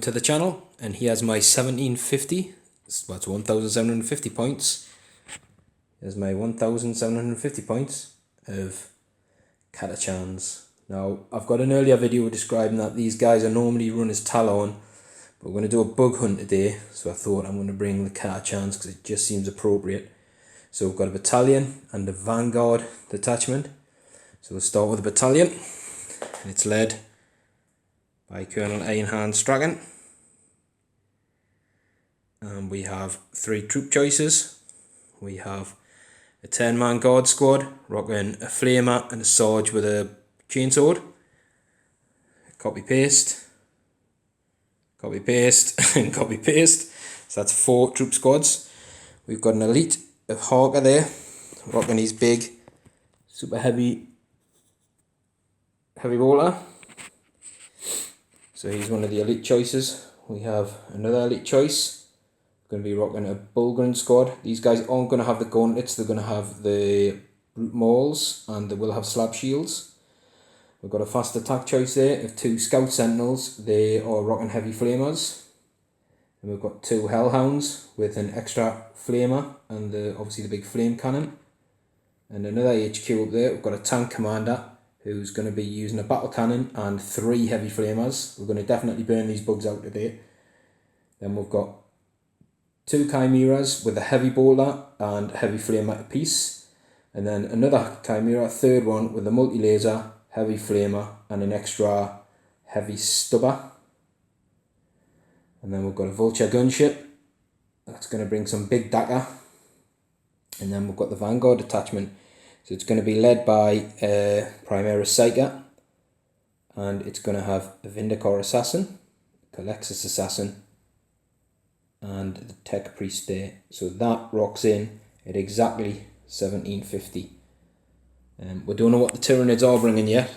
to the channel, and he has my 1750, well, it's 1750 points. Here's my 1750 points of Catachans. Now, I've got an earlier video describing that these guys are normally run as Talon, but we're going to do a bug hunt today, so I thought I'm going to bring the Catachans because it just seems appropriate. So we've got a battalion and a vanguard detachment. So we'll start with a battalion, and it's led by Colonel Ironhand Straken. And we have 3 troop choices. We have a 10-man guard squad, rocking a flamer and a sarge with a chainsword. Copy paste, and copy paste. So that's 4 troop squads. We've got an elite of Harker there, rocking his big, super heavy bolter. So he's one of the elite choices. We have another elite choice. We're going to be rocking a Bulgarian squad. These guys aren't going to have the gauntlets, they're going to have the brute mauls, and they will have slab shields. We've got a fast attack choice there of 2 scout sentinels. They are rocking heavy flamers. And we've got 2 hellhounds with an extra flamer and obviously the big flame cannon. And another HQ up there, we've got a tank commander who's going to be using a battle cannon and 3 heavy flamers. We're going to definitely burn these bugs out today. Then we've got 2 chimeras with a heavy bolter and a heavy flamer apiece. And then another chimera, 3rd one, with a multi-laser, heavy flamer and an extra heavy stubber. And then we've got a vulture gunship. That's going to bring some big dagger. And then we've got the vanguard detachment. So it's going to be led by Primaris Psyker, and it's going to have a Vindicare assassin, Culexus assassin, and the tech priest there. So that rocks in at exactly 1750. We don't know what the Tyranids are bringing yet,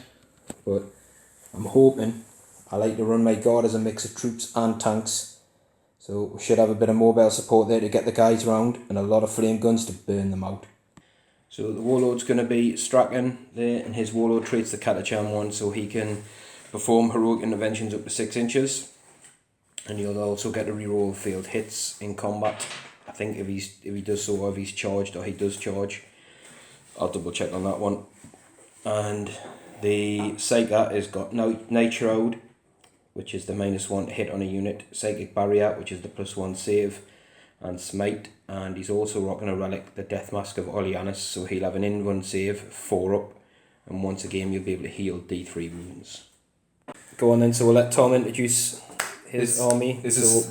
but I'm hoping. I like to run my guard as a mix of troops and tanks, so we should have a bit of mobile support there to get the guys round, and a lot of flame guns to burn them out. So the warlord's going to be Straken there, and his warlord traits the Catachan one, so he can perform heroic interventions up to 6 inches, and he'll also get to reroll failed hits in combat. I think if he does so, or if he's charged, or he does charge. I'll double check on that one. And the Psyker has got Night Shroud, which is the -1 to hit on a unit, Psychic Barrier, which is the +1 save, and Smite, and he's also rocking a relic, the Death Mask of Oleanus, so he'll have an in-1 save, 4 up, and once a game you'll be able to heal D3 wounds. Go on then, so we'll let Tom introduce his army. This so is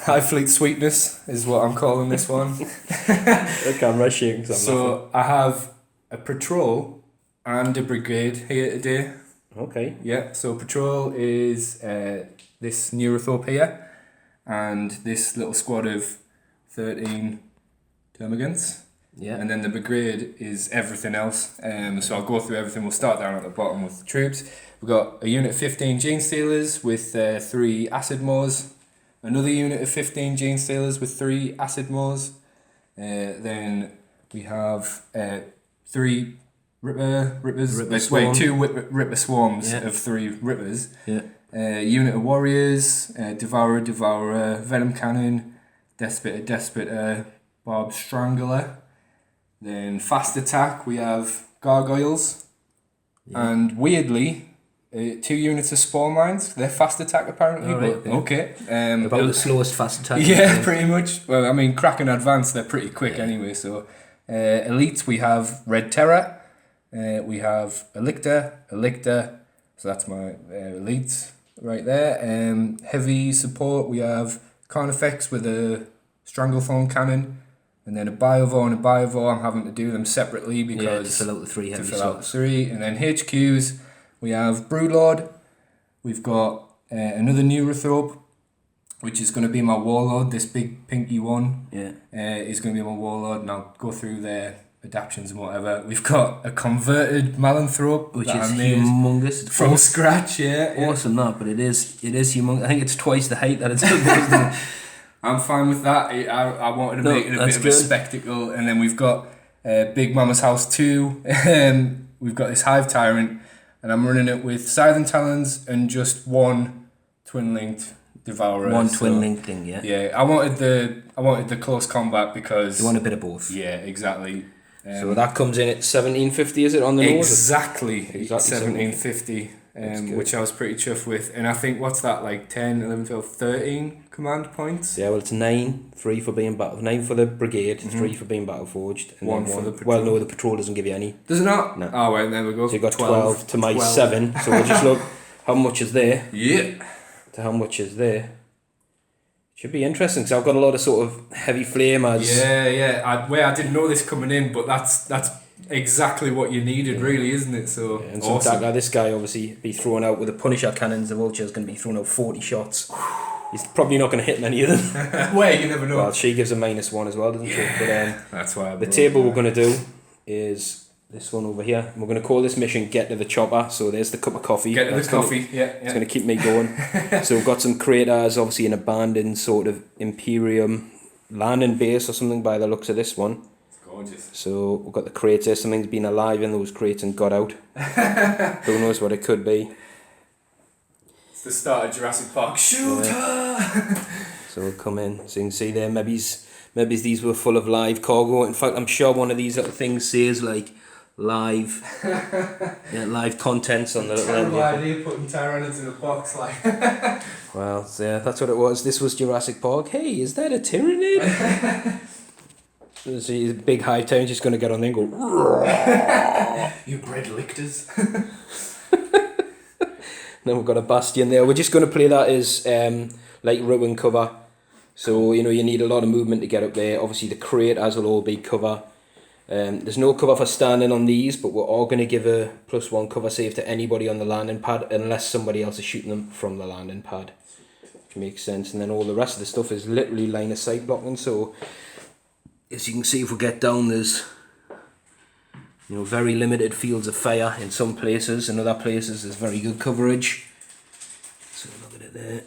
Hive Fleet Sweetness, is what I'm calling this one. The camera's shaking. So I have a patrol and a brigade here today. Okay. Yeah, so patrol is this Neurothorpe here, and this little squad of 13 termagants. Yeah. And then the brigade is everything else. So I'll go through everything. We'll start down at the bottom with the troops. We've got a unit of 15 Gene Stealers with 3 Acid Maws. Another unit of 15 Gene Stealers with 3 Acid Maws. Then we have 3 Rippers. Two Ripper Swarms of 3 Rippers. Yeah. Unit of Warriors, Devourer, Venom Cannon, Despoter, Barb Strangler. Then fast attack, we have Gargoyles. Yeah. And weirdly, 2 units of Spawn Mines. They're fast attack apparently, right, but okay. About the slowest fast attack. Yeah, pretty much. Well, I mean, Kraken Advance, they're pretty quick anyway. So, elites, we have Red Terror. We have Elictor. So that's my elites right there. Heavy support, we have Carnifex with a Stranglethorn cannon, and then a Biovore and a Biovore. I'm having to do them separately because to fill out the 3 heavy slots. Out the 3. And then HQs, we have Broodlord. We've got another Neurothorpe, which is going to be my warlord. This big pinky one is going to be my warlord, and I'll go through their adaptions and whatever. We've got a converted Malanthrope, which is humongous from scratch. Awesome, that, but it is humongous. I think it's twice the height that it's supposed to be. I'm fine with that. I wanted to make it a bit of a spectacle. And then we've got Big Mama's House 2. We've got this Hive Tyrant, and I'm running it with Scythe and Talons and just 1 twin linked Devourer. One twin link thing, yeah. Yeah, I wanted the close combat because You want a bit of both. Yeah, exactly. So that comes in at 1750, is it, on the nose? Exactly 1750, which I was pretty chuffed with. And I think, what's that, like 10, 11, 12, 13 command points? Yeah, well, it's 9, 3 for being 9 for the brigade, 3 for being battle forged, and 1 then for the patrol. Well, no, the patrol doesn't give you any. Does it not? No. Oh, well, there we go. So you've got 12 to my 7, so we'll just look how much is there. Yeah. To how much is there. Should be interesting, because I've got a lot of sort of heavy flamers. Yeah. I didn't know this coming in, but that's exactly what you needed, really, isn't it? So And awesome. so this guy obviously be thrown out with the Punisher cannons. The Vulture's going to be thrown out 40 shots. He's probably not going to hit any of them. Well, you never know. Well, she gives a -1 as well, doesn't she? But that's why the table we're going to do is this one over here. We're going to call this mission Get to the Chopper. So there's the cup of coffee. Get to the coffee, yeah. It's going to keep me going. So we've got some craters, obviously an abandoned sort of Imperium landing base or something by the looks of this one. Gorgeous. So we've got the crates there. Something's been alive in those crates and got out. Who knows what it could be. It's the start of Jurassic Park. Shoot her! So we'll come in. So you can see there, maybe these were full of live cargo. In fact, I'm sure one of these little things says like live live contents on the little end. Terrible idea putting Tyranids in a box like. Well, so yeah, that's what it was. This was Jurassic Park. Hey, is that a Tyranid? So the big Hive Town just going to get on there and go. You bread lictors. Then we've got a Bastion there. We're just going to play that as like ruin cover. So, you need a lot of movement to get up there. Obviously, the craters will all be cover. There's no cover for standing on these, but we're all going to give a +1 cover save to anybody on the landing pad, unless somebody else is shooting them from the landing pad. Which makes sense. And then all the rest of the stuff is literally line of sight blocking. So, as you can see, if we get down, there's very limited fields of fire in some places. In other places, there's very good coverage. So look at it there.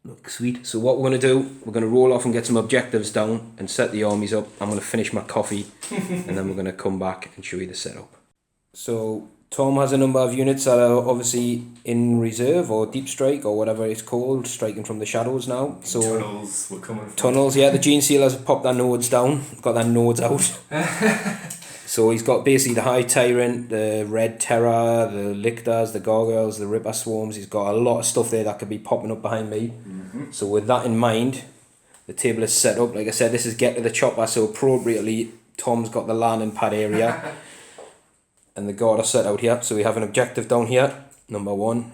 Look sweet. So what we're going to do, we're going to roll off and get some objectives down and set the armies up. I'm going to finish my coffee and then we're going to come back and show you the setup. So Tom has a number of units that are obviously in reserve or deep strike or whatever it's called, striking from the shadows now. So tunnels were coming from. Tunnels, yeah. The Gene Sealers have popped their nodes down, got their nodes out. So he's got basically the High Tyrant, the Red Terror, the Lictors, the Gargoyles, the Ripper Swarms. He's got a lot of stuff there that could be popping up behind me. So with that in mind, the table is set up. Like I said, this is Get to the Chopper, so appropriately Tom's got the landing pad area and the guard are set out here. So we have an objective down here, number 1.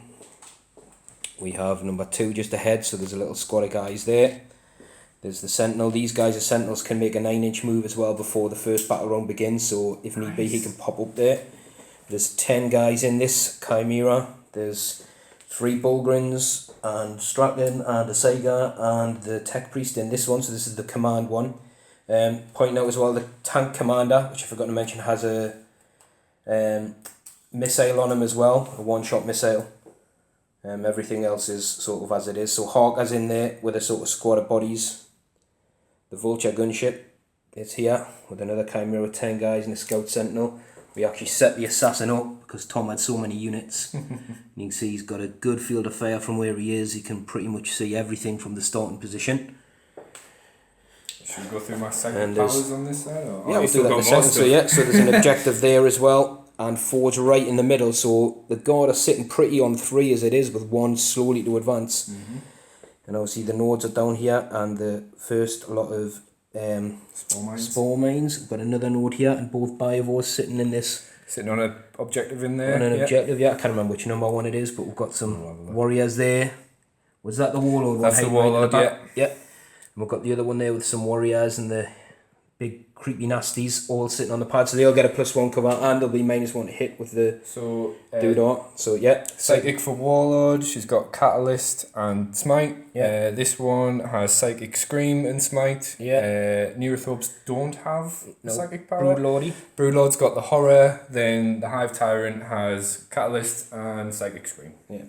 We have number 2 just ahead, so there's a little squad of guys there. There's the Sentinel. These guys as Sentinels can make a 9-inch move as well before the first battle round begins, so if need be he can pop up there. There's 10 guys in this Chimera. There's 3 Bulgrins and Straken and a Saiga and the Tech Priest in this one, so this is the command one. Pointing out as well, the Tank Commander, which I forgot to mention, has a missile on him as well, a one-shot missile. Everything else is sort of as it is. So Harker's in there with a sort of squad of bodies. The Vulture gunship is here with another Chimera with 10 guys and a Scout Sentinel. We actually set the Assassin up because Tom had so many units. You can see he's got a good field of fire from where he is. He can pretty much see everything from the starting position. Should we go through my second powers on this side? Or? Yeah, we'll do that in a second. So there's an objective there as well. And 4's right in the middle. So the guard are sitting pretty on 3 as it is, with 1 slowly to advance. And obviously the nodes are down here, and the first lot of spore mines. We've got another node here, and both Biovores sitting in this. Sitting on an objective in there. On an objective, yeah. I can't remember which number 1 it is, but we've got some warriors there. Was that the Warlord one? That's the Warlord, yeah. Yeah. And we've got the other one there with some warriors and the big creepy nasties all sitting on the pad, so they'll get a +1 cover and they'll be -1 to hit with the doodah. So yeah, Psychic for Warlord. She's got Catalyst and Smite. Yeah. This one has Psychic Scream and Smite. Yeah. Neurothobes don't have psychic power. Broodlordy. Broodlord's got the Horror. Then the Hive Tyrant has Catalyst and Psychic Scream. Yeah.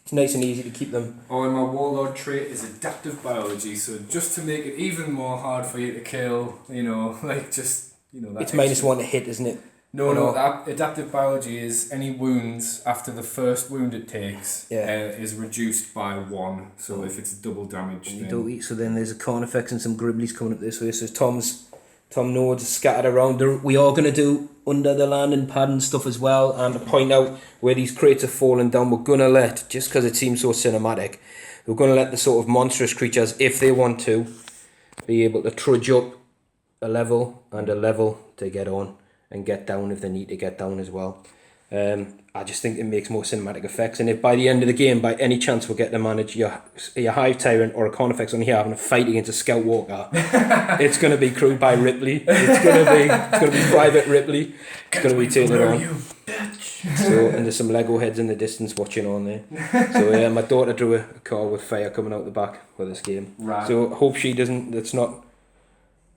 It's nice and easy to keep them. Oh, and my Warlord trait is Adaptive Biology, so just to make it even more hard for you to kill, like just, that it's -1 to hit, isn't it? No, adaptive biology is any wounds after the first wound it takes is reduced by 1. So if it's double damage, then... So then there's a Carnifex and some Gribblies coming up this way. So Tom Nodes scattered around. We are going to do under the landing pad and stuff as well. And to point out where these crates are falling down, we're going to let, just because it seems so cinematic, we're going to let the sort of monstrous creatures, if they want to, be able to trudge up a level and a level to get on and get down if they need to get down as well. I just think it makes more cinematic effects, and if by the end of the game, by any chance, we'll get to manage your Hive Tyrant or a Carnifex on here having a fight against a Scout Walker, it's going to be crewed by Ripley. It's going to be Private Ripley. It's going to be taking it on. So, and there's some Lego heads in the distance watching on there. So yeah, my daughter drew a car with fire coming out the back for this game. Right. So hope she doesn't. That's not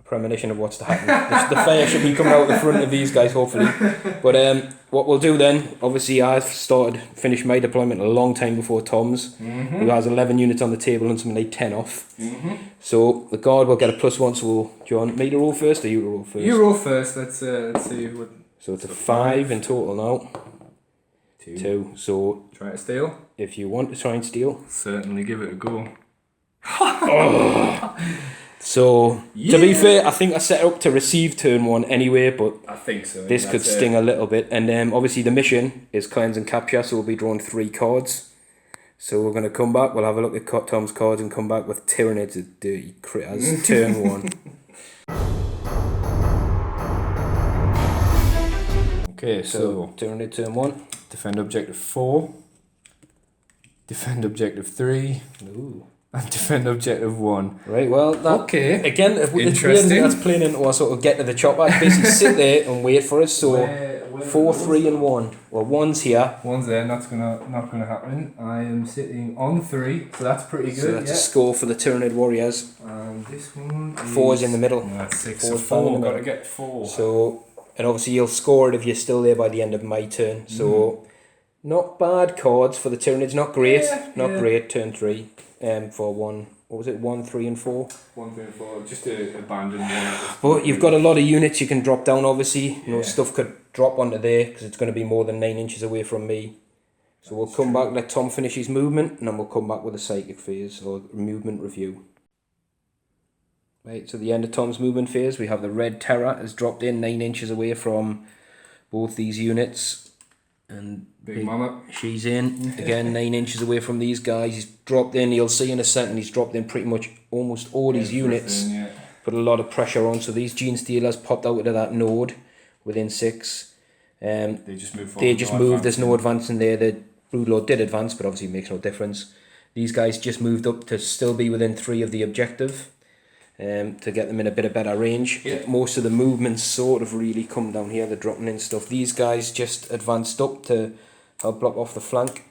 premonition of what's to happen. The fire should be coming out the front of these guys, hopefully. But what we'll do then, obviously I've finished my deployment a long time before Tom's, who has 11 units on the table and some laid 10 off. So the guard will get a +1, so do you want me to roll first or you to roll first? You roll first, let's see what... So it's a 5 in total now. 2. So try to steal. If you want to try and steal. Certainly give it a go. So, to be fair, I think I set up to receive turn 1 anyway, but I think so. This could sting a little bit. And obviously the mission is cleanse and capture, so we'll be drawing 3 cards. So we're going to come back, we'll have a look at Tom's cards and come back with Tyranids of dirty critters, turn 1. Okay, so Tyranid turn 1. Defend objective 4. Defend objective 3. Ooh. And defend objective 1. Right, well, okay. Again, interesting. That's playing into our sort of get to the chopper. Basically sit there and wait for us. So 4, 3 and 1. Well, 1's here. 1's there, not gonna happen. I am sitting on 3, so that's pretty good. So that's a score for the Tyranid warriors. And this one is... 4's in the middle. No, that's 6. 4. Got to get 4. So, and obviously you'll score it if you're still there by the end of my turn. So, not bad cards for the Tyranids. Not great. Not great. Turn 3. For 1, what was it? 1, 3 and 4. 1, 3 and 4. Just to abandon one. But you've got a lot of units you can drop down. Obviously, you know, stuff could drop onto there because it's going to be more than 9 inches away from me. So we'll come back, let Tom finish his movement, and then we'll come back with a psychic phase or movement review. Right, so the end of Tom's movement phase, we have the red Terror has dropped in 9 inches away from both these units. And Big Mama. She's in, again 9 inches away from these guys. He's dropped in, you'll see in a second, he's dropped in pretty much almost all his units. Put a lot of pressure on, so these Gene Stealers popped out of that node within 6. They just moved forward. Moved, there's no advancing there. The Broodlord did advance, but obviously it makes no difference. These guys just moved up to still be within 3 of the objective. To get them in a bit of better range. Most of the movements sort of really come down here, they're dropping in stuff. These guys just advanced up to help block off the flank.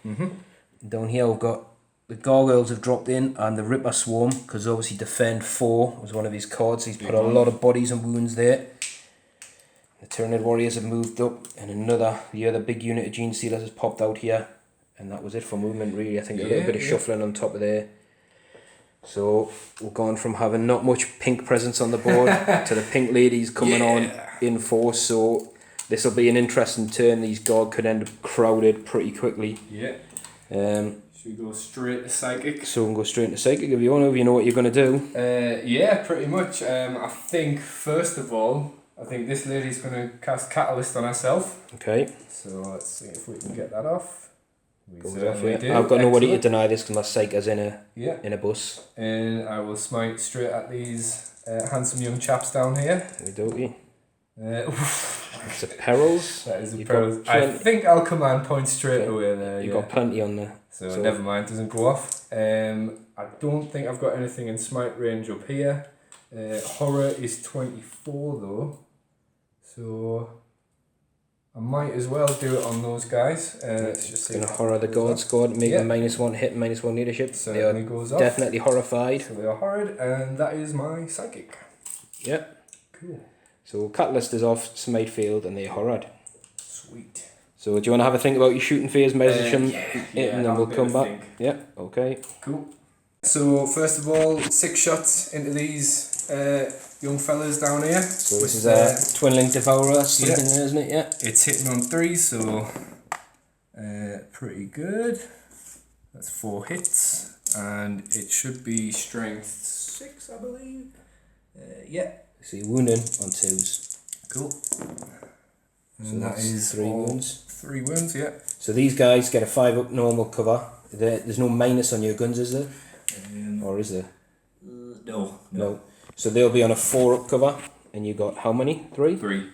Down here we've got the Gargoyles have dropped in and the Ripper Swarm, because obviously defend 4 was one of his cards. He's put a lot of bodies and wounds there. The Tyranid Warriors have moved up, and the other big unit of Gene Stealers has popped out here, and that was it for movement really. I think a little bit of shuffling on top of there. So we've gone from having not much pink presence on the board to the pink ladies coming on in force. So this will be an interesting turn. These guard could end up crowded pretty quickly. Should we go straight to psychic? So we can go straight into psychic if you want to. If you know what you're going to do. Yeah, pretty much. I think first of all, this lady's going to cast Catalyst on herself. Okay. So let's see if we can get that off. I've got nobody to deny this because my psych is in a bus. And I will smite straight at these handsome young chaps down here. It's a perils. That is a perils. I think I'll command point straight away there. You've got plenty on there. So never mind, doesn't go off. I don't think I've got anything in smite range up here. Horror is 24 though. So I might as well do it on those guys. Let's just see. Gonna horror the guard squad, make a -1 hit and -1 leadership. Certainly goes off. Definitely horrified. So they are horrid, and that is my psychic. Yep. Cool. So Catalyst is off, Smite failed, and they're horrid. Sweet. So do you want to have a think about your shooting phase, message them, and then we'll come back? Think. Yeah. Okay. Cool. So first of all, 6 shots into these young fellas down here. So this is a twin link devourer sleeping yeah. in, isn't it? Yeah. It's hitting on 3, so pretty good. That's 4 hits, and it should be strength 6, I believe. Yeah. So you're wounding on 2s. Cool. And So that is 3 wounds. 3 wounds, yeah. So these guys get a 5 up normal cover. There's no minus on your guns, is there? Or is there? No. So they'll be on a 4 up cover, and you got how many? 3? 3.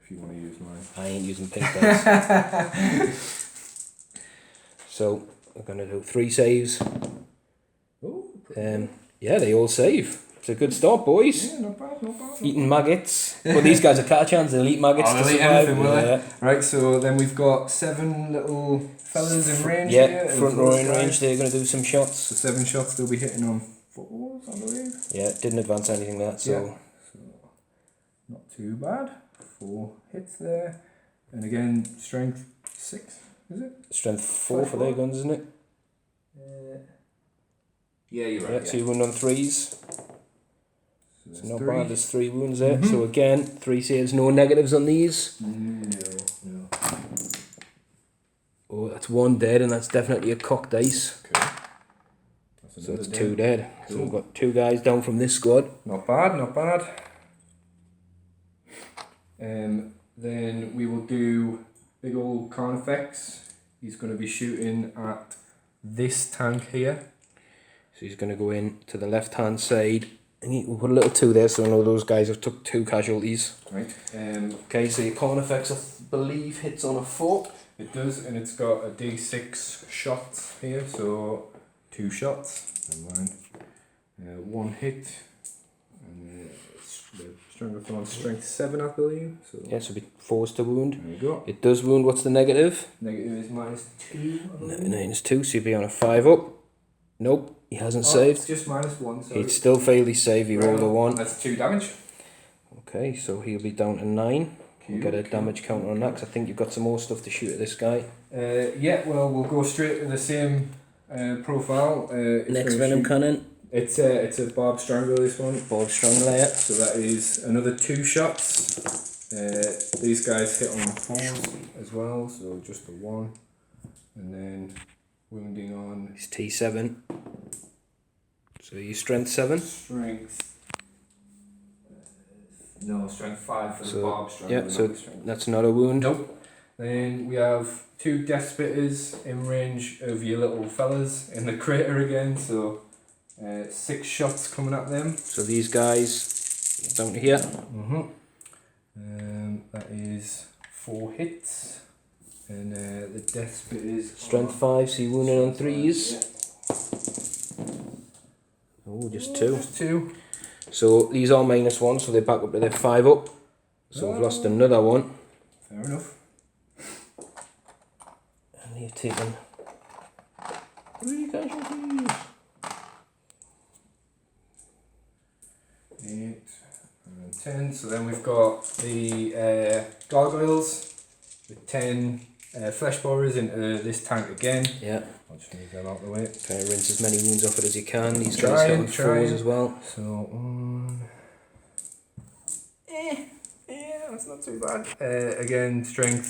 If you want to use mine. I ain't using pink dice. So we're gonna do 3 saves. Oh. Yeah, they all save. It's a good start, boys. Yeah, not bad, not bad. Eating maggots. But these guys are Catchans, they'll eat maggots to They'll eat survive. anything, will they? Right, so then we've got 7 little fellas in range Yeah, here. front row in range, they're going to do some shots. So 7 shots they'll be hitting on 4s, I believe. Yeah, didn't advance anything that, so... Yeah. So not too bad. 4 hits there. And again, strength 6, is it? Strength 4 for their guns, isn't it? Yeah, you're right. Yeah, so you wound on 3s. So So not 3. bad, there's 3 wounds there. So again, 3 saves, no negatives on these. No. Oh, that's 1 dead, and that's definitely a cocked dice. Okay. So that's 2 dead. So we've got 2 guys down from this squad. Not bad, not bad. Then we will do big old Carnifex. He's going to be shooting at this tank here. So he's going to go in to the left hand side. And we'll put a little 2 there, so I know those guys have took 2 casualties. Right. Okay, so your Carnifex, I believe, hits on a 4. It does, and it's got a D6 shot here, so 2 shots. Never mind. 1 hit. And the strength on strength 7, I believe. So Yeah, so it'll be 4s to wound. there you go. It does wound. What's the negative? Negative is -2. I believe. -2, so you'll be on a 5 up. Nope, he hasn't It's saved. just -1. So He'd still fail his save, he rolled a 1. That's 2 damage. Okay, so he'll be down to 9. We'll get a damage counter on that, 'cause I think you've got some more stuff to shoot at this guy. Yeah, well, we'll go straight to the same profile. Next Venom Cannon, It's a Barb Strangler, this one. Bob Strangler, yeah. So that is another 2 shots. These guys hit on 4s as well, so just the 1. And then wounding on He's T7. So you strength 7. strength. No, strength 5 for the So, Barb Strangler. yeah, not so the strength. that's not a wound. Nope. Then we have 2 Death Spitters in range of your little fellas in the crater again, so 6 shots coming at them. So these guys down to here. That is 4 hits. And the Death Spitters. Strength 5, so you wounding on 3s. Oh, just 2. Just 2. So these are -1, so they're back up to their 5 up. So we've lost another one. Fair enough. And you've taken 3 casualties. 8 and 10. So then we've got the gargoyles with 10 flesh borers into this tank again. Yeah. I'll just move them out of the way. Try to rinse as many wounds off it as you can. These guys Trying, hit on 4s as well. So, yeah, that's not too bad. Again, strength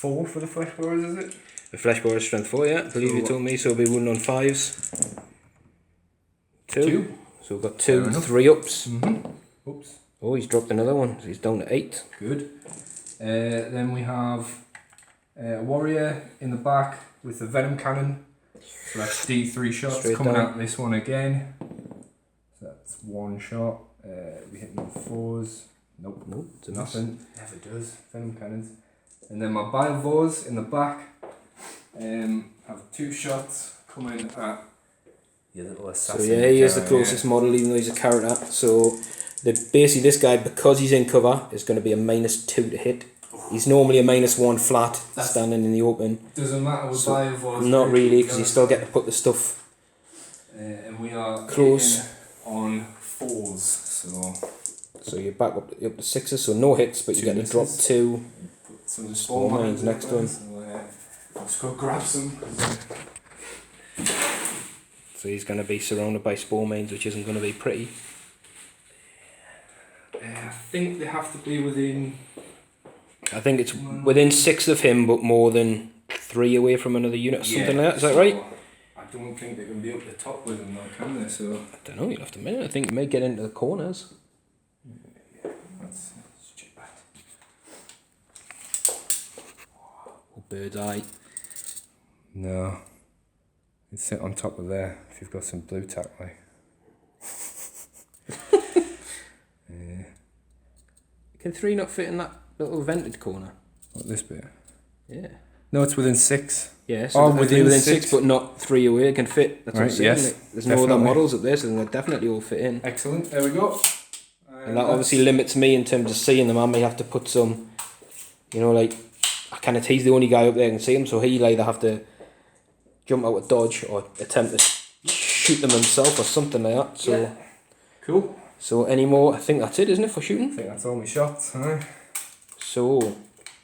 4 for the flesh borers, is it? The flesh borer is strength 4, yeah. I believe you told me, so we'll be wounding on 5s. 2. So we've got 2, 3 ups. Oops. Oh, he's dropped another one. So he's down to 8. Good. Then we have a warrior in the back with the venom cannon. So that's D3 shots Straight coming down. at this one again. So that's 1 shot. We hitting on 4s. Nope. Nope, it's a miss. Nothing. Never does. Venom cannons. And then my Bilvors in the back have 2 shots coming at your little So assassin. yeah, he is the guy, closest model, even though he's a character. So basically this guy, because he's in cover, is going to be a -2 to hit. He's normally a -1 flat, standing in the open. Doesn't matter with So, Bilvors. not really, because you still get to put the stuff And we are close. hitting on 4s. So So you're back up to 6s, so no hits, but you 2 get to drop misses. 2. some Small mines next to him. So, I'll just go grab some. So he's going to be surrounded by spore mines, which isn't going to be pretty. I think they have to be within... I think it's within 6 of him, but more than 3 away from another unit or something like that. Is that right? I don't think they can be up the top with them, though, can they? So I don't know, you'll have to admit. I think you may get into the corners. yeah, let's check that. Or bird's eye. No. It's sit on top of there if you've got some blue tack, like. Yeah. Can 3 not fit in that little vented corner? What, this bit? Yeah. No, it's within 6. Yeah, so within 6, but not 3 away. It can fit. That's what I'm saying. Yes, There's no other models up there, so they'll definitely all fit in. Excellent. There we go. And that obviously limits me in terms of seeing them. I may have to put some, you know, like, he's the only guy up there who can see them, so he'll either have to jump out with dodge or attempt to shoot them himself or something like that. So yeah. Cool. So any more? I think that's it, isn't it, for shooting? I think that's all my shots. Aye. So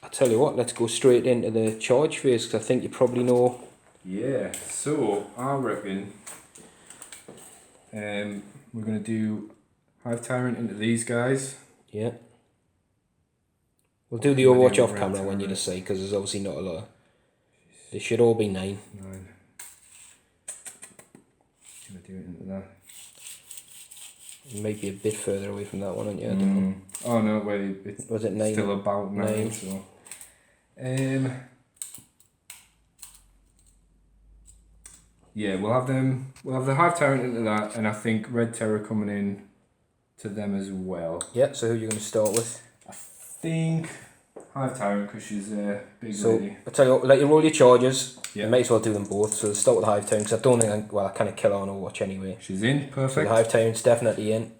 I tell you what, let's go straight into the charge phase, because I think you probably know. Yeah. So I reckon we're gonna do Hive Tyrant into these guys. Yeah. We'll do the Overwatch off camera when you decide, because there's obviously not a lot. They should all be 9. 9. Gonna do it into that. You might be a bit further away from that one, aren't you? I don't know. Oh no, wait, it's Was it 9? still about 9. So, yeah, we'll have them. We'll have the Hive Tyrant into that, and I think Red Terror coming in to them as well. Yeah. So who are you going to start with? I think Hive Tyrant, because she's a big So lady. I'll tell you what, let you roll your charges. Yeah. You might as well do them both. So start with the Hive Tyrant, because I don't think I kind of kill her on Overwatch anyway. She's in, So perfect. the Hive Tyrant's definitely in.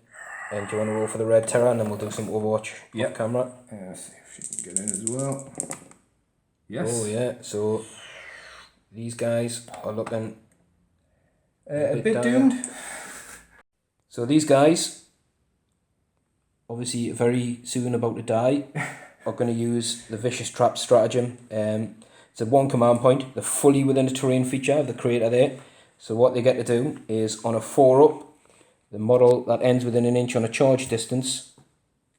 And do you want to roll for the Red Terror, and then we'll do some Overwatch off camera? Let's see if she can get in as well. Yes. Oh yeah. So these guys are looking a bit down. doomed. So these guys, obviously very soon about to die, are going to use the Vicious Trap stratagem. It's a 1 command point. They're fully within the terrain feature of the creator there. So what they get to do is, on a 4-up, the model that ends within an inch on a charge distance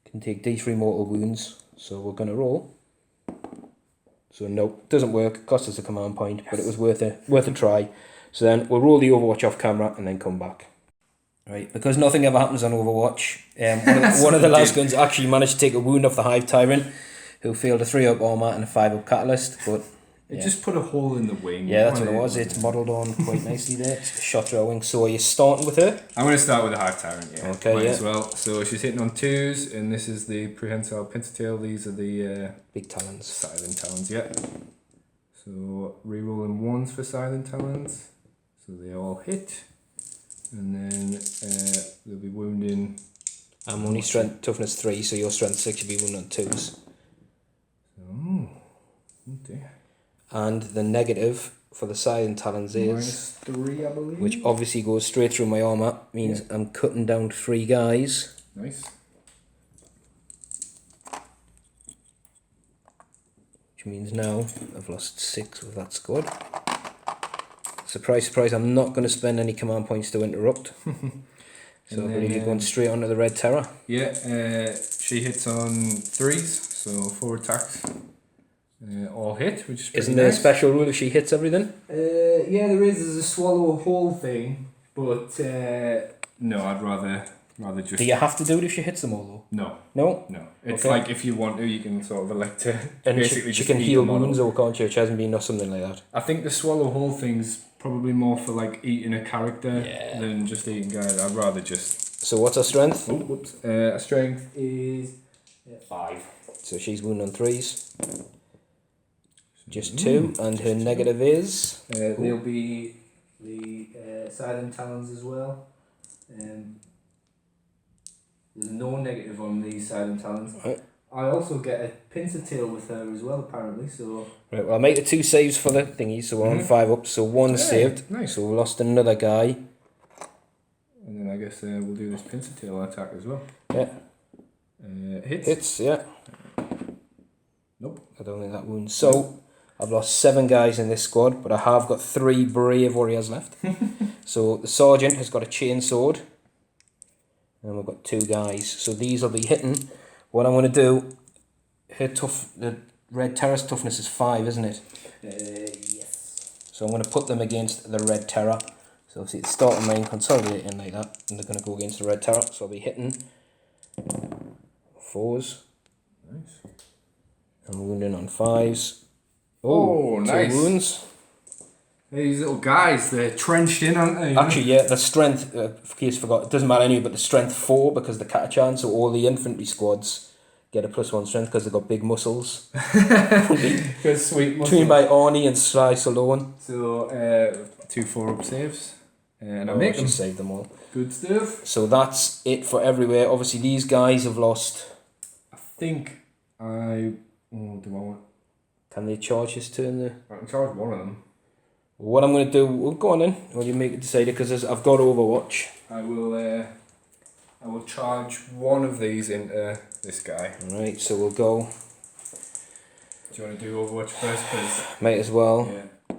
can take D3 mortal wounds. So we're going to roll. So nope, doesn't work. Cost us a command point, but it was worth a try. So then we'll roll the Overwatch off camera and then come back. Right, because nothing ever happens on Overwatch, one of the last guns actually managed to take a wound off the Hive Tyrant, who failed a 3-up armor and a 5-up catalyst, but it just put a hole in the wing. Yeah, that's what it was. It's modelled on quite nicely there. It's shot through our wing. So are you starting with her? I'm going to start with the Hive Tyrant, yeah. Okay, Might yeah. as well. So she's hitting on 2s, and this is the prehensile pincertail. These are the big talons. silent talons, yeah. So re-rolling 1s for silent talons. So they all hit. And then they'll be wounding. I'm only strength toughness 3, so your strength 6 should be wounded on 2s. Oh dear. And the negative for the silent talons is -3, I believe. which obviously goes straight through my armor. Means I'm cutting down 3 guys. Nice. Which means now I've lost 6 with that squad. Surprise, surprise, I'm not going to spend any command points to interrupt. So I believe you're going straight onto the Red Terror. Yeah, she hits on 3s, so 4 attacks. All hit, which is pretty Isn't there nice. a special rule if she hits everything? Yeah, there is. There's a swallow whole thing, but no, I'd rather just. Do you have to do it if she hits them all though? No, No? no. It's Okay. like if you want to, you can sort of elect to. And basically she just can eat heal the model. wounds or can't she? Which hasn't been or something like that. I think the swallow whole thing's probably more for like eating a character than just eating guys. I'd rather just. So what's her strength? Oh, whoops. Her strength is 5. So she's wounded on 3s. Just 2, and her negative is? There'll be the silent talons as well. There's no negative on the silent talons. Right. I also get a pincer tail with her as well, apparently. So Right, well I'll make the 2 saves for the thingy, so we're on 5 up, so 1 saved. Nice. So we lost another guy. And then I guess we'll do this pincer tail attack as well. Yeah. Hits. Hits, yeah. Nope. I don't think that wounds. So I've lost 7 guys in this squad, but I have got 3 brave warriors left. So the sergeant has got a chainsword, and we've got 2 guys. So these will be hitting. What I'm going to do, the red terror's toughness is 5, isn't it? Yes. So I'm going to put them against the red terror. So obviously it's starting main consolidating like that, and they're going to go against the red terror. So I'll be hitting 4s. Nice. And wounding on 5s. Oh, nice. 2 wounds. These little guys, they're trenched in, aren't they? Actually, yeah, the strength, in case I forgot, it doesn't matter anyway, but the strength 4 because the Catchan, so all the infantry squads get a +1 strength because they've got big muscles. Good sweet muscles. Trained by Arnie and Slice alone. So, 2 4-up saves. And I make them. Save them all. Good stuff. So that's it for everywhere. Obviously, these guys have lost. I think I... Oh, do I want... Can they charge this turn there? I can charge one of them. What I'm going to do, well, go on then. What do you make it decide? Because I've got Overwatch. I will charge one of these into this guy. Right, so we'll go. Do you want to do Overwatch first, please? Might as well. Yeah.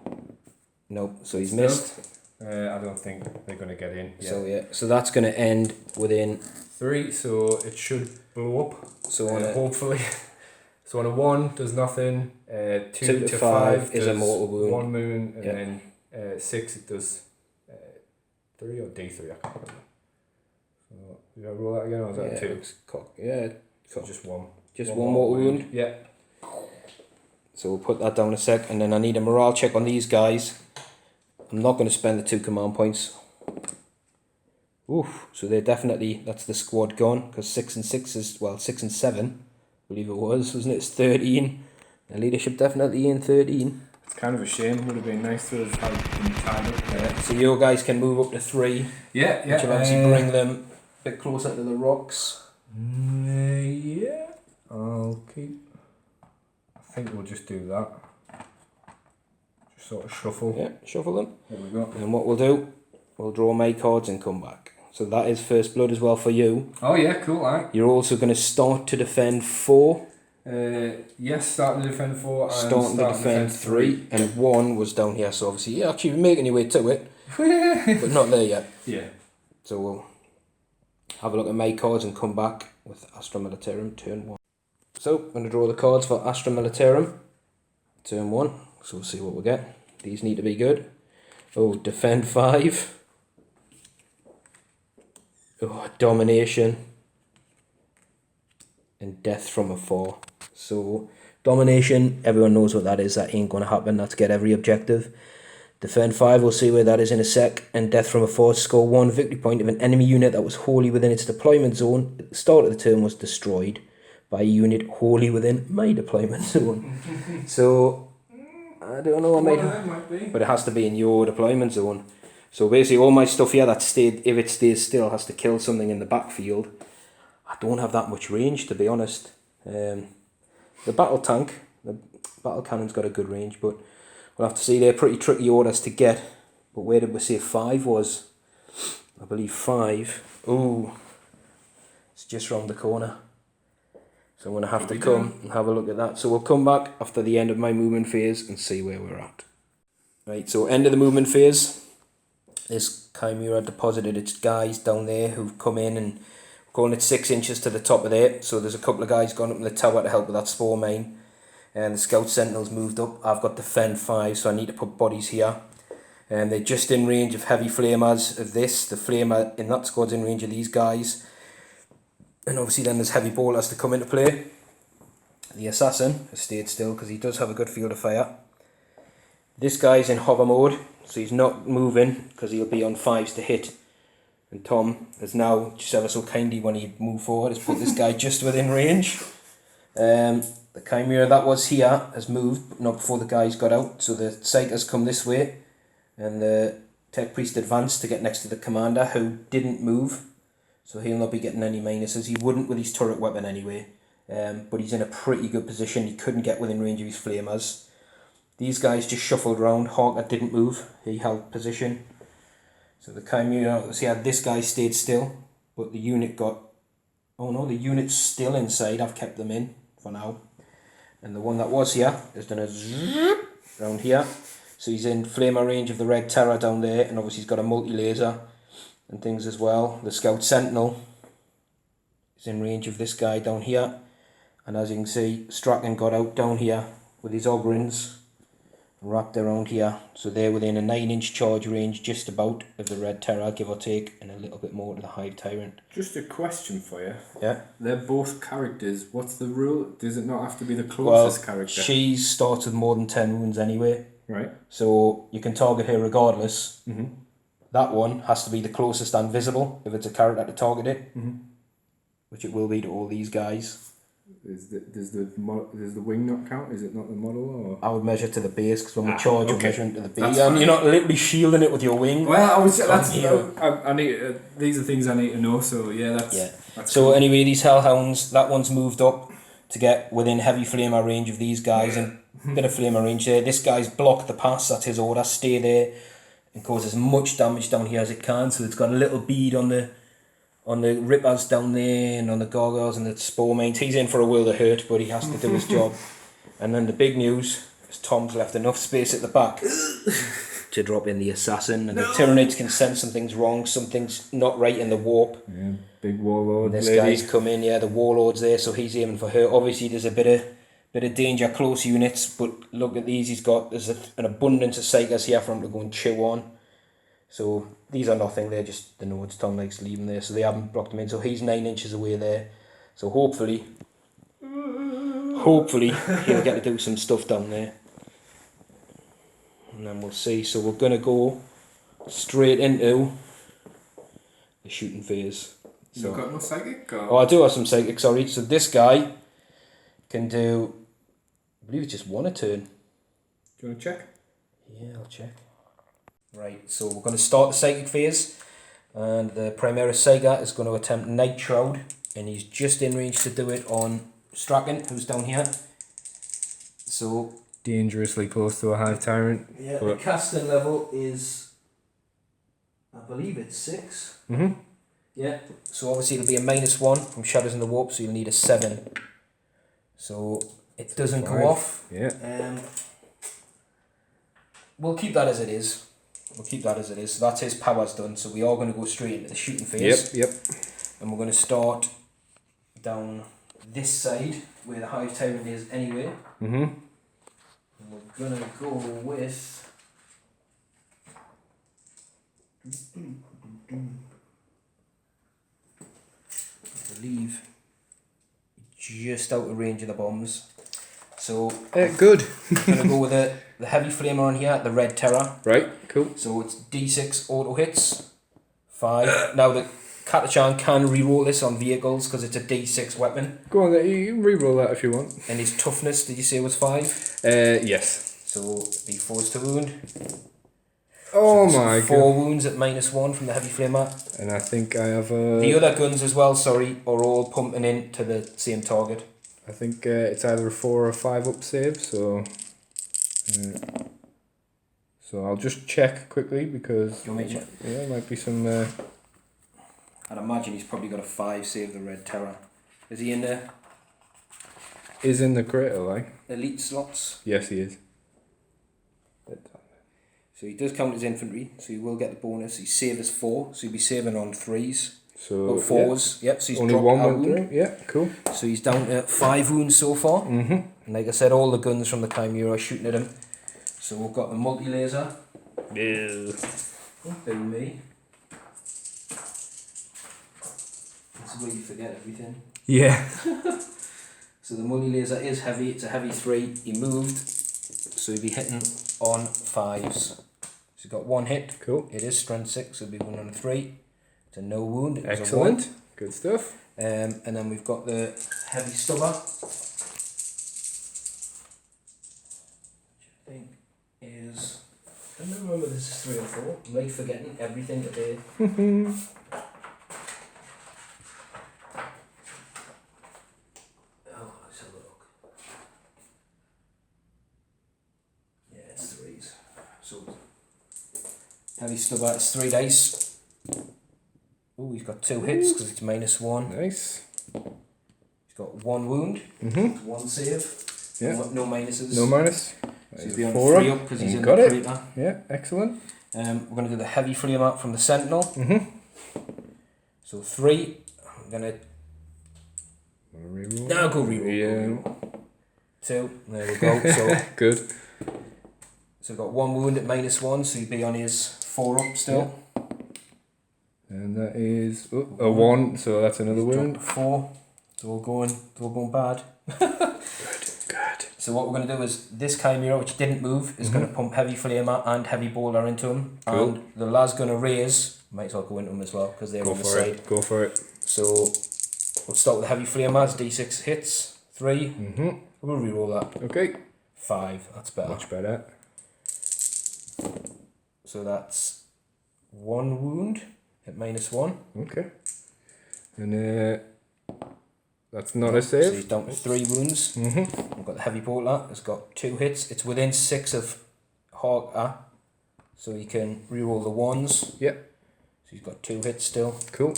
Nope, so he's missed. I don't think they're going to get in. Yeah. So yeah, so that's going to end within 3, so it should blow up. So on hopefully. So on a 1 does nothing. 2 to to 5 5 is a does mortal wound. 1 wound, and Yeah. then 6 it does 3 or D3. I can't remember. So did I roll that again, or was that 2? It's yeah, So just 1. Just one mortal wound. Yeah. So we'll put that down a sec, and then I need a morale check on these guys. I'm not going to spend the 2 command points. Oof, so they're definitely, that's the squad gone, because 6 and 6 is, well, 6 and 7, I believe it was, wasn't it? It's 13. The leadership definitely in 13. It's kind of a shame. It would have been nice to have had them tied up there. So your guys can move up to 3. Yeah, yeah. Which will obviously bring them a bit closer to the rocks. Yeah. I'll keep... I think we'll just do that. Just sort of shuffle. Yeah, shuffle them. There we go. And what we'll do, we'll draw my cards and come back. So that is first blood as well for you. Oh yeah, cool, alright. You're also going to start to defend 4. Yes, starting to defend 4 and Starting to defend 3. And 1 was down here, so obviously you're actually making your way to it. But not there yet. Yeah. So we'll have a look at my cards and come back with Astra Militarum turn 1. So I'm going to draw the cards for Astra Militarum turn 1. So we'll see what we get. These need to be good. Oh, defend 5. Oh, domination. And death from afar. So domination, everyone knows what that is. That ain't going to happen. That's get every objective. Defend 5, we'll see where that is in a sec. And death from afar, score 1 victory point if an enemy unit that was wholly within its deployment zone at the start of the turn was destroyed by a unit wholly within my deployment zone. So I don't know, might be. but it has to be in your deployment zone. So basically all my stuff here that stayed, if it stays still, has to kill something in the backfield. I don't have that much range, to be honest. The battle tank, the battle cannon's got a good range, but we'll have to see. They're pretty tricky orders to get. But where did we say 5 was? I believe 5. Ooh, it's just round the corner. So I'm going to have to come and have a look at that. So we'll come back after the end of my movement phase and see where we're at. Right, so end of the movement phase. This Chimera deposited its guys down there who've come in, and we're calling it 6 inches to the top of there. So there's a couple of guys gone up in the tower to help with that spore mine. And the scout sentinels moved up. I've got defend 5, so I need to put bodies here. And they're just in range of heavy flamers of this. The flamer in that squad's in range of these guys. And obviously then there's heavy bolters to come into play. The assassin has stayed still because he does have a good field of fire. This guy's in hover mode, so he's not moving because he'll be on 5s to hit. And Tom has now, just ever so kindly when he moved forward, has put this guy just within range. The Chimera that was here has moved, but not before the guys got out. So the Psychers come this way, and the Tech Priest advanced to get next to the commander, who didn't move. So he'll not be getting any minuses. He wouldn't with his turret weapon anyway. But he's in a pretty good position. He couldn't get within range of his flamers. These guys just shuffled around. Harker didn't move. He held position. So the Chimera, see how this guy stayed still, but the unit got... Oh no, the unit's still inside. I've kept them in for now. And the one that was here has done a zzzz around here. So he's in flamer range of the Red Terror down there, and obviously he's got a multi-laser and things as well. The Scout Sentinel is in range of this guy down here. And as you can see, Straken got out down here with his Ogrins wrapped around here. So they're within a 9-inch charge range just about of the Red Terror, give or take, and a little bit more to the Hive Tyrant. Just a question for you. Yeah. They're both characters. What's the rule? Does it not have to be the closest character? She starts with more than 10 wounds anyway. Right. So you can target her regardless. Mm-hmm. That one has to be the closest and visible if it's a character to target it. Mm-hmm. Which it will be to all these guys. Does the wing not count? Is it not the model? Or? I would measure to the base, because when we charge, you're measuring to the base. And you're not literally shielding it with your wing. Well, I need. These are things I need to know. So yeah, that's so cool. anyway, these Hellhounds, that one's moved up to get within heavy flamer range of these guys, and bit of flamer range there. This guy's blocked the pass. That's his order. Stay there and cause as much damage down here as it can. So it's got a little bead on the rippers down there and on the gargoyles and the spore mains. He's in for a world of hurt, but he has to do his job. And then the big news is Tom's left enough space at the back to drop in the assassin, and the Tyranids can sense something's wrong, something's not right in the warp. Yeah, big warlord. This lady. guy's come in, the warlord's there, so he's aiming for her. Obviously there's a bit of danger close units, but look at these, there's an abundance of psychers here for him to go and chew on. So these are nothing, they're just the nodes Tom likes leaving there, so they haven't blocked him in. So he's 9 inches away there. So hopefully he'll get to do some stuff down there. And then we'll see. So we're going to go straight into the shooting phase. So, You've got no psychic? Or? Oh, I do have some psychic, sorry. So this guy can do, I believe it's just one a turn. Do you want to check? Yeah, I'll check. Right, so we're going to start the psychic phase, and the Primaris Saiga is going to attempt Night Shroud, and he's just in range to do it on Straken, who's down here. So Dangerously close to a Hive Tyrant. yeah, the casting level is, I believe it's 6. Mm-hmm. Yeah, so obviously it'll be a -1 from Shadows in the Warp, so you'll need a 7. So it doesn't go off. Yeah. We'll keep that as it is. So that's his powers done. So we are going to go straight into the shooting phase. Yep. And we're going to start down this side where the Hive Tyrant is anyway. Mm-hmm. And we're going to go with... I believe just out of range of the bombs. So good. I'm going to go with the heavy flamer on here, the Red Terror. Right, cool. So it's D6 auto hits, 5. Now the Catachan can reroll this on vehicles because it's a D6 weapon. Go on, you can reroll that if you want. And his toughness, did you say was 5? Yes. So D4's to wound. Oh so my god. 4 wounds at -1 from the heavy flamer. And I think I have a... The other guns as well, are all pumping in to the same target. I think it's either a 4 or 5 up save, so... so I'll just check quickly because... You want me to check? Yeah, there might be some... I'd imagine he's probably got a 5 save the Red Terror. Is he in there? Is in the crater, like? Elite slots? Yes, he is. So he does count as infantry, so he will get the bonus. His save is 4, so he'll be saving on 3s. So, 4s, yep, so he's only dropped 1 out went wound. through. Yeah, cool. So he's down to 5 wounds so far. Mm-hmm. And like I said, all the guns from the Chimera are shooting at him. So we've got the multi-laser. Yeah. Boo me. This is where you forget everything. Yeah. So the multi-laser is heavy, it's a heavy 3. He moved, so he'll be hitting on 5s. So he's got 1 hit. Cool. It is strength 6, so he'll be 1 on a 3. It's a no wound. It was Excellent. A 1. Good stuff. And then we've got the heavy stubber, which I think is, I don't remember if this is 3 or 4. I'm like forgetting everything today. Oh, let's have a look. Yeah, it's 3s. So heavy stubber, it's 3 dice. Oh, he's got 2 hits because it's -1. Nice. He's got 1 wound, 1 save, Yeah. no minuses. No minus. So he'll be on 4 3 up because he's in the got it. crater. Yeah, excellent. We're going to do the heavy flame out from the sentinel. Mm-hmm. So 3. I'm going to... Reroll. No, go reroll. Yeah. Go reroll. 2. There we go. So good. So we've got 1 wound at -1, so he'd be on his 4 up still. Yeah. And that is a 1, so that's another wound. 4. It's all going bad. Good. So what we're going to do is this Chimera, which didn't move, is going to pump heavy flamer and heavy bolter into him. Cool. And the lad's going to raise. Might as well go into him as well because they're on the side. Go for it. So we'll start with the heavy flamer. It's D6 hits. 3. Mm-hmm. We'll reroll that. Okay. 5. That's better. Much better. So that's 1 wound at -1. Okay. And that's not a So he's save. down to 3 wounds. Mm-hmm. We've got the heavy bolter. It's got 2 hits. It's within 6 of Harker, so you can reroll the 1s. Yep. So he's got 2 hits still Cool.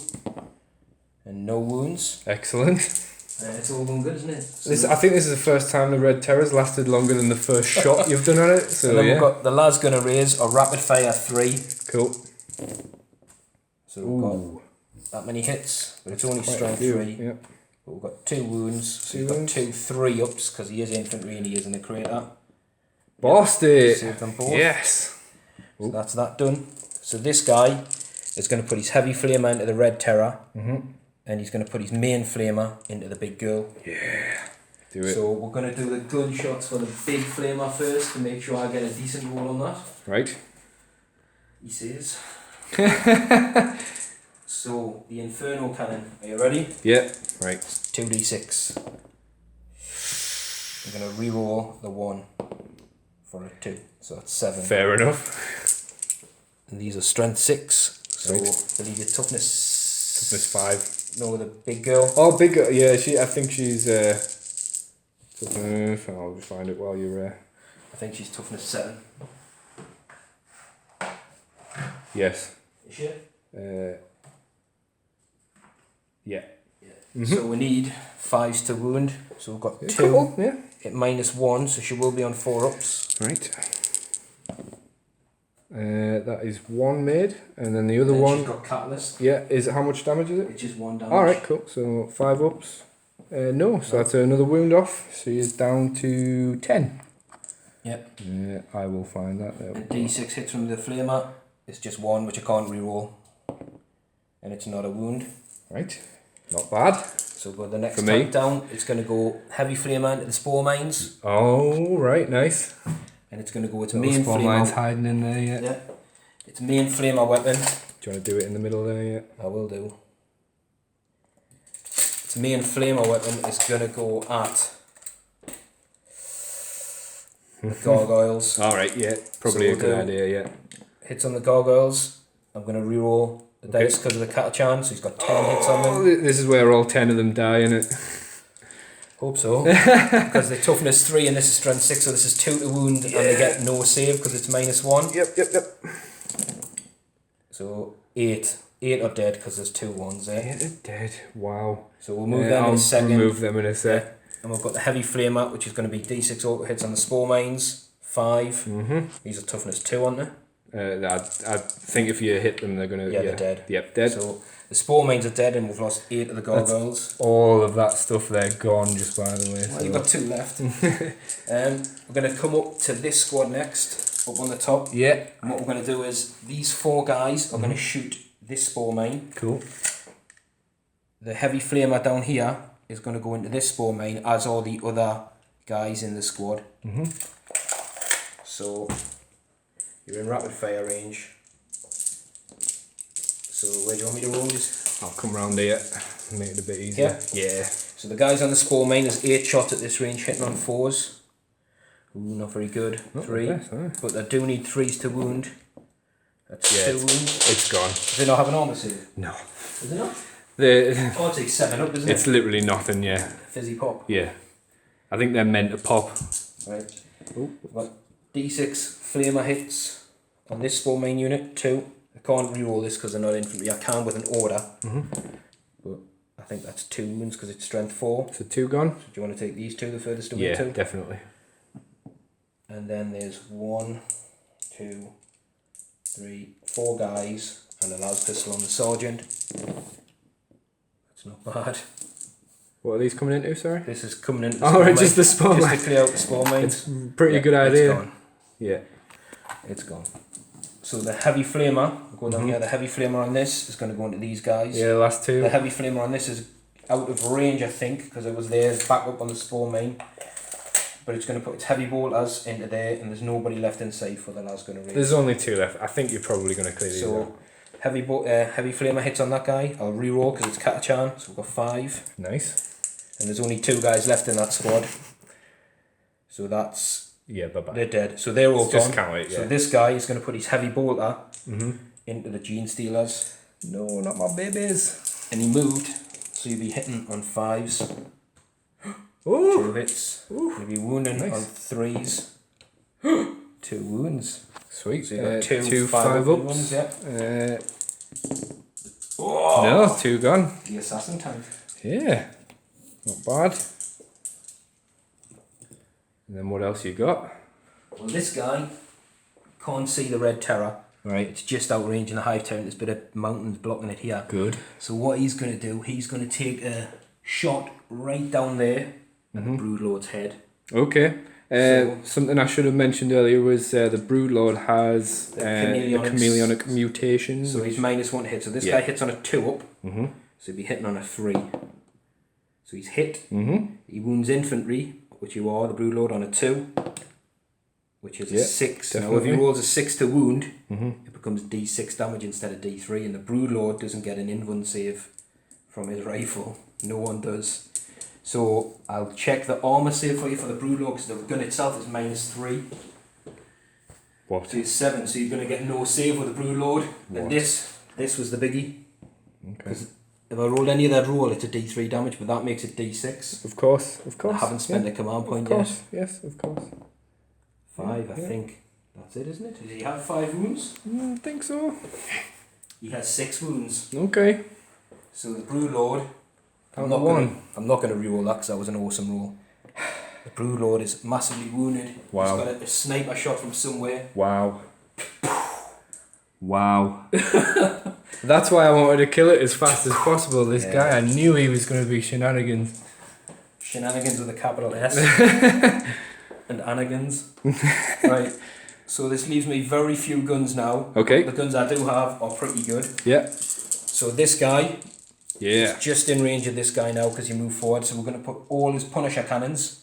and no wounds. Excellent. It's all going good, isn't it? I think this is the first time the Red Terror's lasted longer than the first shot you've done on it. So and then yeah. we've got the lad's going to raise a rapid fire 3. Cool. So we've got that many hits, but it's only strength 3. Yep. But we've got 2 wounds. So we've 2 got wounds. 2 3 ups because he is infantry and he is in the crater. Bossed it. Saved them both. Yes. So that's that done. So this guy is going to put his heavy flamer into the Red Terror. And he's going to put his main flamer into the big girl. Yeah. Do it. So we're going to do the gunshots for the big flamer first to make sure I get a decent roll on that. Right. He says. So the Inferno Cannon. Are you ready? Yeah. Right. 2d6. I'm going to reroll the 1 for a 2. So that's 7. Fair enough. And these are strength 6. So Right. believe your toughness. Toughness 5. No, the big girl. Oh, big girl. Yeah, I think she's. I'll just find it while you're. I think she's toughness 7. Yes. Is she? Yeah. So we need 5s to wound. So we've got 2 Cool. Yeah. at -1, so she will be on 4 ups. Right. That is 1 made, and then the other Then one. she's got Catalyst, Yeah. Is it how much damage is it? which is 1 damage. All right. Cool. So 5 ups. No. So that's another wound off. So he's down to 10. Yep. I will find that. There we And go. D6 hits from the flamer. It's just 1, which I can't reroll. And it's not a wound. Right. Not bad. So go to the next For me. tank down. It's going to go heavy flamer into the spore mines. Oh, right. Nice. And it's going to go its Little main spawn lines flamer. hiding in there. Yeah. Yeah. Its main flamer weapon. Do you want to do it in the middle there? Yeah. I will do. Its main flamer weapon is going to go at the gargoyles. All right. Yeah. Probably So a good we'll do- idea. Yeah. Hits on the gargoyles. I'm going to reroll the Okay. dice because of the Catachan, so he's got 10 hits on Oh, them. this is where all 10 of them die, isn't it? Hope so. Because the toughness 3 and this is strength 6, so this is 2 to wound and they get no save because it's -1. Yep. So 8. 8 are dead because there's 2 ones there. Yeah, they're dead. Wow. So we'll move them in I'll a second. remove them in a sec. And we've got the heavy flamer, which is going to be D6 auto hits on the spore mines. 5. These are toughness 2, aren't they? I think if you hit them, they're gonna. Yeah, they're dead. Yep, dead. So the spore mines are dead and we've lost 8 of the gargoyles. All of that stuff there gone. Just by the way. Well, you've got 2 left. We're going to come up to this squad next, up on the top. Yeah. And what we're going to do is these 4 guys are going to shoot this spore mine. Cool. The heavy flamer down here is going to go into this spore mine, as all the other guys in the squad. So you're in rapid fire range. So where do you want me to roll this? I'll come round here. Make it a bit easier. Yeah. So the guys on the spore mine, there's 8 shots at this range, hitting on 4s. Ooh, not very good. Not 3. the best, huh? But they do need 3s to wound. That's Yeah, 2 wounds. It's gone. Does it not have an armor save? No. Does it not? The, Oh, I'd say 7 up, isn't it's it? literally nothing. Yeah. Fizzy pop. Yeah. I think they're meant to pop. Right. We've got D6 flamer hits on this spore main unit, 2. I can't reroll this because they're not infantry. I can with an order. But I think that's 2 wounds because it's strength 4. So 2 gone. So do you want to take these 2 the furthest away? Yeah, 2? definitely. and then there's 1, 2, 3, 4 guys, and a las pistol on the sergeant. That's not bad. What are these coming into, sorry? This is coming into the Oh, right, just the spawn just mine. to clear out the spawn mine. It's a pretty good idea. It's gone. Yeah. It's gone. So the heavy flamer, go down here, the heavy flamer on this is going to go into these guys. Yeah, the last two. The heavy flamer on this is out of range, I think, because it was there back up on the spawn mine. But it's going to put its heavy bolters into there, and there's nobody left inside for the las going to raise. There's only 2 left. I think you're probably going to clear these out. So heavy flamer hits on that guy. I'll re-roll because it's Catachan, so we've got 5. Nice. And there's only 2 guys left in that squad. So that's... Yeah, bye-bye. They're dead. So they're all Just gone. can't wait, yeah. So this guy is going to put his heavy bolter into the gene stealers. No, not my babies. And he moved, so you'll be hitting on 5s. Ooh. 2 hits. Ooh. You'll be wounding Nice. on 3s. 2 wounds. Sweet. So you've got 2 5 ups. ones, yeah. No, 2 gone. The assassin tank. Yeah. Not bad. And then what else you got? Well, this guy can't see the red terror. Right. It's just outranging the hive terror. There's a bit of mountains blocking it here. Good. So what he's going to do, he's going to take a shot right down there at the Broodlord's head. Okay. Something I should have mentioned earlier was the Broodlord has the chameleonic mutation. So he's -1 to hit. So this guy hits on a 2 up. So he'll be hitting on a 3. So he's hit. He wounds infantry, which you are, the Broodlord, on a 2. Which is a 6. Definitely. Now if he rolls a 6 to wound, it becomes D6 damage instead of D3. And the Broodlord doesn't get an invuln save from his rifle. No one does. So I'll check the armor save for you for the Broodlord, because the gun itself is -3. What? So he's 7, so you're going to get no save with the Broodlord. And What? this was the biggie. Okay. If I rolled any of that roll, it's a D3 damage, but that makes it D6. Of course, of course. I haven't spent a command point Of course, yes, of course. 5, I think. That's it, isn't it? Does he have 5 wounds? I think so. He has 6 wounds. Okay. So the Broodlord... I'm not going to re-roll that because that was an awesome roll. The Broodlord is massively wounded. Wow. He's got a sniper shot from somewhere. Wow. Wow. That's why I wanted to kill it as fast as possible. This guy, I knew he was going to be shenanigans. Shenanigans with a capital S. And anigans. Right. So this leaves me very few guns now. Okay. The guns I do have are pretty good. Yeah. So this guy... Yeah. He's just in range of this guy now because he moved forward. So we're going to put all his Punisher cannons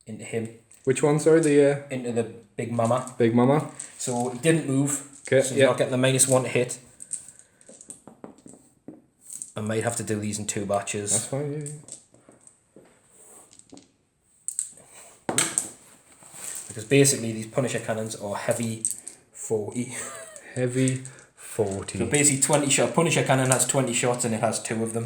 into him. Which one, sorry? The Into the Big Mama. Big Mama? So he didn't move. Okay, So he's not getting the -1 to hit. I might have to do these in 2 batches. That's fine, yeah. Because basically these Punisher cannons are heavy 40. Heavy 40. So basically 20 shot. Punisher cannon has 20 shots and it has 2 of them.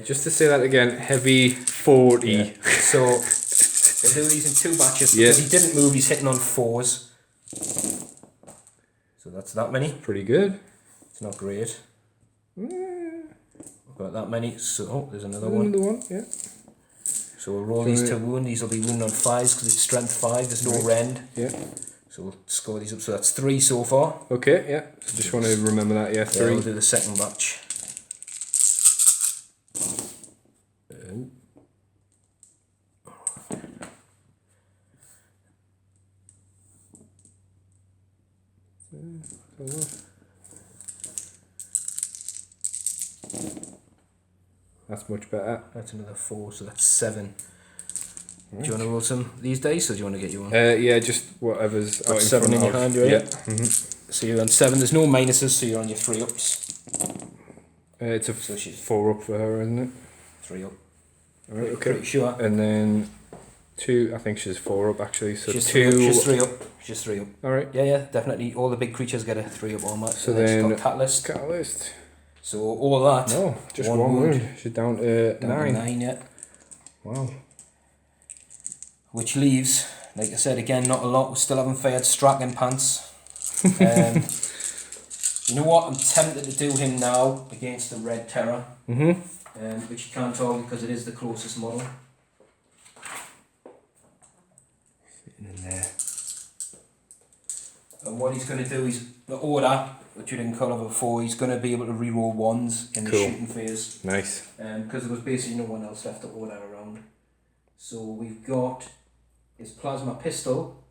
Just to say that again, heavy 40. Yeah. So we'll do these in 2 batches. Yeah. Because he didn't move, he's hitting on 4s. So that's that many. Pretty good. It's not great. I've got that many. So there's another one. Another one, yeah. So we'll roll these to wound. These will be wound on 5s because it's strength 5. There's no rend. Yeah. So we'll score these up. So that's 3 so far. Okay, yeah. So just want to remember that, yeah. 3. Yeah, we'll do the second batch. That's much better. That's another 4, so that's 7. Right. Do you want to roll some these days, or do you want to get you one? Yeah, just whatever's out in 7 in front your of. hand, right? Yeah. So you're on 7. There's no minuses, so you're on your 3 ups. It's a 4 up for her, isn't it? 3 up. Alright, okay. Pretty sure. And then 2, I think she's 4 up actually. So she's 2. She's 3 up. She's 3 up. Alright. Yeah, definitely. All the big creatures get a 3 up armor. So then then she's got Catalyst. Catalyst. So all that. No, just 1 wound. She's down to 9. 9, yeah. Wow. Which leaves, like I said, again, not a lot. We still haven't fired Straken pants. You know what? I'm tempted to do him now against the Red Terror. Which you can't tell because it is the closest model. Sitting in there. And what he's going to do is the order, which you didn't cover before, he's going to be able to reroll ones in the shooting phase. Nice. Because there was basically no one else left to order around. So we've got his plasma pistol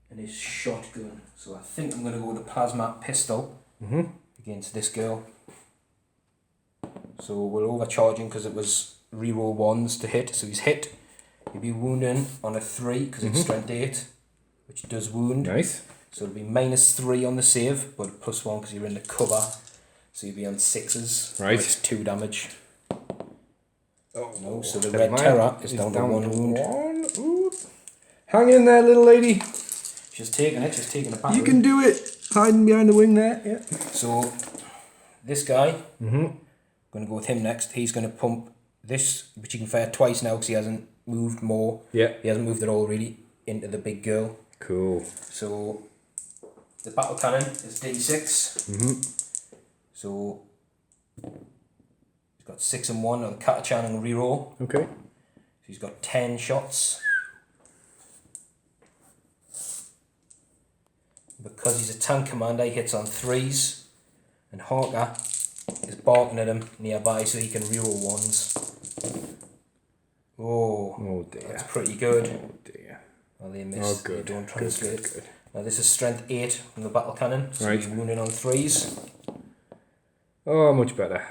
and his shotgun. So I think I'm going to go with the plasma pistol against this girl. So we're overcharging because it was reroll ones to hit. So he's hit. He'll be wounding on a 3 because it's strength 8, which does wound. Nice. So it'll be -3 on the save, but +1 because you're in the cover. So you'll be on 6s. Right. It's 2 damage. Oh No, so the red terror is down to 1 wound. Ooh. Hang in there, little lady. She's taking it. She's taking it back. You can do it. Hiding behind the wing there. Yeah. So this guy, going to go with him next. He's going to pump this, which he can fire twice now because he hasn't moved more. Yeah. He hasn't moved at all really into the big girl. Cool. So the battle cannon is D6. So he's got 6 and 1 on the Catachan and reroll. Okay. So he's got 10 shots. Because he's a tank commander, he hits on 3s, and Harker is barking at him nearby so he can reroll 1s. Oh dear. That's pretty good. Oh dear. Well, they miss. Oh, good. They don't translate. Good. Now this is strength 8 from the battle cannon, so he's wounding on 3s. Oh, much better.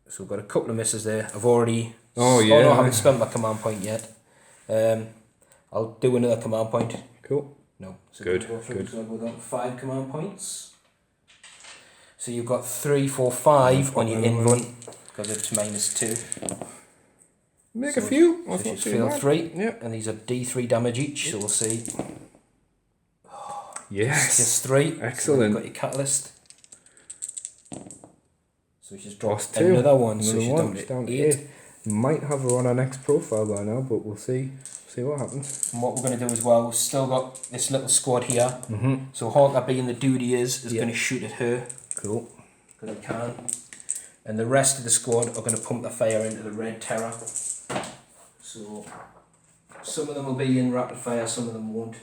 So we've got a couple of misses there. I've already... Oh, yeah. Oh no, I haven't spent my command point yet. I'll do another command point. Cool. No. So Good. Go through, Good. So we've got 5 command points. So you've got 3, 4, 5 on your invuln because it's -2. Make So a few. So That's not just too fill bad. 3. Yeah. And these are D3 damage each. So we'll see. Yes. Just 3. Excellent. So you've got your catalyst. So she's dropped Lost 2. another one. So Another she's one. down She's to down to 8. 8. Might have her on our next profile by now, but we'll see. See what happens. And what we're going to do as well, we've still got this little squad here. So Harker, being the dude he is going to shoot at her. Cool. Because he can. And the rest of the squad are going to pump the fire into the red terror. So some of them will be in rapid fire, some of them won't.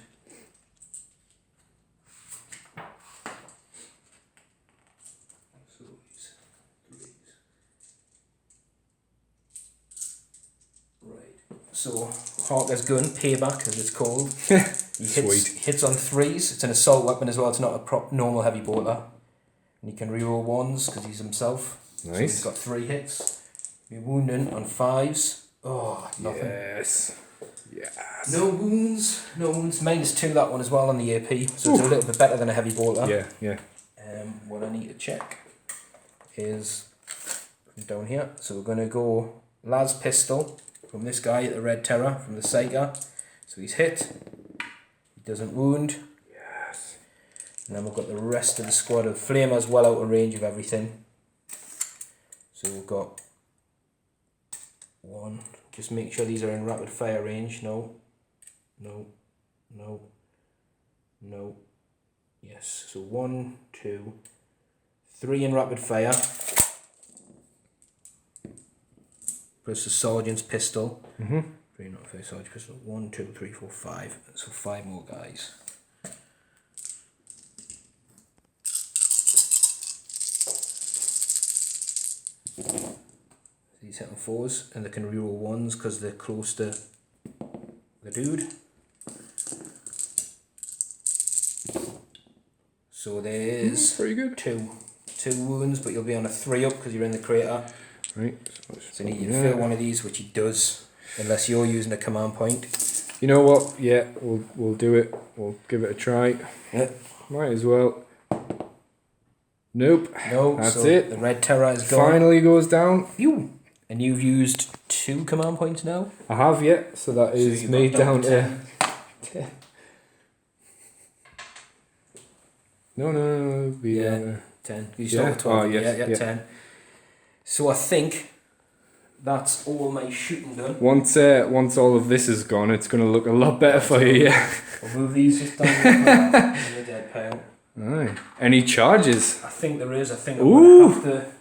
So Harker's gun, payback as it's called. He hits on 3s. It's an assault weapon as well. It's not a normal heavy bolter. And he can reroll 1s because he's himself. Nice. So he's got 3 hits. You're wounding on 5s. Oh, nothing. Yes. No wounds. No wounds. -2 that one as well on the AP. So it's a little bit better than a heavy bolter. Yeah. What I need to check is from down here. So we're going to go Las Pistol from this guy at the Red Terror from the Psyker. So he's hit. He doesn't wound. Yes. And then we've got the rest of the squad of Flamers well out of range of everything. So we've got 1. Just make sure these are in rapid fire range. No. Yes. So 1, 2, 3 in rapid fire. Plus the sergeant's pistol. 3 not for sergeant's pistol. 1, 2, 3, 4, 5. So 5 more guys. These hit on 4s and they can reroll 1s because they're close to the dude. So there's pretty good. two wounds, but you'll be on a 3 up because you're in the crater. Right. So you need to fill one of these, which he does, unless you're using a command point. You know what? Yeah, we'll do it. We'll give it a try. Yeah. Might as well. Nope. No, That's so it. The red terror is gone. Finally goes down. Phew. And you've used 2 command points now? I have, yeah. So that is you've me got down to to 10. No. Be, 10. You start with 12. Yeah, 10. So I think that's all my shooting done. Once all of this is gone, it's going to look a lot better for you, yeah. We'll move these just down the dead pile. Aye. Any charges? I think there is. I think I'm going to have to...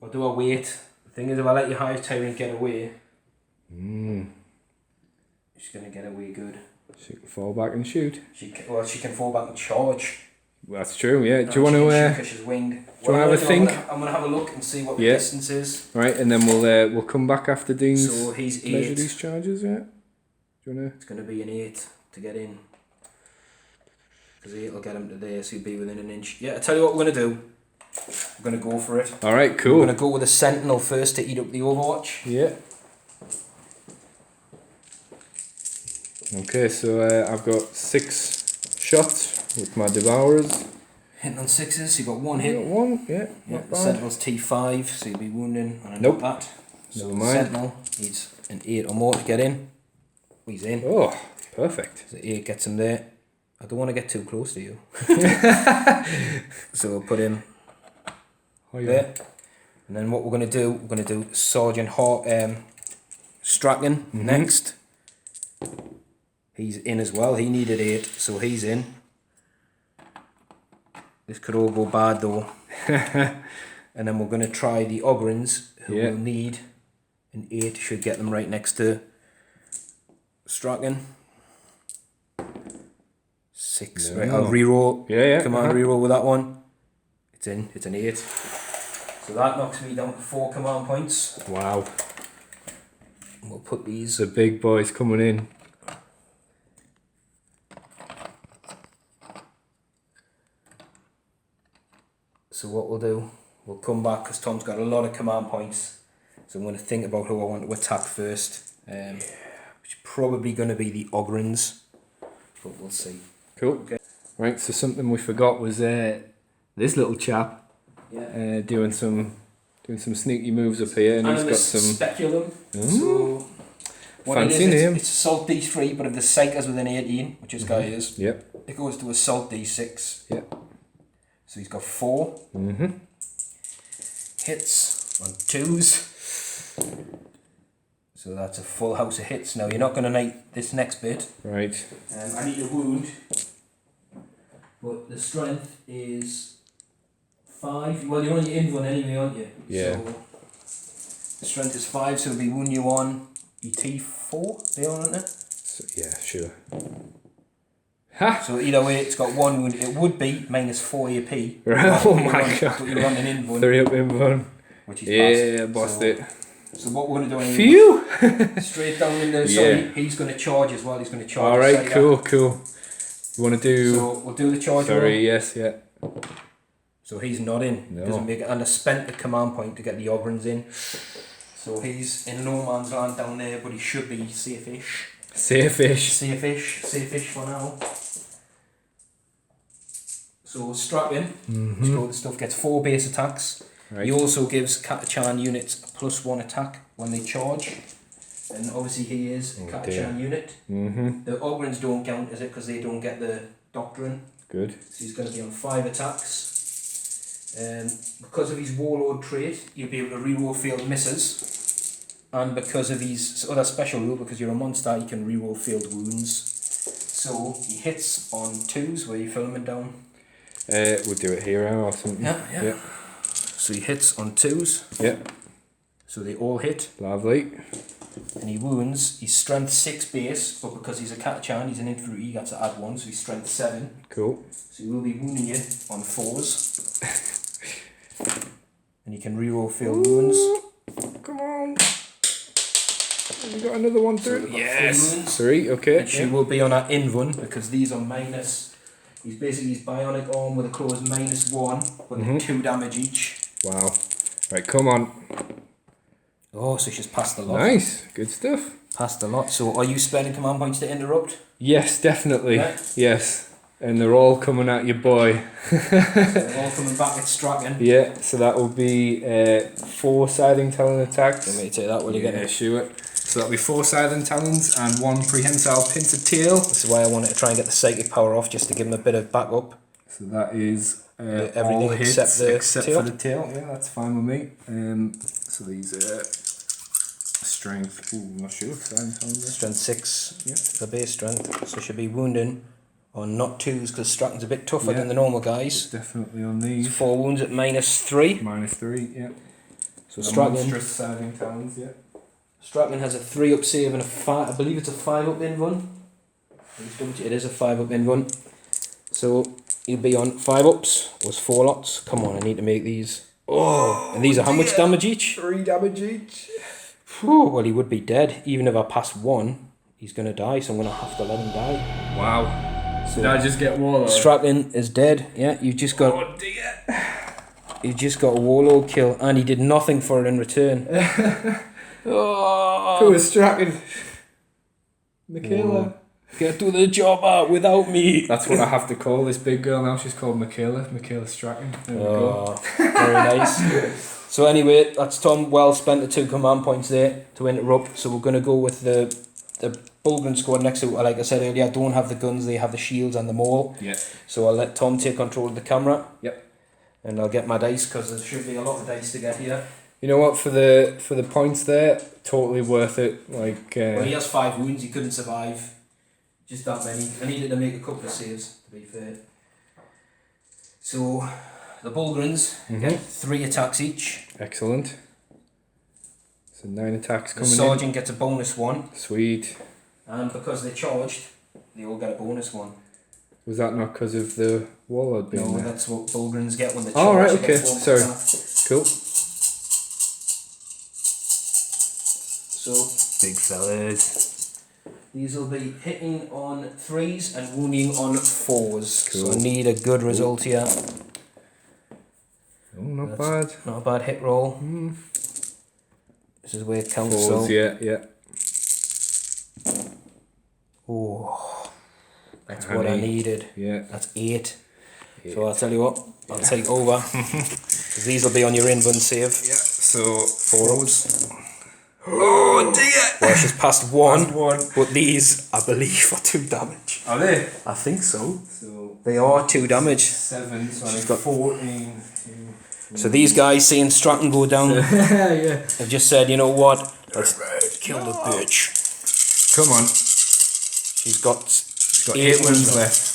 Or do I wait? The thing is, if I let your Hive Tyrant get away, she's going to get away good. She can fall back and shoot. She can fall back and charge. Well, that's true, yeah. Do you She want can to... shoot 'cause she's winged. do you want to have a think? I'm going to have a look and see what the Yeah. distance is. Right, and then we'll come back after Dean's So he's measure 8. these charges, yeah? Do you want It's going to be an 8 to get in. Because 8 will get him to there, so he'll be within an inch. Yeah, I tell you what we're going to do. We're going to go for it. to... Alright, cool. We're going to go with a Sentinel first to eat up the Overwatch. Yeah. Okay, so I've got 6 shots with my Devourers. Hitting on 6s, you got 1 You hit. got 1, yeah, Yeah, not the bad. Sentinel's T5, so you'll be wounding on a Nope. that. So Never the mind. Sentinel needs an 8 or more to get in. He's in. Oh, perfect. So 8 gets him there. I don't want to get too close to you. So we'll put him there. And then what we're going to do Sergeant Straken next. He's in as well. He needed 8, so he's in. This could all go bad though. And then we're going to try the Ogrins, who will need an 8. Should get them right next to Straken. 6. No. Right, I'll reroll. Yeah. Come on, reroll with that one. It's in. It's an 8. So that knocks me down to 4 command points. Wow. We'll put these. The big boys coming in. So what we'll do, we'll come back because Tom's got a lot of command points. So I'm going to think about who I want to attack first. Which is probably going to be the Ogrins. But we'll see. Cool. Okay. Right, so something we forgot was this little chap Yeah. doing some sneaky moves up here, and he's got some Speculum. So what fancy it is, name. It's assault D3, but if the Psyker's within 18, which this guy is, Yep. it goes to assault D6. Yep. So he's got 4 hits on 2s. So that's a full house of hits. Now you're not going to need this next bit. Right. I need a wound, but the strength is 5. Well, you're on your inv one anyway, aren't you? Yeah. So the strength is 5, so it'll be wound you on your T4 there, aren't it? So, yeah, sure. So either way, it's got 1 wound. It would be minus 4 AP. Right. Oh my god. But you're on an inv one, 3 up in one. which is Yeah, passed. bossed So- it. So what we're going to do anyway, Phew! straight down in there, so Yeah. he's going to charge as well, he's going to charge. Alright, the cool. You want to do... So we'll do the charge roll. Sorry, yes, yeah. So he's not in, No. doesn't make it, and I spent the command point to get the Ogrins in. So he's in no man's land down there, but he should be safe-ish. Safe-ish. Safe-ish for now. So Straken, let's go with the stuff, gets 4 base attacks. Right. He also gives Catachan units a +1 attack when they charge. And obviously he is a Catachan unit. The Ogrins don't count as it because they don't get the Doctrine. Good. So he's going to be on 5 attacks. Because of his Warlord trait, you'll be able to reroll failed misses. And because of his other special rule, because you're a monster, you can reroll failed wounds. So he hits on 2s where you're filming down. We'll do it here or something. Yeah. So he hits on 2s. Yeah. So they all hit. Lovely. And he wounds. He's strength 6 base, but because he's a Catchan, he's an infantry, he gets to add 1, so he's strength 7. Cool. So he will be wounding you on 4s. And you can reroll failed wounds. Come on. We got another one So through. we've got 3 wounds. 3, okay. And she will be on our invuln because these are minus. He's basically his bionic arm with a claw is -1, but they're 2 damage each. Wow. Right, come on. Oh, so she's passed a lot. Nice. Good stuff. Passed a lot. So are you spending command points to interrupt? Yes, definitely. Yeah. Yes. And they're all coming at your boy. They're all coming back at Straken. Yeah, so that will be 4 Scything Talon attacks. Let me take that while you get Yeah, it. sure. So that'll be 4 Scything Talons and 1 Prehensile Pincer Tail. This is why I wanted to try and get the psychic power off, just to give him a bit of backup. So that is everything all hits except the tail. for the tail. Yeah, that's fine with me. So these are strength. Ooh, I'm not sure. Scything Talons. Strength 6, Yeah. the base strength. So she'll be wounding on not 2s because Straken's a bit tougher Yeah. than the normal guys. Definitely on these. 4 wounds at -3. -3, yeah. So The Straken. monstrous Scything Talons, yeah. Straken has a 3 up save and a 5. I believe it's a 5 up invuln. It is a 5-up in run. So he'll be on 5-ups. Was 4 lots. Come on, I need to make these. Oh, and these are how much damage each? 3 damage each. Whew, well, he would be dead. Even if I pass 1, he's going to die, so I'm going to have to let him die. Wow. So did I just get Warlord? Straken is dead. Yeah, you've just got... Oh dear. You just got a Warlord kill, and he did nothing for it in return. Oh, Poor Straken. Michaela. get to the choppa without me. That's what I have to call this big girl now. She's called Michaela. Michaela Straken. There we go. Very nice. So anyway, that's Tom. Well spent the 2 command points there to interrupt. So we're going to go with the Bulgren squad next to, like I said earlier, don't have the guns, they have the shields and the maul. Yeah. So I'll let Tom take control of the camera. Yep. And I'll get my dice, because there should be a lot of dice to get here. You know what? For the points there, totally worth it. Like. Well, he has 5 wounds. He couldn't survive. Just that many. I needed to make a couple of saves, to be fair. So the Bulgrins get 3 attacks each. Excellent. So 9 attacks The coming sergeant gets a bonus 1. Sweet. And because they charged, they all get a bonus 1. Was that not because of the Warlord being No, there? that's what Bulgrins get when they charge. Oh, right, They okay. get 1 Sorry. attack. Cool. So big fellas. These will be hitting on 3s and wounding on 4s. Cool. So I need a good result here. Oh, not That's bad. Not a bad hit roll. This is where it counts. 4s, So. yeah. Oh, that's Honey. what I needed. Yeah. That's 8. So I'll tell you what, I'll take over. 'Cause these will be on your in-run save. Yeah. So 4s. Oh dear! Well, she's passed 1, Passed 1. but these, I believe, are 2 damage. Are they? I think so. So They are 2 damage. 7. So I She's need got- 14. So these guys seeing Stratton go down, Yeah. have just said, you know what, let's kill the bitch. Come on. She's got She's got 8 8 wounds left.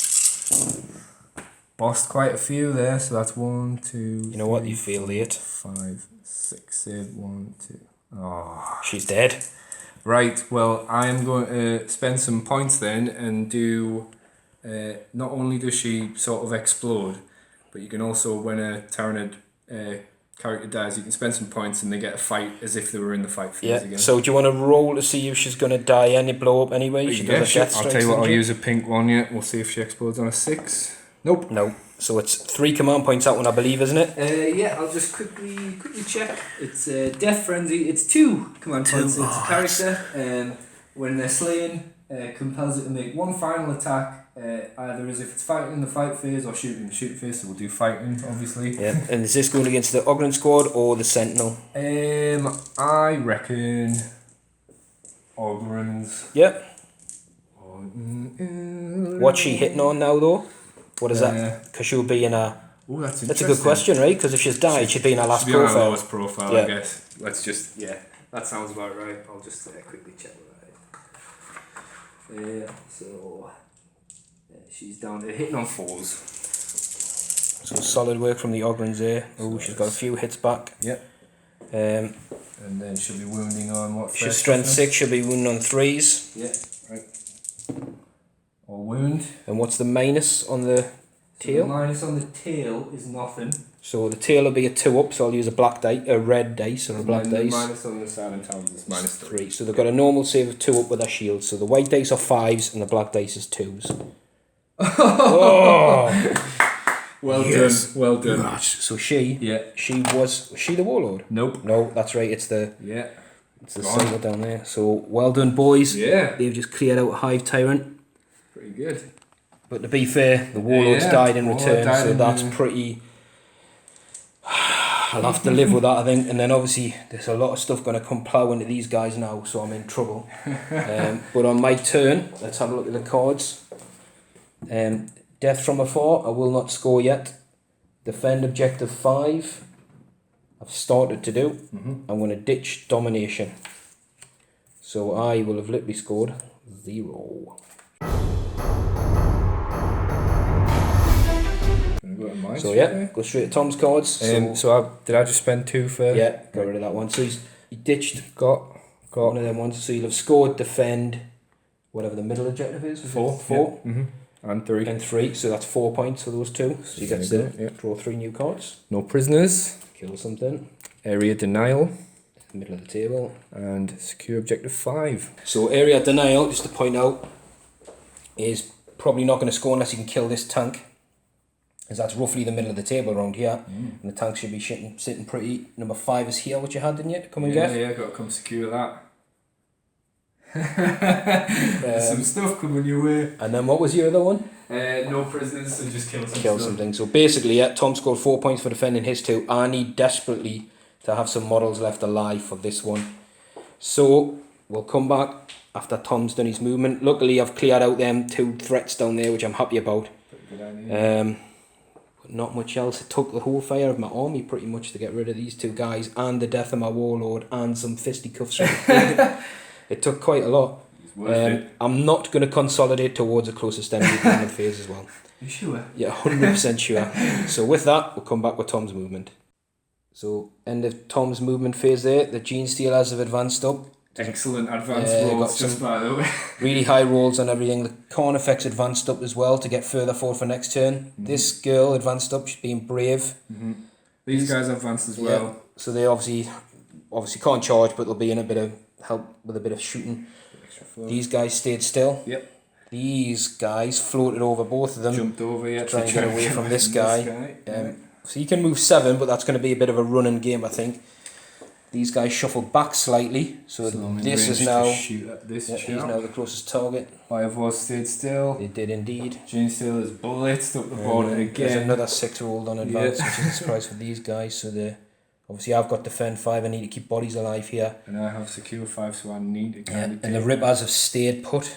Bossed quite a few there, so that's 1, 2. You know what, you feel late. 5, 6, 7, 1, 2. Oh. She's dead. Right, well, I am going to spend some points then and do. Not only does she sort of explode, but you can also, when a Tyranid character dies, you can spend some points and they get a fight as if they were in the fight phase Yeah, again. so do you want to roll to see if she's going to die any blow up anyway? She Yeah, does a death I'll strike, tell you what, I'll doesn't she? use a pink one, yeah. We'll see if she explodes on a 6. Nope. No. So it's 3 command points that one, I believe, isn't it? Yeah, I'll just quickly check. It's Death Frenzy. It's 2 command points. It's a character. When they're slain, compels it to make 1 final attack, either as if it's fighting in the fight phase or shooting in the shoot phase. So we'll do fighting, obviously. Yeah. And is this going against the Ogren squad or the Sentinel? I reckon Ogrins. Yep. What's she hitting on now, though? What is that? Because she'll be in a... Oh, that's That's a good question, right? Because if she's died, she'd be in her last Should be on our profile. lowest profile, Yeah. I guess. Let's just, yeah, that sounds about right. I'll just quickly check that. So she's down there hitting on 4s. So solid work from the Ogrins there. Oh, she's got a few hits back. Yep. Um, And then she'll be wounding on what? she's strength 6, she'll be wounding on 3s. Yeah, right. Or wound. And what's the minus on the So the tail? minus on the tail is nothing. So the tail will be a 2 up, so I'll use a red dice or a black And the dice. minus on the silent towers is minus 3. 3. So they've got a normal save of 2 up with their shield. So the white dice are 5s and the black dice is 2s. Oh! Well Yes. done. Well done. Gosh. So she Yeah. was she the warlord? Nope. No, that's right. It's the Yeah. It's the Go on. cycle down there. So well done, boys. Yeah. They've just cleared out a Hive Tyrant. Pretty good. But to be fair, the warlord's Yeah, died in Warlord return, died so in that's the- pretty. I'll have to live with that, I think. And then obviously, there's a lot of stuff going to come plough into these guys now, so I'm in trouble. But on my turn, let's have a look at the cards. Death from afar, I will not score yet. Defend objective 5. I've started to do. I'm going to ditch domination. So I will have literally scored 0. So yeah, go straight to Tom's cards. So did I just spend 2 for? Yeah, got rid of that one. So he ditched Got one of them ones. So you'll have scored defend whatever the middle objective is. Was it 4. 4. Yeah. And 3. And 3, so that's 4 points for those two. So you get to Yeah. draw 3 new cards, No prisoners. kill something, Area denial. middle of the table. And secure objective 5. So area denial, just to point out, is probably not going to score unless you can kill this tank, because that's roughly the middle of the table around here, and the tank should be sitting pretty. Number 5 is here, which you had, didn't you, to come and get? Yeah, got to come secure that. There's some stuff coming your way. And then what was your other one? No prisoners, so just kill some Kill stuff. something. So basically, yeah, Tom scored 4 points for defending his 2. I need desperately to have some models left alive for this one. So we'll come back after Tom's done his movement. Luckily, I've cleared out them 2 threats down there, which I'm happy about. Pretty good idea. But not much else. It took the whole fire of my army pretty much to get rid of these 2 guys, and the death of my warlord, and some fisticuffs. It took quite a lot. It's worth it. I'm not going to consolidate towards a close extended movement phase as well. You sure? Yeah, 100% sure. So with that, we'll come back with Tom's movement. So end of Tom's movement phase there. The Gene Stealers have advanced up. Excellent advanced got rolls, just some- by the way. Really high rolls on everything. The Carnifex advanced up as well to get further forward for next turn. This girl advanced up, she's being brave. These guys advanced as well. Yeah. So they obviously can't charge, but they'll be in a bit of help with a bit of shooting. Extra flow. These guys stayed still. Yep. These guys floated over both of them. Jumped over, yeah. Try and get away from this guy. Yeah. So you can move 7, but that's going to be a bit of a running game, I think. These guys shuffled back slightly, so I'm in this is range now. to shoot at this Yeah, he's chap. now the closest target. Firewall stayed still. They did indeed. Gene Stealer's blitzed up the border There's again. another 6 rolled on advance, which is a surprise for these guys. So they obviously I've got defend 5. I need to keep bodies alive here. And I have secure 5, so I need to kind of And the Rippers have stayed put.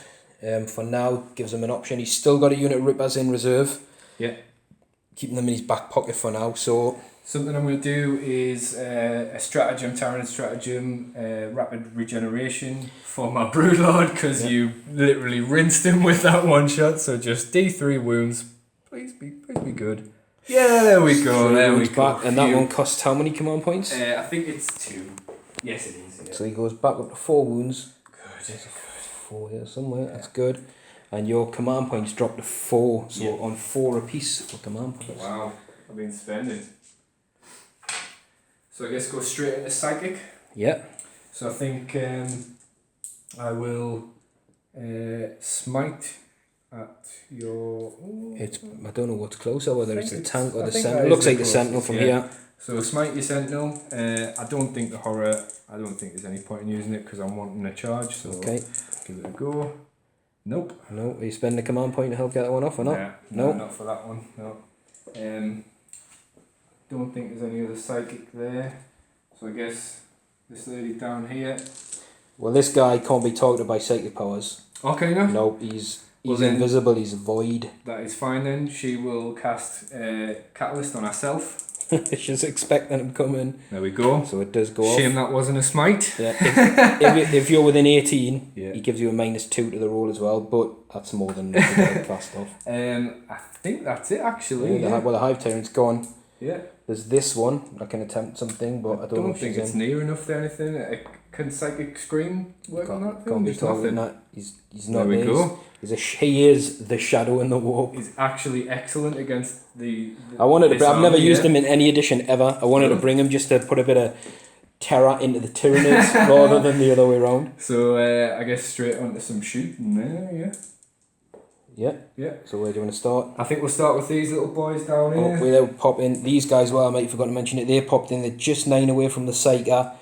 For now, gives him an option. He's still got a unit of Rippers in reserve. Yeah. Keeping them in his back pocket for now. So Something I'm going to do is a stratagem, Tyranid stratagem, rapid regeneration for my Broodlord, because you literally rinsed him with that one shot. So just D3 wounds. Please be good. Yeah, there we go. There we go. back, and that one costs how many command points? I think it's 2. Yes, it is. Yeah. So he goes back up to 4 wounds. Good. 4 here somewhere. That's good. And your command points drop to 4. So on 4 apiece for command points. Wow, I've been spending. So I guess go straight into psychic. Yeah. So I think I will smite at your. It's I don't know what's closer, whether it's the tank or I the think sentinel. that It looks is like the the sentinel closest, from yeah. here. So smite your sentinel. I don't think the horror. I don't think there's any point in using it because I'm wanting a charge. So Okay. give it a go. Nope. No, are you spending a command point to help get that one off or not? Nah, No. not for that one. No. Don't think there's any other psychic there. So I guess this lady down here. Well, this guy can't be targeted by psychic powers. Okay, no. No, he's Well then- invisible. He's void. That is fine then. She will cast Catalyst on herself. She's expecting him coming, There we go. so it does go off. Shame that wasn't a smite. Yeah, if you're within 18, Yeah. he gives you a -2 to the roll as well, but that's more than enough to get fast off. I think that's it actually. Yeah, the Hive Tyrant's gone. Yeah. There's this one. I can attempt something, but I don't know if think she's it's in. near enough to anything. Can Psychic Scream work on that? Can't be There's targeting nothing. that. He's not There we there. go. He is the shadow in the warp. He's actually excellent against the I wanted to. this I've never army, used yeah. him in any edition ever. I wanted to bring him just to put a bit of terror into the Tyranids rather than the other way around. So I guess straight onto some shooting there, yeah. Yeah. Yeah. So where do you want to start? I think we'll start with these little boys down Oh, here. without popping these guys. Well, I might have forgotten to mention it. They popped in. They're just 9 away from the Psyker,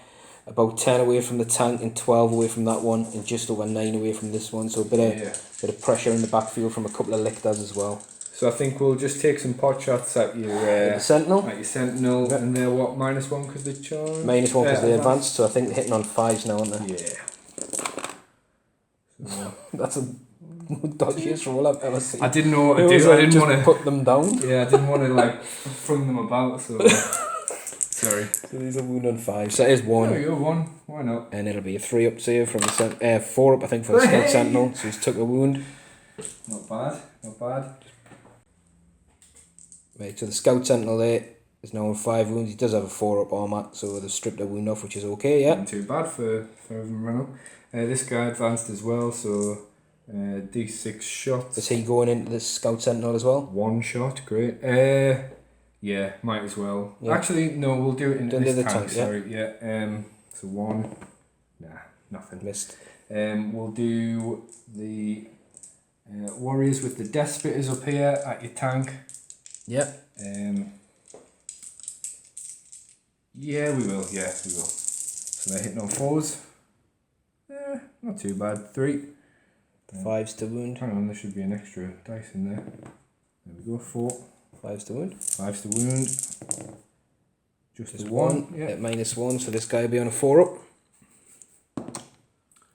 about 10 away from the tank, and 12 away from that one, and just over 9 away from this one. So a bit of pressure in the backfield from a couple of lictors as well. So I think we'll just take some pot shots at your The Sentinel. at your Sentinel, Yep. and they're what, -1 because they charge. -1 because they advanced. So I think they're hitting on 5s now, aren't they? Yeah. That's a dodgiest roll I've ever seen. I didn't know what to It was do. I like didn't just want to. put them down. Yeah, I didn't want to like fling them about. So sorry. So these are wound on 5. So it is There 1. we go. 1. Why not? And it'll be a 3 up save from the 4 up, I think, for the Scout Sentinel. So he's took a wound. Not bad. Not bad. Right, so the Scout Sentinel there is now on 5 wounds. He does have a 4 up armor, so they've stripped a wound off, which is okay, yeah. Not too bad for having run up. This guy advanced as well, so D6 shots. Is he going into the Scout Sentinel as well? 1 shot, great. Yeah, might as well. Yeah. Actually, no, we'll do it into Into this the tank. tank, yeah. Sorry, yeah. So 1. Nah, nothing. Missed. We'll do the warriors with the death spitters up here at your tank. Yep. Yeah, we will. Yeah, we will. So they're hitting on 4s. Not too bad. 3. 5s to wound. Hang on, there should be an extra dice in there. There we go. 4. 5s to wound. 5s to wound. Just Just a 1. one. Yeah. At -1, so this guy will be on a 4 up.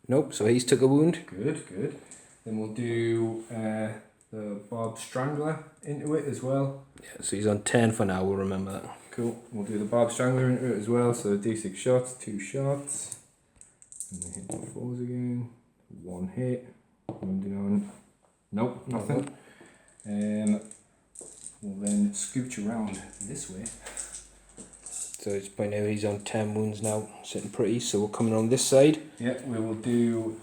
Nope, so he's took a wound. Good, good. Then we'll do the Barb Strangler into it as well. Yeah, so he's on 10 for now, we'll remember that. Cool. We'll do the Barb Strangler into it as well. So D6 shots, 2 shots. And they hit the 4s again. 1 hit. Wounding on. Nope, nothing. We'll then scooch around this way. So it's point out he's on 10 wounds now, sitting pretty, so we're coming around this side. Yeah, we will do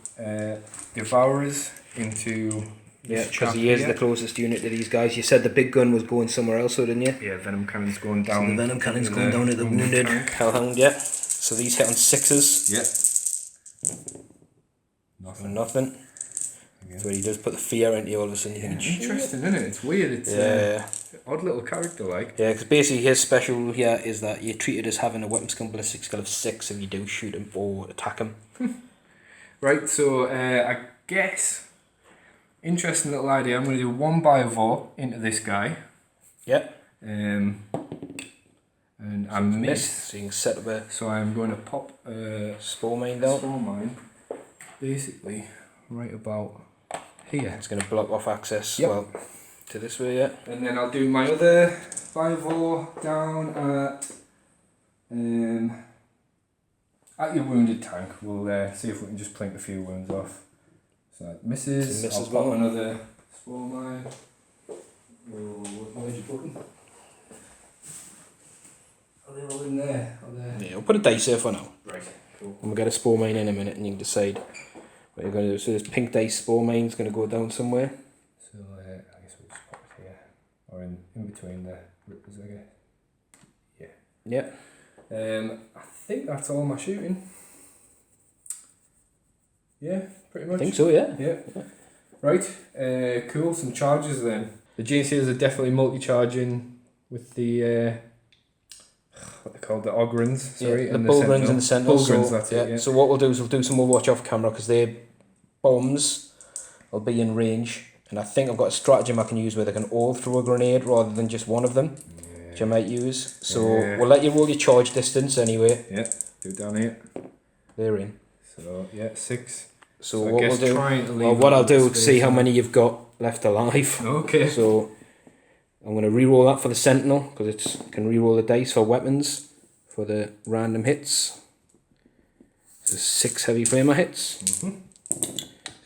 Devourers into Yeah, this because chap he is here. the closest unit to these guys. You said the big gun was going somewhere else, though, didn't you? Yeah, Venom Cannon's going So down. the venom cannon's in going down at the wounded tank. hellhound, yeah. So these hit on 6s. Yeah. For nothing. So he does put the fear into you all of a sudden. You think, "Shit." Interesting, isn't it? It's weird. It's Yeah. odd little character, like. Yeah, because basically his special here is that you're treated as having a weapon skill ballistic skill of 6 if you do shoot him or attack him. Right, so I guess interesting little idea. I'm going to do 1 Biovore into this guy. Yeah. And I missed. So you can set up a So I'm going to pop spore mine down. Spore Mine basically right about here. It's going to block off access, Yep. well, to this way, yeah. And then I'll do my other Biovore down at your wounded tank. We'll see if we can just plink a few wounds off. So it misses. It misses I'll pop well. another Spore Mine. Where'd you put them? Are they all in there? Are they? Yeah, we'll put a dice here for now. Right, cool. And we'll get a spore mine in a minute and you can decide what you're going to do. So this pink dice spore mine's going to go down somewhere. So I guess we'll just pop it here. Or in between the rippers, I guess. Yeah. I think that's all my shooting. Yeah, pretty much. I think so, yeah. Yeah. Right, cool, some charges then. The GNCs are definitely multi-charging with the, what they call the Ogrins, sorry. Yeah, the and Bullgrins and the Sentinels. Bullgrins, So, that's yeah. it, yeah. So what we'll do is we'll do some Overwatch off camera because their bombs will be in range. And I think I've got a stratagem I can use where they can all throw a grenade rather than just one of them, which I might use. So Yeah. we'll let you roll your charge distance anyway. Yeah, do it down here. They're in. So, yeah, 6. So I what guess we'll do, trying to leave well, what a I'll little do, space see how in. many you've got left alive. Okay. So I'm going to re-roll that for the Sentinel because it can re-roll the dice for weapons for the random hits. So 6 heavy flamer hits. So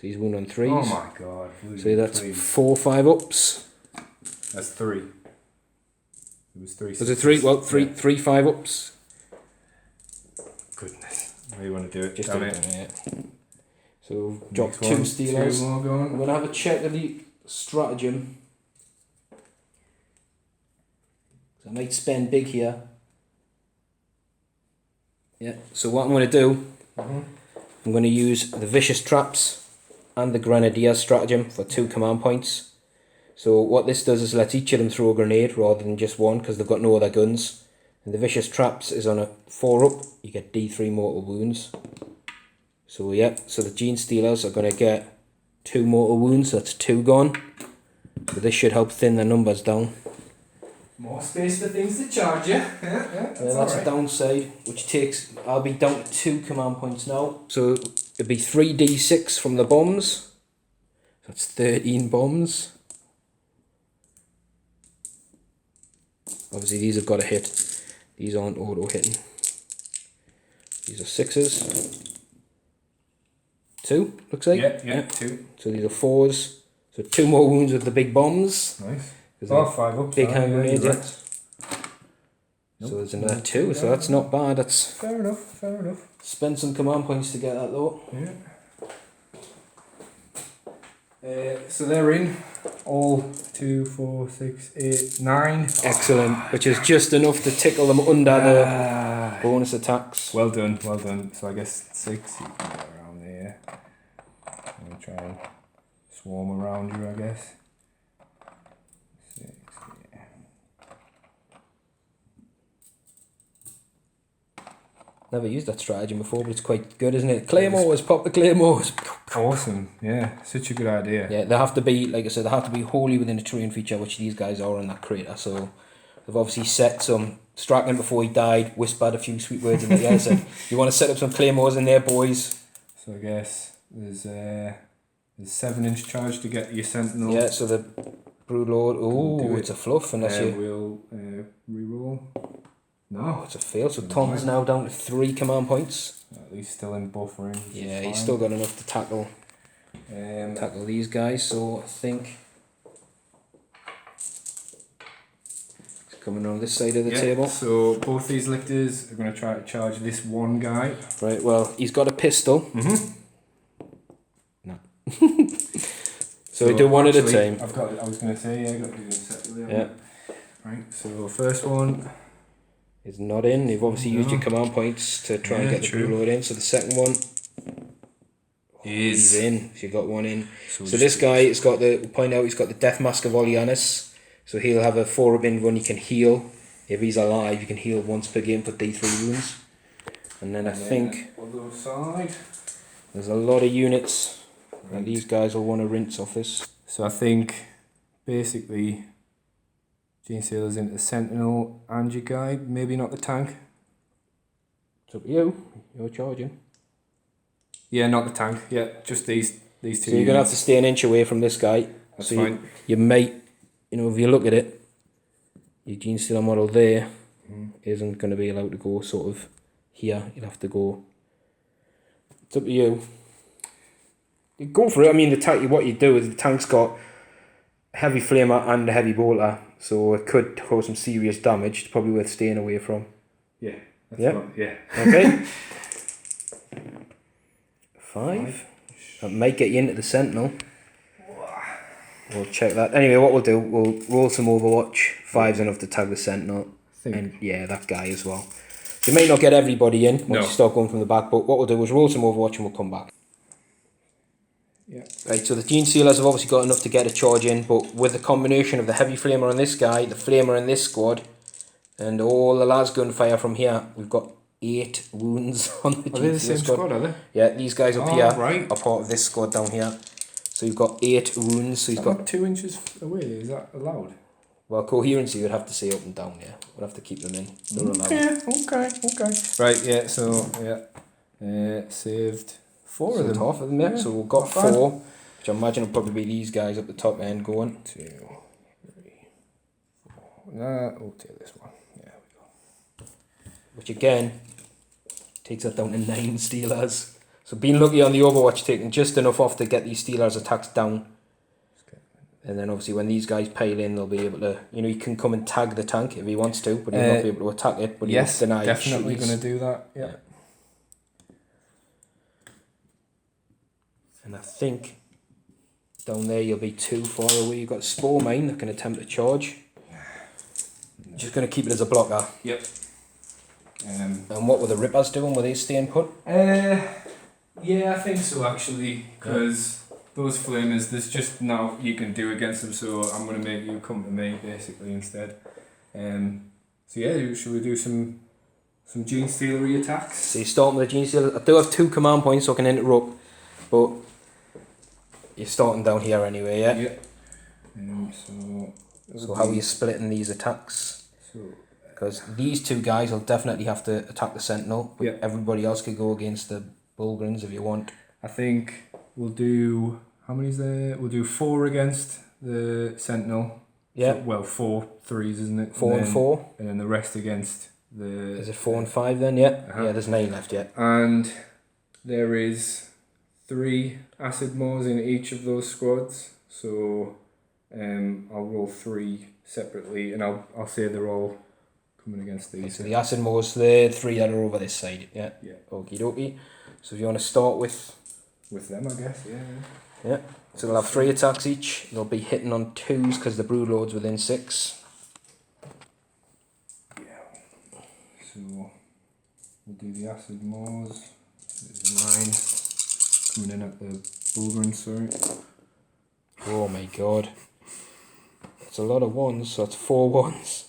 he's wound on 3s. Oh my god. So that's Please. 4 5-ups. That's 3. It was 3. Was it 3? Well, three Yeah. 3 5-ups. Goodness. How you want to do it? Just Damn do it. it. Yeah. So drop Next 2 one, stealers. 2 more going. I'm going to have a check of the stratagem. So I might spend big here. Yeah, so what I'm going to do, I'm going to use the Vicious Traps and the Grenadier stratagem for 2 command points. So what this does is lets each of them throw a grenade rather than just one because they've got no other guns. And the Vicious Traps is on a 4 up, you get D3 mortal wounds. So yeah, so the Gene Stealers are going to get 2 mortal wounds, that's 2 gone. So this should help thin the numbers down. More space for things to charge you. Yeah, That's a downside, which takes, I'll be down to 2 command points now. So it'd be 3d6 from the bombs. That's 13 bombs. Obviously these have got to hit. These aren't auto hitting. These are 6s. 2, looks like. Yeah, 2. So these are 4s. So 2 more wounds with the big bombs. Nice. 'Cause Oh, they're 5 up. big Oh, hand yeah, grenades. you're Yeah. right. So there's another 2, so that's not bad. That's Fair enough, fair enough. spend some command points to get that though. Yeah. So they're in. All 2, 4, 6, 8, 9. Excellent. Which is just enough to tickle them under the bonus attacks. Well done, well done. So I guess 6, you can get around there. I'm going to try and swarm around you, I guess. 6, yeah. Never used that stratagem before, but it's quite good, isn't it? Claymores, pop the claymores. Awesome, yeah, such a good idea. Yeah, they have to be, like I said, they have to be wholly within a terrain feature, which these guys are in that crater. So they've obviously set some. Straken, before he died, whispered a few sweet words in the ear. Said, "You want to set up some claymores in there, boys?" So I guess there's 7-inch charge to get your sentinel. Yeah. So the Broodlord. Oh, it's a fluff, unless you. We'll reroll. Oh, No, it's a fail. So Tom's now down to 3 command points. at least still in buffering. Yeah, he's still got enough to tackle these guys. So I think he's coming on this side of the table. So both these lictors are going to try to charge this one guy. Right. Well, he's got a pistol. No. So we do one at a time. I was going to say, I got to do them separately. Yeah. Right. So first one. Is not in. You've obviously used your command points to try and get the Broodlord in. So the second one he's in. So you got one in. So this guy has got the point out. He's got the Death Mask of Olianus. So he'll have a 4-up run. He can heal if he's alive. You can heal once per game for D3 wounds. And then I think other side. there's a lot of units that these guys will want to rinse off this. So I think basically Gene Sailor's into the Sentinel and your guide, maybe not the tank. It's up to you. You're charging. Yeah, not the tank. Yeah, just these two. So you're gonna have to stay an inch away from this guy. That's so fine. You might, if you look at it, your Gene Stealer model there isn't going to be allowed to go sort of here. You'll have to go. It's up to you. You go for it. I mean, the tank. What you do is the tank's got a heavy flamer and a heavy bolter, so it could cause some serious damage. It's probably worth staying away from. Yeah. Yeah. Okay. 5. That might get you into the Sentinel. We'll check that. Anyway, what we'll do, we'll roll some Overwatch. 5's enough to tag the Sentinel. And yeah, that guy as well. You may not get everybody in once you start going from the back, but what we'll do is roll some Overwatch and we'll come back. Yeah. Right, so the Gene Sealers have obviously got enough to get a charge in, but with the combination of the heavy flamer on this guy, the flamer in this squad, and all the las gunfire from here, we've got 8 wounds on the Gene Sealer Are they the same squad, are they? Yeah, these guys up here right. are part of this squad down here. So you've got 8 wounds, so he's got 2 inches away. Is that allowed? well, coherency you'd have to say up and down, yeah. We'll have to keep them in. They're allowed. Okay. Right, yeah, so, saved 4 of them. Half of them, yeah. So we've got not bad. 4, which I imagine will probably be these guys up the top end going. 2, 3, 4. We'll take this one. There we go. Which again, takes that down to 9 Steelers. So being lucky on the Overwatch, taking just enough off to get these Steelers attacks down. And then obviously when these guys pile in, they'll be able to, he can come and tag the tank if he wants to, but he'll not be able to attack it. But Yes, he'll deny definitely shots. going to do that. Yeah. And I think down there you'll be too far away. You've got a Spore Mine that can attempt to charge. Just going to keep it as a blocker. Yep. And what were the Rippers doing? Were they staying put? Yeah, I think so actually, because those flamers, there's just now you can do against them, so I'm going to make you come to me basically instead. So yeah, should we do some Gene Stealery attacks? So you're starting with the Gene Stealer. I do have 2 command points so I can interrupt, but you're starting down here anyway, yeah? Yeah. So how are you splitting these attacks? Because these 2 guys will definitely have to attack the Sentinel, but everybody else could go against the Bullgrins if you want. I think we'll do, how many is there? We'll do 4 against the Sentinel. Yeah. So, well, 4 threes, isn't it? 4 and 4. And then the rest against the... Is it 4 and 5 then? Yeah. Yeah, there's 9 left yet. And there is 3 acid maws in each of those squads. So I'll roll 3 separately, and I'll say they're all coming against these. So the acid maws, the 3 that are over this side. Yeah. Yeah. Okie dokie. So if you want to start with them, I guess. Yeah. Yeah. So they'll have 3 attacks each. They'll be hitting on 2s because the brood lord's within 6. So we'll do the acid Moors. There's 9 coming in at the Bulgrin, sorry. Oh my god. That's a lot of 1s, so that's 4 1s.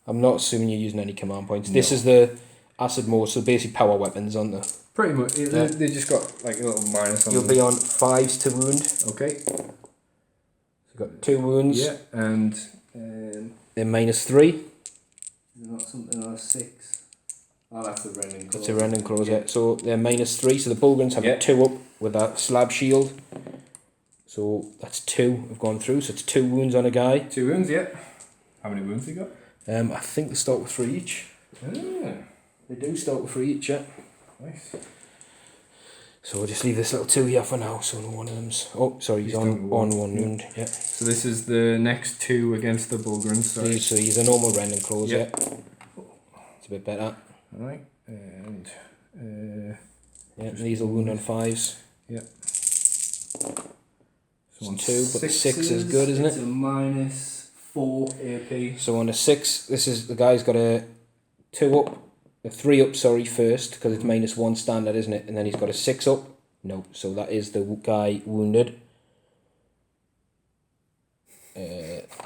I'm not assuming you're using any command points. No. This is the acid Moors, so basically power weapons, aren't they? Pretty much. They just got like a little minus on You'll them. be on 5s to wound. Okay. So you've got 2 wounds. Yeah, and Then -3. Not something on a 6. I'll have to Rending Claws. That's a Rending Claws, yeah. So they're -3, so the Bulgrins have a 2 up with that slab shield. So that's 2 have gone through, so it's 2 wounds on a guy. 2 wounds, yeah. How many wounds they got? I think they start with 3 each. Ah, They do start with 3 each, yeah. nice. So we'll just leave this little 2 here for now, so no one of them's... Oh, sorry, he's He's on down 1 1. wound, yeah. So this is the next 2 against the Bulgrins, sorry. So he's a normal Rending Claws, Yeah. yeah. It's a bit better. Alright, and Yeah, and these will wound on 5s. yeah. So on It's 2, but the 6 is Sixes, good, isn't it's it? a -4 AP. So on a 6, this is the guy's got a 2 up, a 3 up, sorry, first, because it's -1 standard, isn't it? And then he's got a 6 up. No, so that is the guy wounded.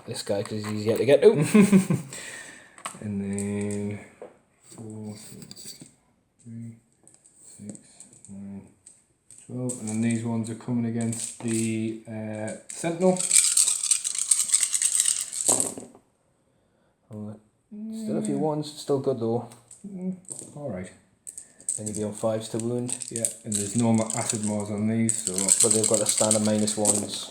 This guy, because he's easier to get to. And then 4, 6, 3, 6, 9, 12. And then these ones are coming against the Sentinel. Still a few 1s, still good though. Alright. Then you'll be on 5s to wound. Yeah, and there's no acid Moors on these, so But they've got the standard -1s.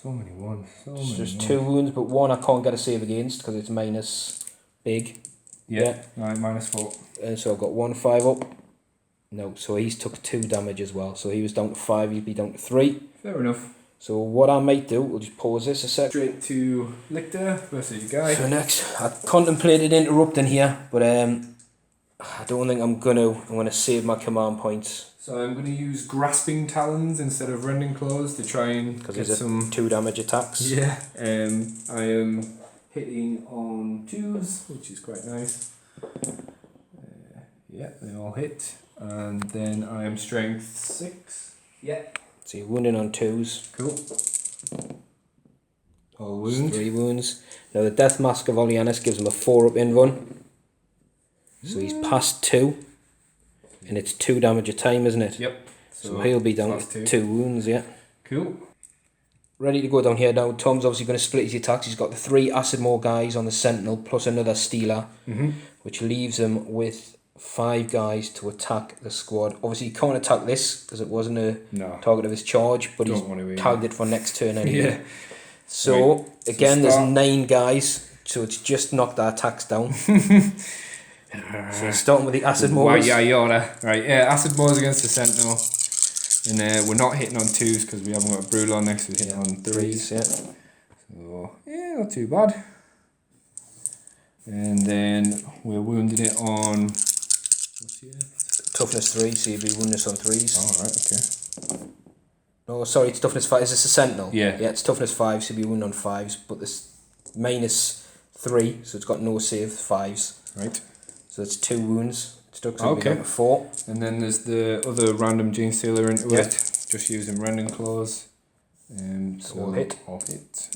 so many ones. So It's many just ones. 2 wounds, but 1 I can't get a save against because it's minus big. Yeah. Right, -4. And so I've got 1 5 up. No, so he's took 2 damage as well. So he was down to 5, he'd be down to 3. Fair enough. So what I might do, we'll just pause this a sec. Straight to Lictor versus Guy. So next, I contemplated interrupting here, but I don't think I'm gonna save my command points So I'm going to use Grasping Talons instead of Rending Claws to try and because get these are some... 2 damage attacks. Yeah. I am hitting on 2s, which is quite nice. Yeah, they all hit. And then I am Strength 6. Yeah. So you're wounding on 2s. Cool. All It's wound. 3 wounds. Now the Death Mask of Olianus gives him a 4 up invuln. So he's past 2. And it's 2 damage a time, isn't it? Yep. So he'll be down plus to 2. 2 wounds, yeah. Cool. Ready to go down here now. Tom's obviously going to split his attacks. He's got the 3 Acid Maw guys on the Sentinel plus another Stealer, which leaves him with 5 guys to attack the squad. Obviously, he can't attack this because it wasn't a No. target of his charge, but Don't want to he's either. tagged it for next turn anyway. Yeah. So, Right. So again, there's start- 9 guys, so it's just knocked our attacks down. So, starting with the Acid Why, Maws. yeah, yada. Right, yeah, Acid Moors against the Sentinel. And we're not hitting on 2s because we haven't got a Brule on next, we're hitting on 3s. 3s, yeah. So, yeah, not too bad. And then we're wounding it on... What's here? Toughness 3, so you'd be wounded on 3s. Alright, okay. No, sorry, it's toughness 5. Is this a Sentinel? Yeah. Yeah, it's toughness 5, so you'd be wounded on 5s, but this -3, so it's got no save, 5s. Right. So it's 2 wounds. It's stuck, so Okay. okay. 4. And then there's the other random Gene Stealer into Yeah. it. Just using Rending Claws. So All hit. All hit.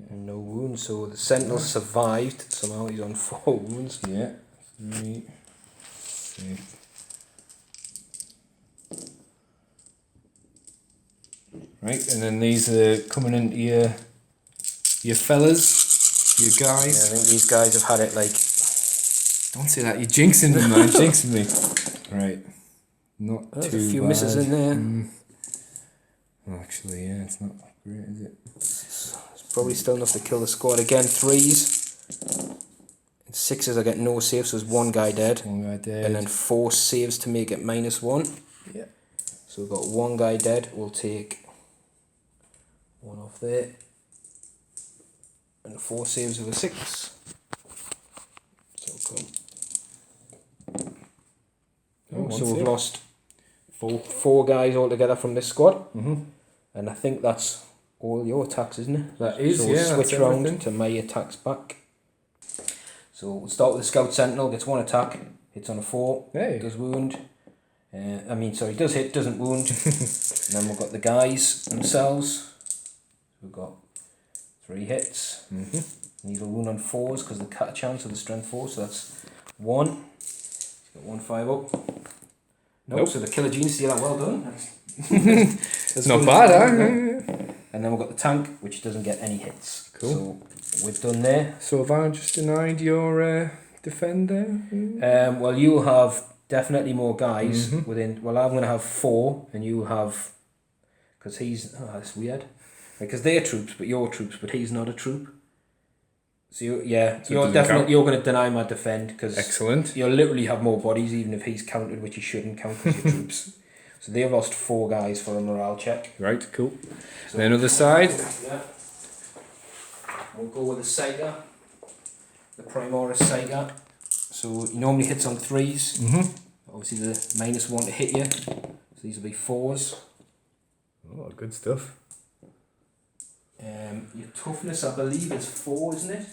And no wounds, so the Sentinel survived. Somehow he's on 4 wounds. Yeah. 3, 6. Right, and then these are coming into your fellas, your Yeah, guys. I think these guys have had it like... Don't say that, you're jinxing them, man, jinxing me. Right, not There's too a few bad. misses in there. Well, actually, yeah, it's not great, is it? It's probably still enough to kill the squad. Again, 3s. And 6s I get no saves, so there's 1 guy dead. One guy dead. And then 4 saves to make it -1. Yeah. So we've got 1 guy dead. We'll take 1 off there. And 4 saves with a 6. So cool. Oh, So one we've save. lost Four guys altogether from this squad. Mm-hmm. And I think that's all your attacks, isn't it? That is, so yeah. we'll switch that's round everything. to my attacks back. So we'll start with the Scout Sentinel, gets 1 attack, hits on a 4, Hey. does wound. Does hit, doesn't wound. And then we've got the guys themselves. We've got 3 hits. Mm-hmm. These will wound on 4s because the Catachan, so the strength 4, so that's 1. He's got 1 5 up. Nope. So the Killer Gene Stealer, well done. That's Not good. bad, Yeah. And then we've got the tank, which doesn't get any hits. Cool. So we're done there. So have I just denied your defend there? Well, you'll have definitely more guys Mhm. within. Well, I'm going to have 4, and you have. Because he's. Oh, that's weird. Because they're troops, but you're troops, but he's not a troop. So So it you're doesn't definitely count. you're going to deny my defend because Excellent. you'll literally have more bodies, even if he's counted, which he shouldn't count because you're troops. So they've lost 4 guys for a morale check. Right, cool. So Then other side. Yeah. We'll go with the Saiga, the Primaris Saiga. So he normally hits on 3s. Mm-hmm. Obviously the -1 to hit you. So these will be 4s. Oh, good stuff. Your toughness, I believe, is 4, isn't it?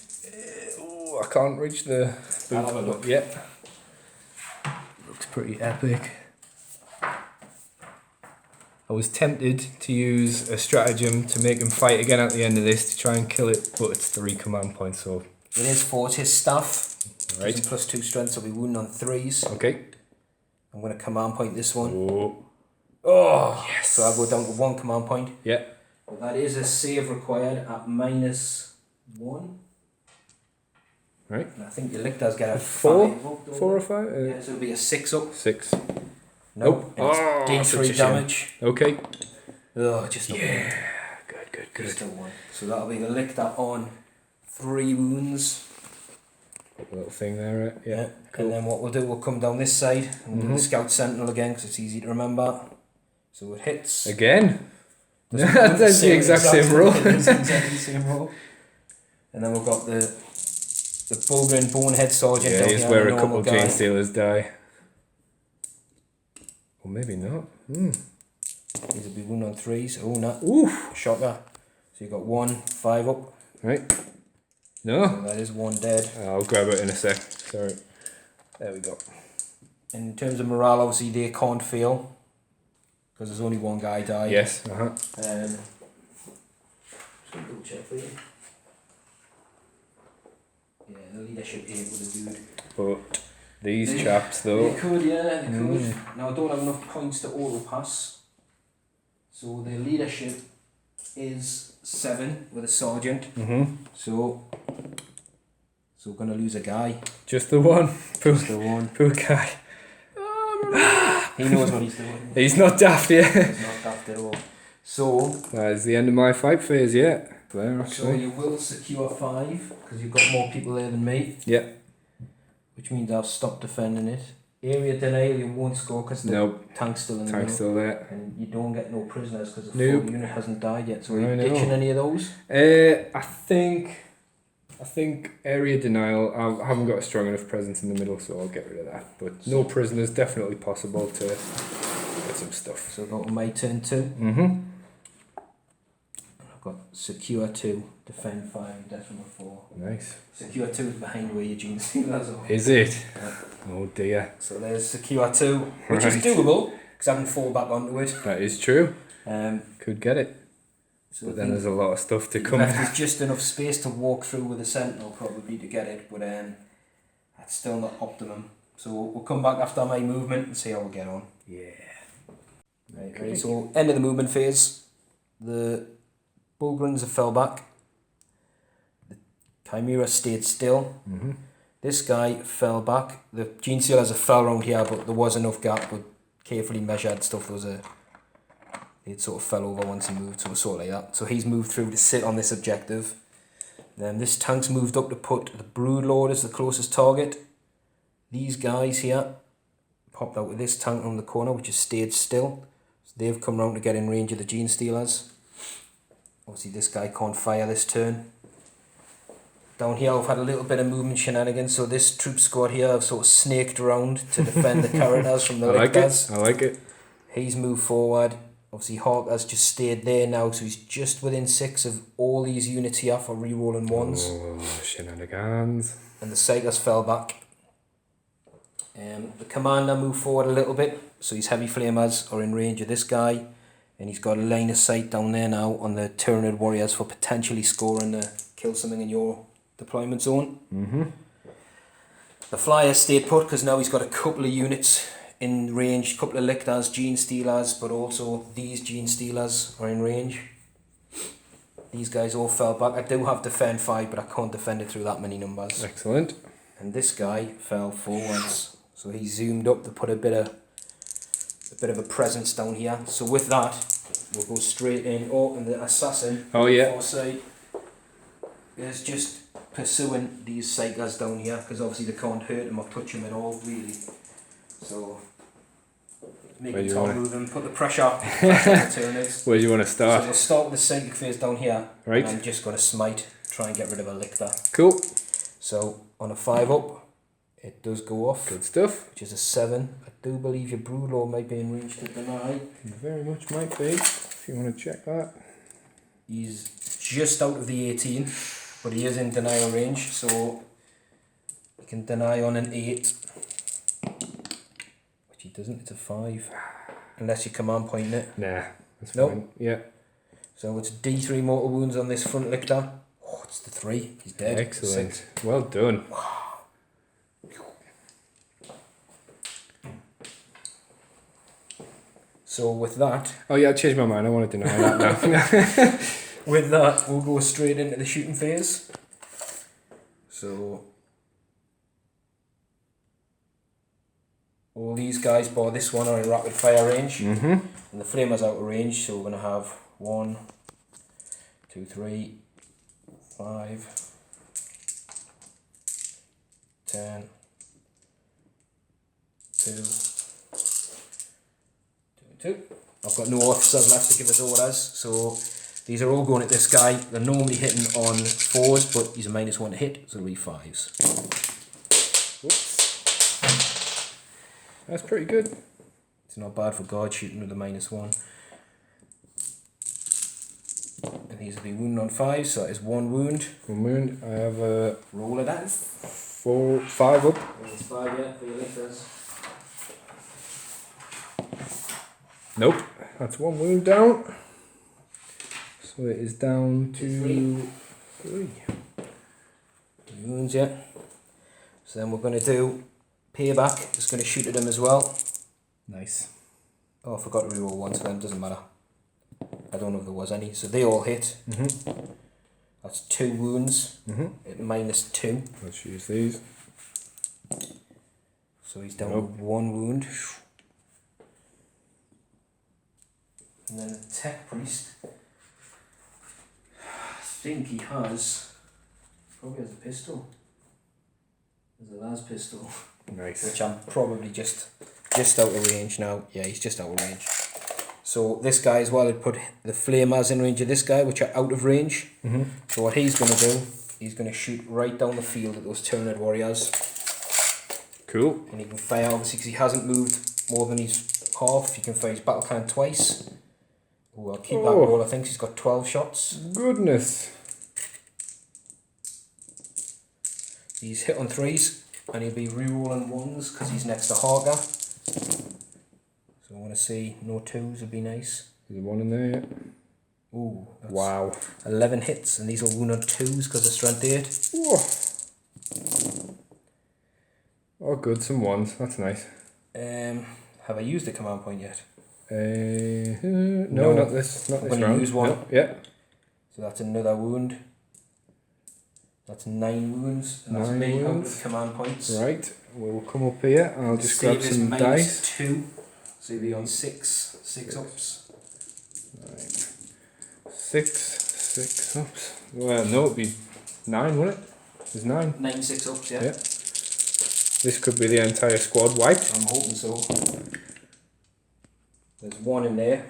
Oh, I can't reach the I'll have a look. yet. Looks pretty epic. I was tempted to use a stratagem to make him fight again at the end of this to try and kill it, but it's 3 command points, so... It is 4. It's his staff. Right. Gives him +2 strength, so we wound on 3s. Okay. I'm going to command point this one. Oh. Oh, yes. So I'll go down to 1 command point. Yeah. But that is a save required at -1. Right. And I think your lick does get a 4? 5 up, don't 4 or it? 5? Yeah, so it'll be a 6 up. 6. Nope. Oh, And it's such a D3 shame. damage. Okay. Oh, just a 1. Good, Just a 1. So that'll be the lick that on 3 wounds. Put a little thing there, right? Yeah. Cool. And then what we'll do, we'll come down this side and do Mhm. the Scout Sentinel again because it's easy to remember. So it hits. Again? Doesn't- That's the exact same roll. It's exactly the same roll. And then we've got the Bulgrin Bonehead Sergeant Yeah, down here's here, where the a couple normal of guy. Chain Stealers die. Or maybe not. These will be wound on 3s. Oh, no. Oof. Shocker. So you've got 1, 5 up. Right. No. So that is 1 dead. I'll grab it in a sec. Sorry. There we go. In terms of morale, obviously they can't fail because there's only 1 guy died. Yes. Just gonna double check for you. Yeah, the leadership 8 would have dude. But these They- chaps They though. could, yeah, they could. Now I don't have enough points to auto pass. So the leadership is 7 with a sergeant. So we're gonna lose a guy. Just the one. Poor, Just the one. poor guy. He knows what he's doing. He's not daft yet. He's not daft at all. So That is the end of my fight phase yet. There, So actually. you will secure 5 because you've got more people there than me, Yeah. which means I'll stop defending it. Area denial you won't score because the Nope. tank's still in the Tank's middle. still there. And you don't get no prisoners because the Nope. full unit hasn't died yet. So are I you know. ditching any of those? I think area denial. I haven't got a strong enough presence in the middle, so I'll get rid of that. But no prisoners, definitely possible to get some stuff. So go to my turn 2. I've got secure 2, defend 5, decimal 4. Nice. Secure 2 is behind where your gene stealers are. Is it? Yeah. Oh dear. So there's secure 2, which is Right. doable because I haven't fall back onto it. That is true. Um, Could get it. so But I then think there's a lot of stuff to you've come. left us just enough space to walk through with a sentinel probably to get it, but that's still not optimum. So we'll come back after my movement and see how we get on. Yeah. Right, ready? So end of the movement phase. The Bulgrins have fell back. The Chimera stayed still. This guy fell back. The Gene Stealers have fell around here, but there was enough gap, but carefully measured stuff. It sort of fell over once he moved, so it was sort of like that. So he's moved through to sit on this objective. Then this tank's moved up to put the Broodlord as the closest target. These guys here popped out with this tank on the corner, which has stayed still. So they've come round to get in range of the Gene Stealers. Obviously this guy can't fire this turn. Down here I've had a little bit of movement shenanigans, so this troop squad here have sort of snaked around to defend the characters from the I like lictors. it. I like it. He's moved forward. Obviously, Harker's just stayed there now, so he's just within 6 of all these units here for re-rolling ones. Oh, shenanigans. And the Psychers fell back. The commander moved forward a little bit, so his heavy flamers are in range of this guy, and he's got a line of sight down there now on the Tyranid warriors for potentially scoring to kill something in your deployment zone. The flyer stayed put because now he's got a couple of units in range, a couple of lictors, gene stealers, but also these gene stealers are in range. These guys all fell back. I do have defend 5, but I can't defend it through that many numbers. Excellent. And this guy fell forwards, so he zoomed up to put a bit of a presence down here. So with that, we'll go straight in. Oh, and the assassin. Oh yeah. Foresight is just pursuing these psychers down here because obviously they can't hurt him or touch him at all, really. So make top move and put the pressure on the Tyranids. Where do you want to start? So we'll start with the psychic phase down here. Right. And I'm just going to smite, try and get rid of a lictor. Cool. So on a 5 up, it does go off. Good stuff. Which is a 7. I do believe your Broodlord might be in range to deny. Very much might be, if you want to check that. He's just out of the 18, but he is in denial range, so you can deny on an 8. Which he doesn't, it's a 5. Unless you command point it. Nah, that's Nope. fine. Yeah. So it's D3 mortal wounds on this front lictor. Oh, it's the 3. He's dead. Excellent. 6. Well done. So with that... Oh yeah, I changed my mind. I want to deny that now. With that, we'll go straight into the shooting phase. So... all these guys, bar this one, are in rapid fire range. And the flamer's out of range, so we're going to have 1, 2, 3, 5, 10, 2, 2. I've got no officers left to give us orders, so these are all going at this guy. They're normally hitting on 4s, but he's a -1 to hit, so it'll be 5s. Whoops. That's pretty good. It's not bad for guard shooting with a -1. And these will be wound on 5, so that is 1 wound. 1 wound. I have a Roll it out. 5 up. It's 5, yeah, for your lifters. Nope. That's 1 wound down. So it is down to 3. Wounds, yeah. So then we're going to do payback. Just going to shoot at them as well. Nice. Oh, I forgot to reroll one to them. Doesn't matter. I don't know if there was any. So they all hit. That's 2 wounds at -2. Let's use these. So he's down with 1 wound. And then the tech priest. I think he has. Probably has a pistol. There's a las pistol. Nice. Which I'm probably just out of range now. Yeah, he's just out of range. So this guy as well had put the flamers in range of this guy, which are out of range. So what he's going to do, he's going to shoot right down the field at those Tyranid warriors. Cool. And he can fire, obviously, because he hasn't moved more than his half. He can fire his battle cannon twice. Oh, I'll keep that roll. I think he's got 12 shots. Goodness. He's hit on 3s, and he'll be re-rolling 1s because he's next to Harker. So I want to see no 2s would be nice. There's 1 in there. Ooh, that's Wow. 11 hits, and these are wound on 2s because of strength 8. Whoa. Oh, good. Some 1s. That's nice. Have I used the command point yet? No, not this. Not I'm this going to round. use 1. No, yeah. So that's another wound. That's 9 wounds. And that's 9 me out wounds. of command points. Right. We'll come up here. I'll just grab Save is some dice. -2. So you'll be on 6 ups. Right. 6 ups. Well, no, it'd be 9, wouldn't it? There's 9. 9 6 ups, yeah. Yeah. This could be the entire squad wiped. I'm hoping so. There's 1 in there.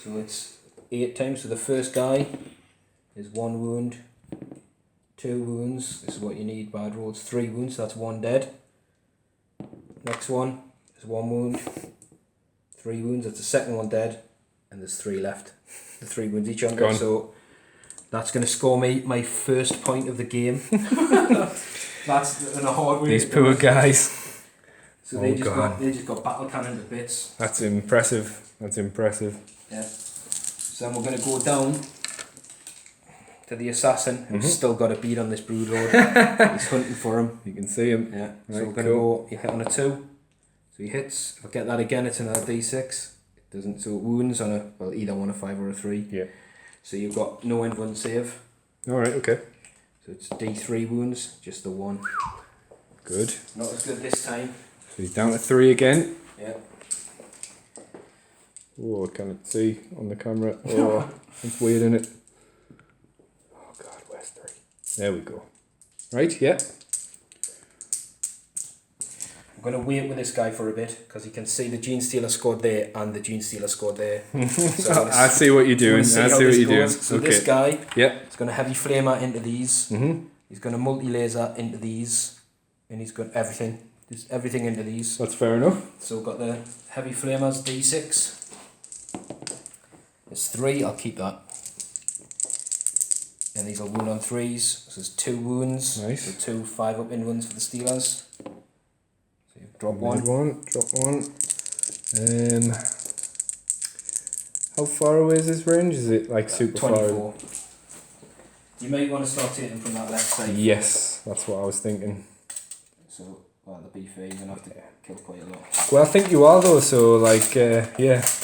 So it's 8 times. So the first guy is 1 wound, 2 wounds. This is what you need. Bad rolls. 3 wounds. That's 1 dead. Next one is 1 wound, 3 wounds. That's the second one dead, and there's 3 left. The 3 wounds each on Go on. So that's going to score me my first point of the game. That's in a hard way. These poor guys. So Oh, they just God. got battle cannon to bits. That's impressive. That's impressive. Yeah. So then we're going to go down to the assassin, who's still got a bead on this brood lord. He's hunting for him. You can see him. Yeah. So Right, we're going to cool. go. You hit on a 2. So he hits. I'll get that again. It's another d6. It doesn't. So it wounds on a either one, a 5 or a 3. Yeah. So you've got no end one save. All right. Okay. So it's d3 wounds, just the 1. Good. Not as good this time. So he's down to 3 again. Yeah. Oh, I can't see on the camera. Oh, it's weird, isn't it? Oh God, where's 3? There we go. Right. Yeah. I'm going to wait with this guy for a bit because you can see the Gene Stealer scored there and the Gene Stealer scored there. So I see what you're doing. I see what you're doing. So Okay. this guy Yeah. is going to heavy flamer into these. Mhm. He's going to multi-laser into these. And he's got everything. There's everything into these. That's fair enough. So we've got the heavy flamers, d6. There's 3, I'll keep that. And these will wound on 3s. So there's 2 wounds. Nice. So 2 5 up in ones for the Steelers. So you drop Made 1. Drop 1. How far away is this range? Is it like super 24. You may want to start taking from that left far? side. Yes, that's what I was thinking. So, well, the B phase, you're going to have to kill quite a lot. Well, I think you are though, so like, yeah,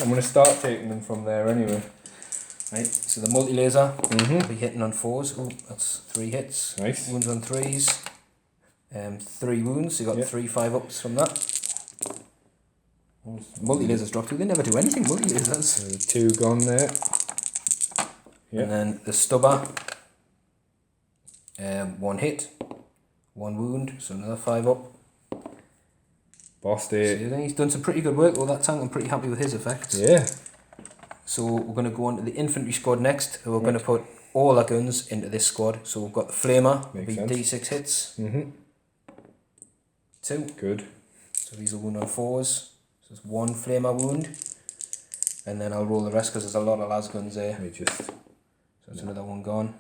I'm going to start taking them from there anyway. Right, so the multi-laser will Mm-hmm. be hitting on 4s. Oh, that's 3 hits. Nice. Wounds on 3s. 3 wounds, so you got Yep. 3 5-ups from that. Multi-lasers drop 2. They never do anything, multi-lasers. So the 2 gone there. Yep. And then the stubber. 1 hit. 1 wound, so another 5-up. Bossed So it. he's done some pretty good work with that tank. I'm pretty happy with his effects. Yeah. So we're going to go on to the infantry squad next. And we're going to put all our guns into this squad. So we've got the flamer, Makes will be sense. d6 hits. Mm-hmm. 2. Good. So these will wound on 4s. So it's 1 flamer wound. And then I'll roll the rest because there's a lot of las guns there. Let me just. So that's another 1 gone.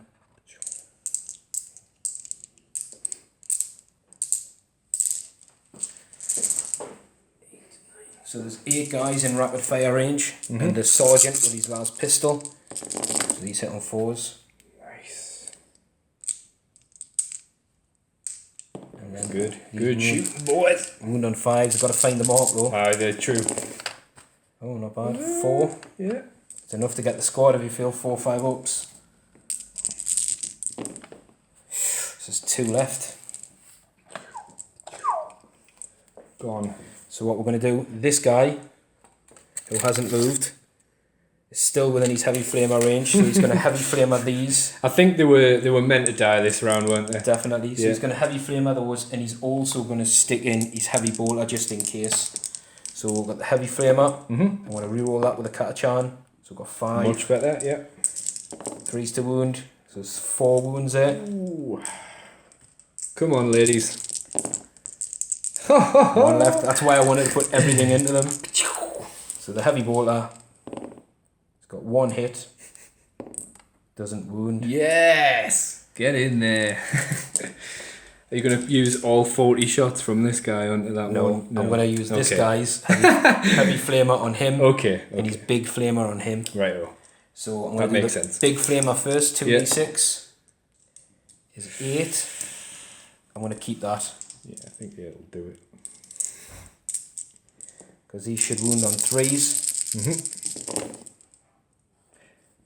So there's 8 guys in rapid fire range, and the sergeant with his last pistol. So these hit on 4s. Nice. And then Good. these Good wound- shooting, boys. Wound on 5s. I've got to find the mark though. Aye, they're true. Oh, not bad. 4. Yeah. It's enough to get the squad if you feel 4 5-ups. So there's 2 left. Gone. So what we're going to do, this guy, who hasn't moved, is still within his heavy flamer range, so he's going to heavy flamer these, I think they were meant to die this round, weren't they? definitely. So Yeah. he's going to heavy flamer those, and he's also going to stick in his heavy bolter just in case. So we've got the heavy flamer, Mm-hmm. I'm going to reroll that with a Catachan, so we've got 5, Much better, yeah. 3s to wound, so there's 4 wounds there. Ooh. Come on, ladies. 1 left, that's why I wanted to put everything into them. So the heavy bolter, it's got 1 hit, doesn't wound. Yes! Get in there. Are you going to use all 40 shots from this guy onto that No, one? I'm going to use this Okay. guy's heavy flamer on him Okay. and his big flamer on him. Right. Oh. So I'm That going to do makes the sense. big flamer first, 2d6 Yeah. is 8. I'm going to keep that Yeah, I think it'll do it. because these should wound on 3s.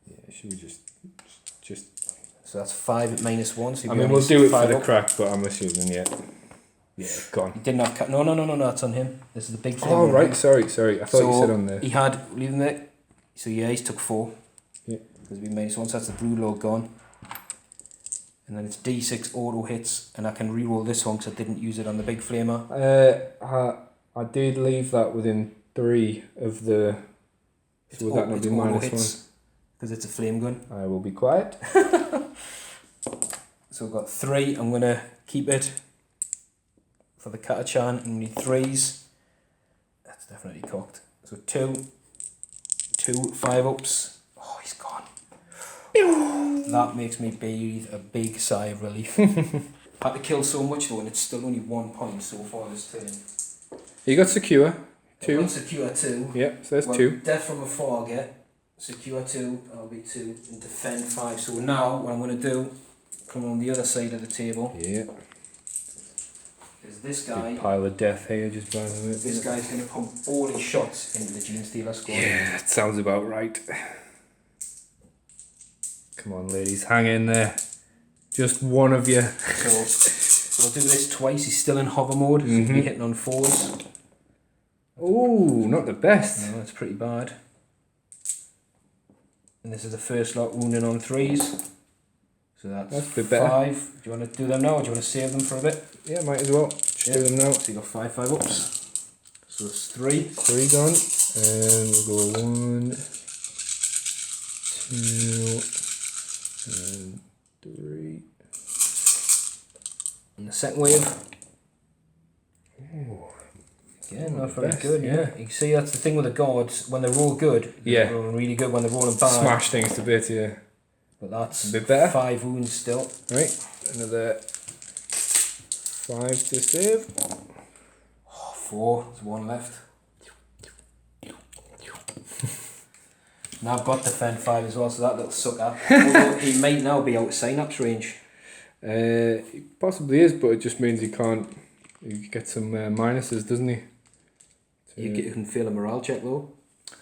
Yeah, should we just. So that's 5 at -1. So I mean, we'll do it for the up. crack, but I'm assuming, yeah. Yeah, gone. He didn't have no, that's on him. This is the big flamer. Oh, on right, him. sorry. I thought So you said on there. he had, leave him there. So yeah, he's took 4. Yeah. Because we -1, so that's the brood load gone. And then it's d6 auto hits, and I can re-roll this one because I didn't use it on the big flamer. I did leave that within 3 of the. So would that not be -1? Because it's a flame gun. I will be quiet. So we've got 3. I'm going to keep it for the Catachan, and we need 3s. That's definitely cocked. So So 2, 5-ups. Oh, he's gone. That makes me breathe a big sigh of relief. Had to kill so much though, and it's still only 1 point so far this turn. You got secure. I've 2. got secure 2. Yeah, so that's Well, 2. Death from afar, I get. Secure 2, I'll be 2, and defend 5. So now, what I'm going to do, come on the other side of the table, Yeah. is this guy. Big pile of death here just by the way. This guy's going to pump all his shots into the Gene Stealer squad. Yeah, that sounds about right. Come on, ladies, hang in there. Just one of you. So we'll do this twice. He's still in hover mode, so he'll be hitting on 4s. Oh, not the best. No, that's pretty bad. And this is the first lot wounding on 3s. So that's a bit better. 5. Do you want to do them now, or do you want to save them for a bit? Yeah, might as well. Just do them now. So you got 5 ups. So it's 3. 3 gone. And we'll go 1, 2, and 3. And the second wave. Ooh. Yeah, Oh, not the very best, good. yeah. You can see that's the thing with the gods. When they're all good, Yeah. they're rolling really good. When they're rolling bad, Smash things to bits, yeah. but that's A bit better. 5 wounds still. Right, another 5 to save. Oh, 4. There's 1 left. Now I've got defend 5 as well, so that little sucker. Although he might now be out of synapse range. He possibly is, but it just means he can't. He gets some minuses, doesn't he? You can feel a morale check though.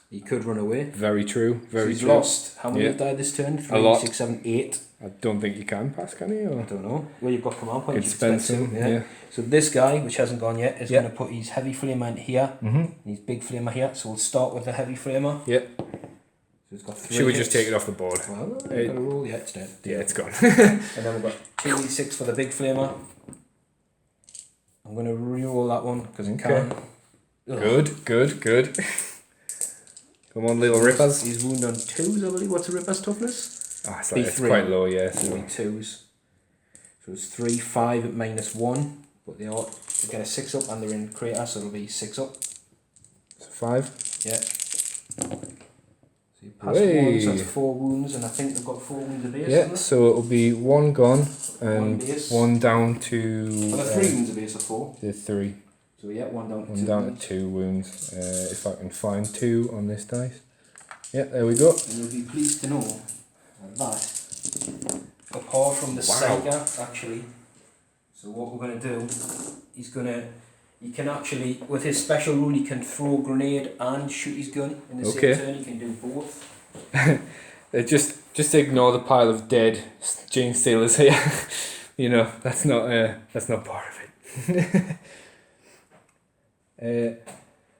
He could run away. Very true. So Very he's true. lost. How many Yeah. have died this turn? 3, lot. 6, 7, 8. I don't think you can pass, can you? I Or don't know. Well, you've got command points. it's you can spend expensive. some, Yeah. So this guy, which hasn't gone yet, is Yeah. going to put his heavy flamer in here. Mm-hmm. And his big flamer here. So we'll start with the heavy flamer. Yeah. So it's got 3 Should we hits. just take it off the board? Well, I've It- got to roll. Yeah, it's dead. Yeah, it's gone. And then we've got 2d6 for the big flamer. I'm going to re-roll that one because it Okay. can. Ugh. Good. Come on, little rippers. He's wounded on 2s, I believe. What's a ripper's toughness? Ah, it's, like, it's B3. quite low, yeah. So. Only 2s. So it's 3, 5 at -1. But they get a 6 up and they're in crater, so it'll be 6 up. 5. Yeah. So you pass Hey. 1, so that's 4 wounds, and I think they've got 4 wounds a base. Yeah, haven't so it'll be 1 gone and base. 1 down they? to Well, they're 3 wounds a base of 4. the 3. So yeah, 1 down to 1 2. down wounds. to 2 wounds. If I can find 2 on this dice. Yeah, there we go. And you'll be pleased to know that, apart from the Wow. Saiga, actually, so what we're going to do, he can actually, with his special rule, he can throw a grenade and shoot his gun in the Okay. same turn. He can do both. Just ignore the pile of dead Gene Stealers here. You know, that's not part of it.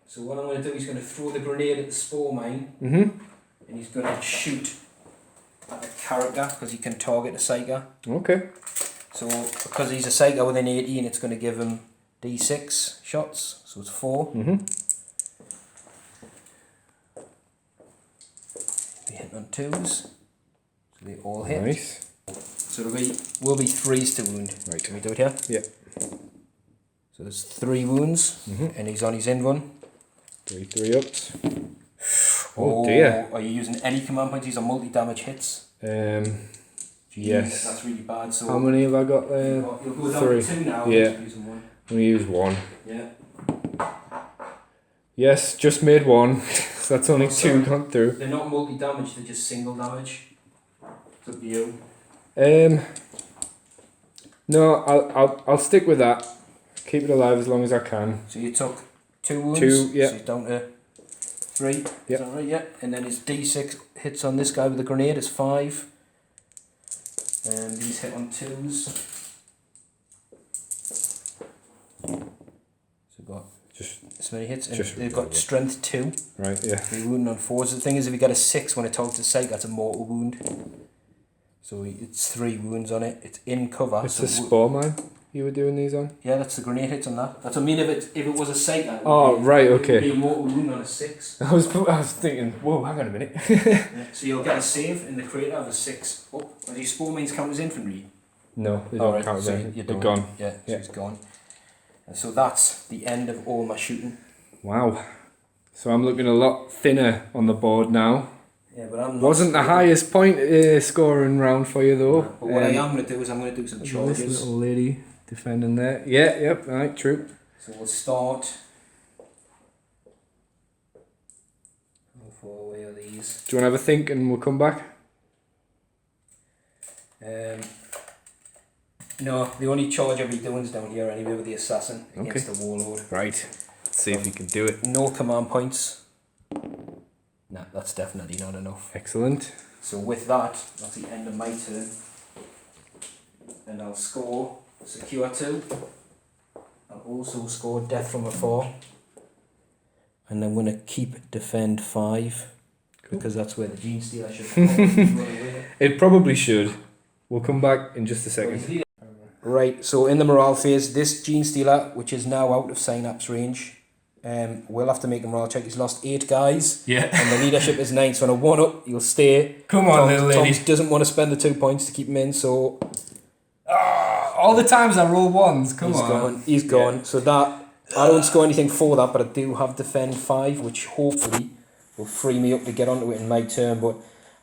So what I'm going to do, he's going to throw the grenade at the spore mine, Mhm. and he's going to shoot at the character, because he can target a Saiga. Okay. So because he's a Saiga within 18, it's going to give him D6 shots, so it's 4. Mhm. Be hitting on 2s, so they all hit. Nice. So will be 3s to wound. Right. Can we do it here? Yeah. So there's 3 wounds, Mhm. and he's on his in run. 3 ups. Oh dear. Are you using any command points? These are multi-damage hits. Jeez, yes. That's really bad. So How many have I got there? you'll go down 3. to 2 now. Yeah. Using 1. I'm gonna use 1. Yeah. Yes, just made 1. So that's only Oh, 2 sorry. gone through. They're not multi-damage. They're just single damage. It's up to you. No, I'll stick with that. Keep it alive as long as I can. So you took 2 wounds. 2, yeah. So he's down to 3. Yeah. Is that right? Yeah. And then his D6 hits on this guy with a grenade is 5. And these hit on 2s. So we've got Just this many hits. And Just they've got reload it. strength 2. right, yeah. 3 wounding on 4s. The thing is, if you get a 6 when it targets a sight, that's a mortal wound. So it's 3 wounds on it. It's in cover. It's so the spore mine you were doing these on? yeah, that's the grenade hits on that. That's what I mean. If it was a sight, that Oh, right, It would okay. be a mortal wound on a 6. I was thinking, whoa, hang on a minute. Yeah. So you'll get a save in the crater of a 6 up. Are these spore mines count as infantry? No, they don't Alright, count so there. you're They're done. gone. Yeah, so Yeah. it's gone. And so that's the end of all my shooting. Wow. So I'm looking a lot thinner on the board now. Yeah, but I'm not Wasn't the scoring. highest point scoring round for you though. But what I am going to do is I'm going to do some This charges. little lady defending there. Yeah, yep, right, true. So we'll start. How far away are these? Do you want to have a think and we'll come back? No, the only charge I'll be doing is down here anyway with the assassin against the warlord. Right. Let's see if you can do it. No command points. Nah, that's definitely not enough. Excellent. So with that, that's the end of my turn. And I'll score secure 2. I'll also score death from afar. And I'm going to keep defend 5. Cool. Because that's where the gene stealer should run away. It probably should. We'll come back in just a second. Right, so in the morale phase, this gene stealer, which is now out of synapse range, we'll have to make a morale check. He's lost 8 guys. Yeah. And the leadership is 9, so on a 1-up, you'll stay. Come on, little lady. Tom doesn't want to spend the 2 points to keep him in, so All the times I roll ones. Come on. He's gone. Yeah. So that, I don't score anything for that, but I do have defend 5, which hopefully will free me up to get onto it in my turn. But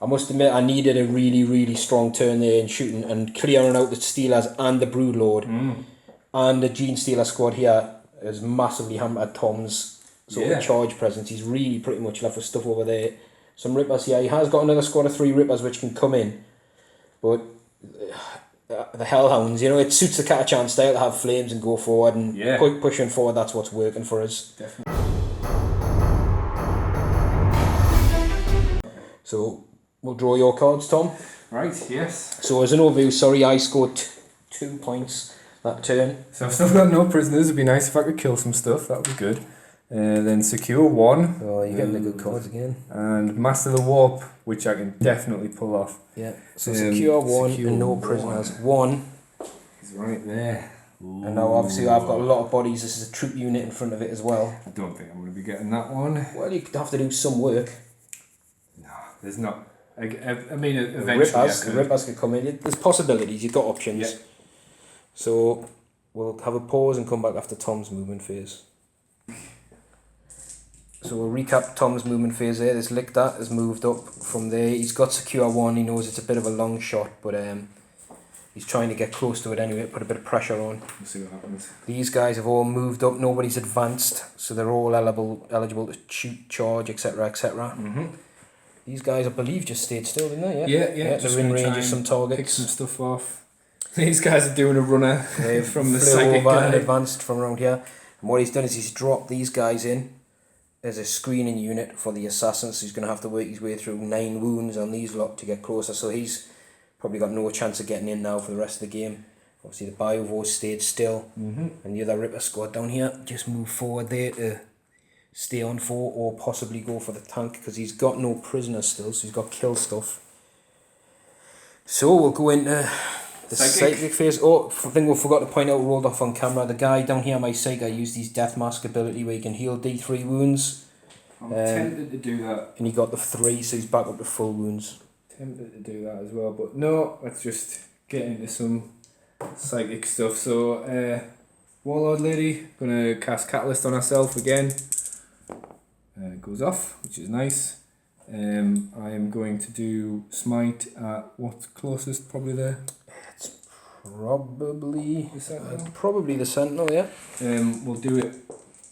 I must admit, I needed a really, really strong turn there in shooting and clearing out the Steelers and the Broodlord. And the Gene Stealer squad here has massively hampered Tom's sort of charge presence. He's really pretty much left with stuff over there. Some Rippers here. He has got another squad of 3 Rippers which can come in. But the Hellhounds, you know, it suits the Catachan style to have flames and go forward and pushing forward. That's what's working for us. Definitely. So we'll draw your cards, Tom. Right, yes. So as an overview, sorry, I scored 2 points that turn. So I've still got no prisoners. It'd be nice if I could kill some stuff. That would be good. Then secure 1. Oh, you're getting the good cards again. And master the warp, which I can definitely pull off. Yeah. So secure 1 and no prisoners. 1. He's right there. Ooh. And now obviously I've got a lot of bodies. This is a troop unit in front of it as well. I don't think I'm going to be getting that one. Well, you have to do some work. No, there's not. I mean, eventually the Rippers could come in. There's possibilities. You've got options. Yeah. So we'll have a pause and come back after Tom's movement phase. So we'll recap Tom's movement phase there. This Lictor has moved up from there. He's got secure 1. He knows it's a bit of a long shot, but he's trying to get close to it anyway, put a bit of pressure on. We'll see what happens. These guys have all moved up. Nobody's advanced, so they're all eligible to shoot, charge, etc., etc. These guys, I believe, just stayed still, didn't they? Yeah. They're in range of some targets. Pick some stuff off. These guys are doing a runner from the flew psychic over guy. and advanced from around here. And what he's done is he's dropped these guys in as a screening unit for the assassins. So he's going to have to work his way through 9 wounds on these lot to get closer. So he's probably got no chance of getting in now for the rest of the game. Obviously the Biovore stayed still. And the other Ripper squad down here just moved forward there to stay on 4 or possibly go for the tank because he's got no prisoners still, so he's got kill stuff. So we'll go into the psychic phase. Oh, I think we forgot to point out, rolled off on camera, the guy down here, my psych, I used his Death Mask ability where he can heal D3 wounds. I'm tempted to do that. And he got the 3, so he's back up to full wounds. Tempted to do that as well, but no, let's just get into some psychic stuff. So, Warlord Lady, gonna cast Catalyst on herself again. It goes off, which is nice. I am going to do Smite at what's closest, probably there. It's probably The Sentinel. probably the Sentinel, yeah. We'll do it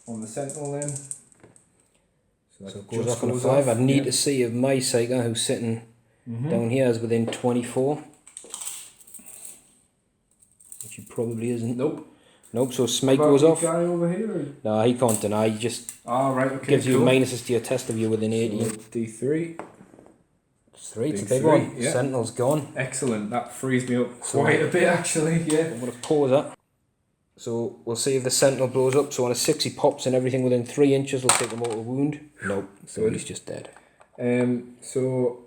on the Sentinel then. So it goes off on a 5. I'd need to see if my Psyker, who's sitting down here, is within 24. Which he probably isn't. Nope, so Smite goes off. Guy over here? No, he can't deny. He just Right, okay. gives you minuses to your test if you're within 80. So D3. It's 3, it's a Big big 3, one. yeah. Sentinel's gone. Excellent, that frees me up quite a bit actually, yeah. I'm going to pause that. So we'll see if the Sentinel blows up. So on a 6 he pops and everything within 3 inches will take a mortal wound. Nope, so Good. he's just dead. So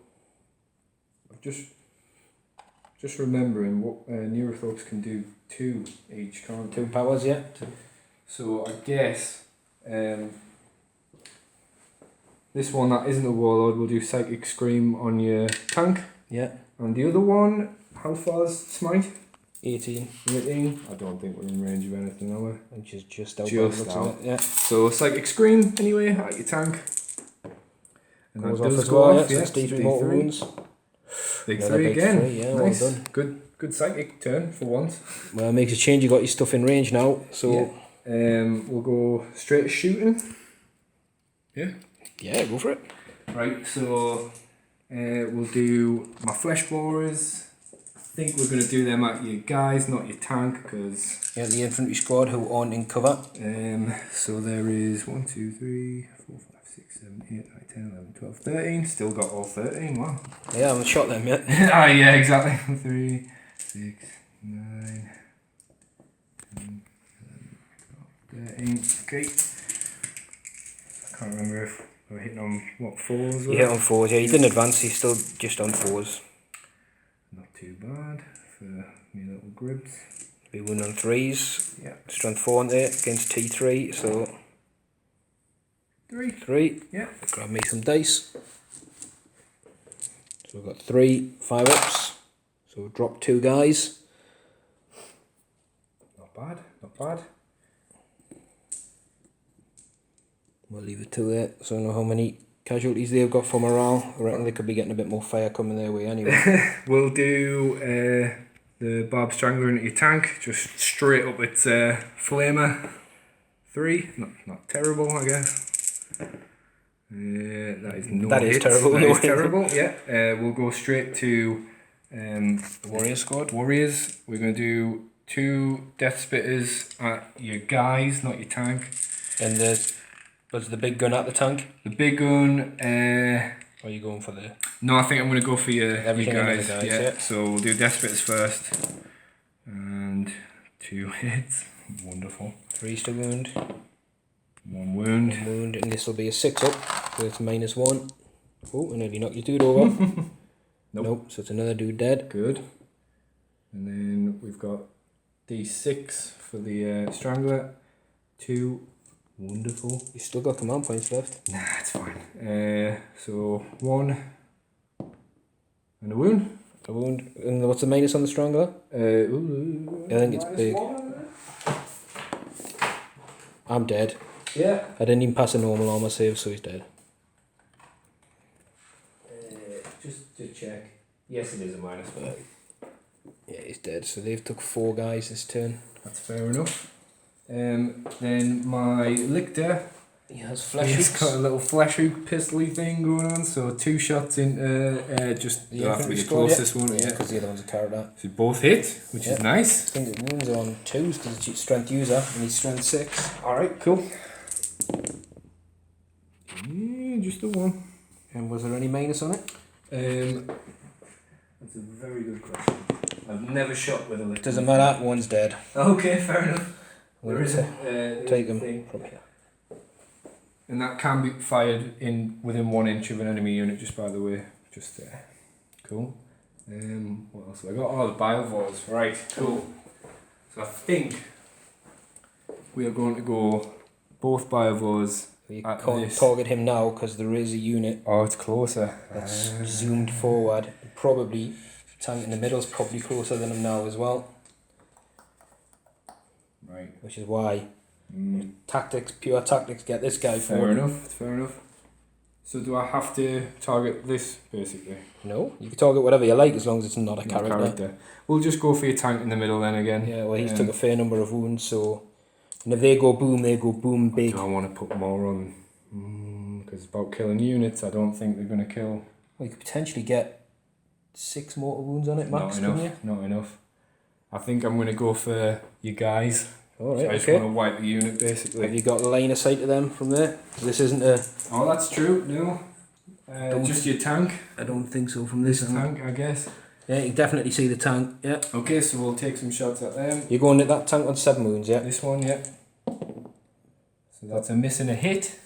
I've just remembering what Neurothorps can do 2 each, can't 2 powers, yeah. So I guess this one that isn't a Warlord will do Psychic Scream on your tank. Yeah. And the other one, how far's Smite? 18. 18. I don't think we're in range of anything, are we? Which is just out. Just by the looks of out. it, yeah. So psychic screen anyway at your tank. And Goes that off does as go well, off, yeah. So it's D3 mortal wounds. Big Another 3 big again. 3, yeah, Nice. well done. Good psychic turn for once. Well, it makes a change. You got your stuff in range now, so We'll go straight to shooting. Yeah. yeah, go for it. Right, so we'll do my flesh borers. I think we're going to do them at your guys, not your tank, because Yeah, the infantry squad who aren't in cover. so there is 1, 2, 3, 4, 5, 6, 7, 8, 9, 10, 11, 12, 13. Still got all 13. Wow. Yeah, I haven't shot them yet. Ah, yeah, exactly. 3, 6, 9, 10, 11, 12, 13. Okay. I can't remember if we're hitting on what 4s. You hit on 4s, yeah. You didn't advance, he's still just on 4s. Not too bad for me little gribs. Be 1 on 3s. Yeah. Strength 4 on there against T3, so 3. 3. Yeah. Grab me some dice. So we've got 3 5-ups. So we'll drop 2 guys. Not bad, not bad. We'll leave it to there. So I don't know how many casualties they've got for morale. I reckon they could be getting a bit more fire coming their way anyway. We'll do the Barb Strangler into your tank, just straight up its flamer. 3, not terrible, I guess. That is no That is hit. terrible, That no is hit. terrible. Yeah. We'll go straight to The warrior squad. Warriors. We're going to do 2 Death Spitters at your guys, not your tank. And was the big gun at the tank? The big gun. Or are you going for the... No, I think I'm going to go for your Everything under guys. the guys, Yeah. yeah. So we'll do Death Spitters first. And 2 hits. Wonderful. 3s to wound. 1 wound. 1 wound, and this will be a 6-up. So it's -1. Oh, I nearly knocked your dude over. Nope, so it's another dude dead. Good. And then we've got D6 for the Strangler. 2. Wonderful. You still got command points left. Nah, it's fine. So 1. And a wound. A wound. And what's the minus on the strangler? I think it's big. I'm dead. Yeah. I didn't even pass a normal armor save, so he's dead. Just to check. Yes, it is a minus, but Yeah, he's dead. So they've took 4 guys this turn. that's fair enough. Then my Lictor. He has flesh He's hooks. got a little flash hook pistol-y thing going on, so 2 shots in just The have to be infantry the squad, closest one, Yeah, yeah. because the other one's a character. So both hit, which is Yeah. nice. I think the wounds are on 2s because it's strength user and he's strength 6. Alright, cool. Yeah, just the 1. And was there any minus on it? That's a very good question. I've never shot with a Lictor. Doesn't matter, one's dead. Okay, fair enough. We'll Where is ta- it? Take the him thing. from here. And that can be fired in within 1 inch of an enemy unit, just by the way. Just there. Cool. What else have I got? Oh, the Biovores. Right, cool. So I think we are going to go both Biovores. You At can't this. target him now because there is a unit Oh, it's closer. that's zoomed forward. Probably, tank in the middle is probably closer than him now as well. Right. Which is why tactics, pure tactics, get this guy Fair forward. enough. Fair enough. So do I have to target this, basically? No, you can target whatever you like as long as it's not a Not character. We'll just go for your tank in the middle then again. Yeah, well he's took a fair number of wounds, so... And if they go boom big. Do I want to put more on? Because it's about killing units. I don't think they're going to kill. Well, you could potentially get 6 mortal wounds on it max, Not couldn't you? enough. Not enough. I think I'm going to go for you guys. Alright, So I just okay. want to wipe the unit basically. Have you got line of sight to them from there? This isn't a... Oh, that's true. No. Just your tank. I don't think so from this angle. Tank, I guess. Yeah, you can definitely see the tank, yeah. Okay, so we'll take some shots at them. You're going at that tank on 7 wounds, yeah? This one, yeah. So that's a miss and a hit.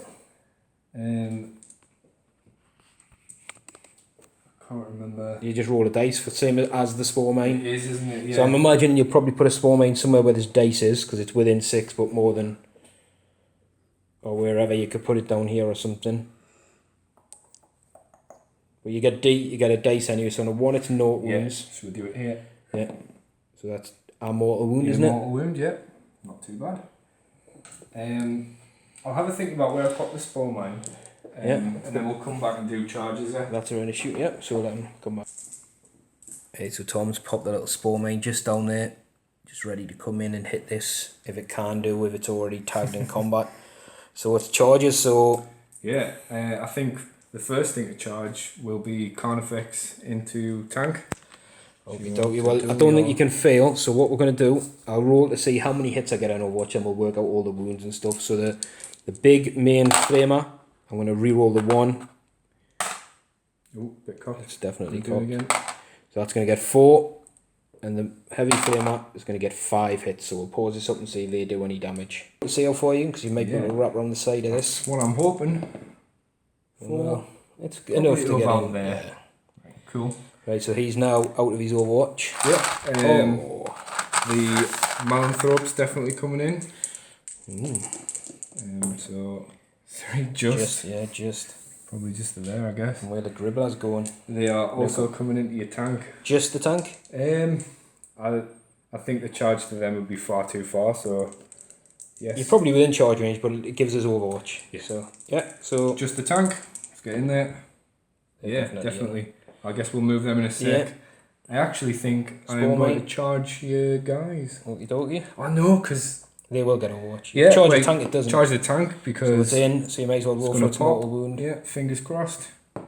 Can't remember. You just roll a dice for same as the spore mine. It is, isn't it? Yeah. So I'm imagining you'll probably put a spore mine somewhere where there's dice is, because it's within 6, but more than... Or wherever, you could put it down here or something. But you get a dice anyway, so on a 1 it's no Yeah, wounds. so we'll do it here. Yeah. So that's a mortal wound, Yeah, isn't it? mortal wound, yeah. Not too bad. I'll have a think about where I pop the spore mine. Yeah. And then we'll come back and do charges there. That's around the shoot, yeah. So let him come back. Okay, so Tom's popped the little spore mine just down there, just ready to come in and hit this if it can do, if it's already tagged in combat. So it's charges, so... Yeah, I think the first thing to charge will be Carnifex into tank. Okey-dokey. Well, I don't think you can fail, so what we're going to do, I'll roll to see how many hits I get on Overwatch and we'll work out all the wounds and stuff. So the big main flamer, I'm going to re-roll the 1. Oh, bit cocked. It's definitely Do cocked. again. So that's going to get 4, and the heavy flamer is going to get 5 hits. So we'll pause this up and see if they do any damage. We'll see how far you, because you might be able to wrap around the side of this. That's what I'm hoping. 4. Well, it's enough to get out in there. Yeah. Right, cool. Right, so he's now out of his Overwatch. Yep. The Malanthrope's definitely coming in. So 3 just. Probably just there, I guess. And where the Gribbler's going. They are also coming into your tank. Just the tank? I think the charge to them would be far too far, so yes. You're probably within charge range, but it gives us Overwatch. Yeah. So yeah, so just the tank. Let's get in there. Yeah, definitely. I guess we'll move them in a sec. Yeah. I actually think Spore I'm going mine. to charge your guys. Okey-dokey. I know, because They will get Overwatch. yeah, Charge wait, the tank, it doesn't. charge the tank So because it's in, so you might as well it's roll gonna for its pop. mortal wound. Yeah, fingers crossed. So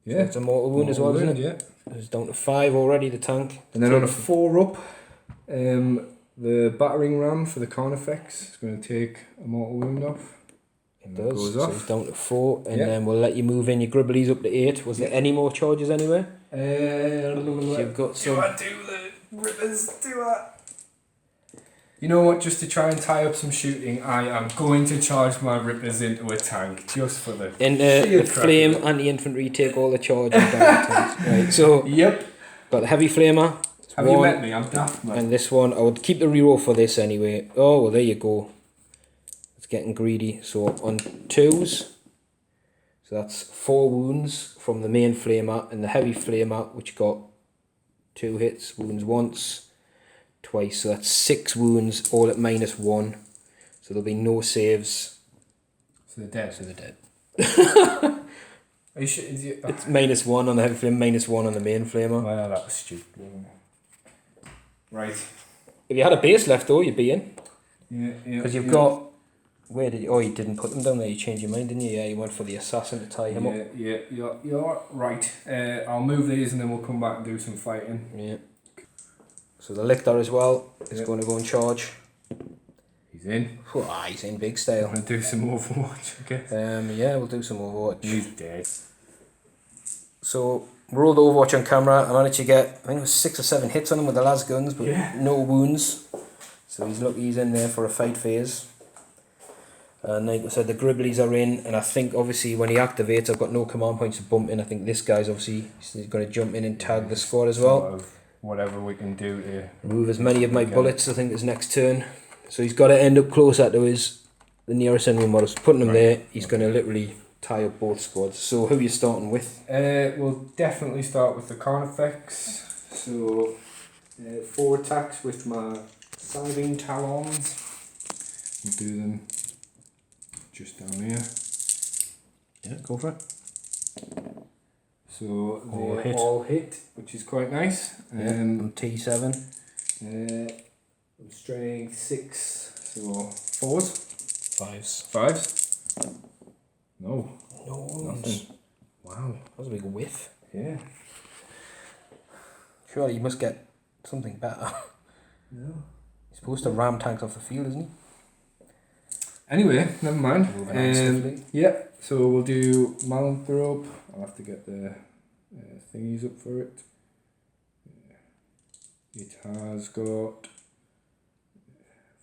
Yeah, it's a mortal wound as well, Mortal isn't it? wound, yeah. It's down to 5 already, the tank. And then on a 4 up, the battering ram for the Carnifex is going to take a mortal wound off. It And does. goes So off. it's down to 4, and Yeah. then we'll let you move in your Gribblies up to 8. Was there any more charges anywhere? You've got Do some. I do the rippers? Do I? You know what? Just to try and tie up some shooting, I am going to charge my rippers into a tank just for the. And sheer the crack flame of it. and the infantry take all the charge and damage tanks. Right, so Yep. got the heavy flamer. Have you met me? I'm daft, man. And this one, I would keep the reroll for this anyway. Oh, well, there you go. It's getting greedy. So on 2s, so that's 4 wounds from the main flamer and the heavy flamer, which got 2 hits, wounds once, twice. So that's 6 wounds, all at -1. So there'll be no saves. So they're dead. So they're dead. Are you sure? Is it? It's -1 on the heavy flamer, -1 on the main flamer. Well, that was stupid. Wasn't it? Right. If you had a base left though, you'd be in. Yeah. Because you've got... Where did you... Oh, you didn't put them down there. You changed your mind, didn't you? Yeah, you went for the assassin to tie him up. Yeah. You're right. I'll move these and then we'll come back and do some fighting. Yeah. So the Lictor as well is going to go in charge. He's in. He's in big I'm style. gonna do some Overwatch. Okay. Yeah, we'll do some Overwatch. He's dead. So rolled Overwatch on camera. I managed to get, I think it was 6 or 7 hits on him with the las guns, but no wounds. So he's lucky he's in there for a fight phase. And like I said, the Gribblies are in, and I think obviously when he activates, I've got no command points to bump in. I think this guy's obviously he's going to jump in and tag the squad as well. Sort of whatever we can do to Remove as many of my bullets, I think, his next turn. So he's got to end up closer to the nearest enemy models. Putting him there, he's going to literally tie up both squads. So who are you starting with? We'll definitely start with the Carnifex. So 4 attacks with my Siving Talons. We'll do them just down here. Yeah, go for it. So All they hit. all hit, which is quite nice. I'm T7. Strength 6, so 4s. 5s. 5s. No. No, Nothing. Wow. that was a big whiff. Yeah. Surely you must get something better. No. He's supposed to ram tanks off the field, isn't he? Anyway, never mind. Moving on stiffly. Yeah, so we'll do Malanthrope. I'll have to get the thingies up for it. It has got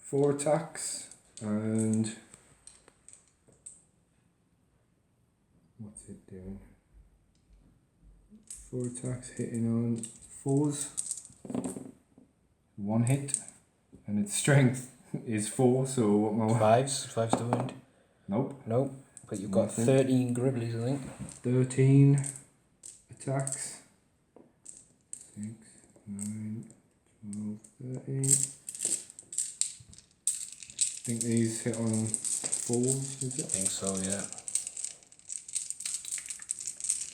4 attacks and what's it doing? 4 attacks hitting on 4s. 1 hit, and its strength is 4. So what my 5s to wound. Nope. Nope. But you've got Nothing. 13 Gribblies, I think. 13 attacks. 6, 9, 30. I think these hit on 4s, is I it? think so, yeah.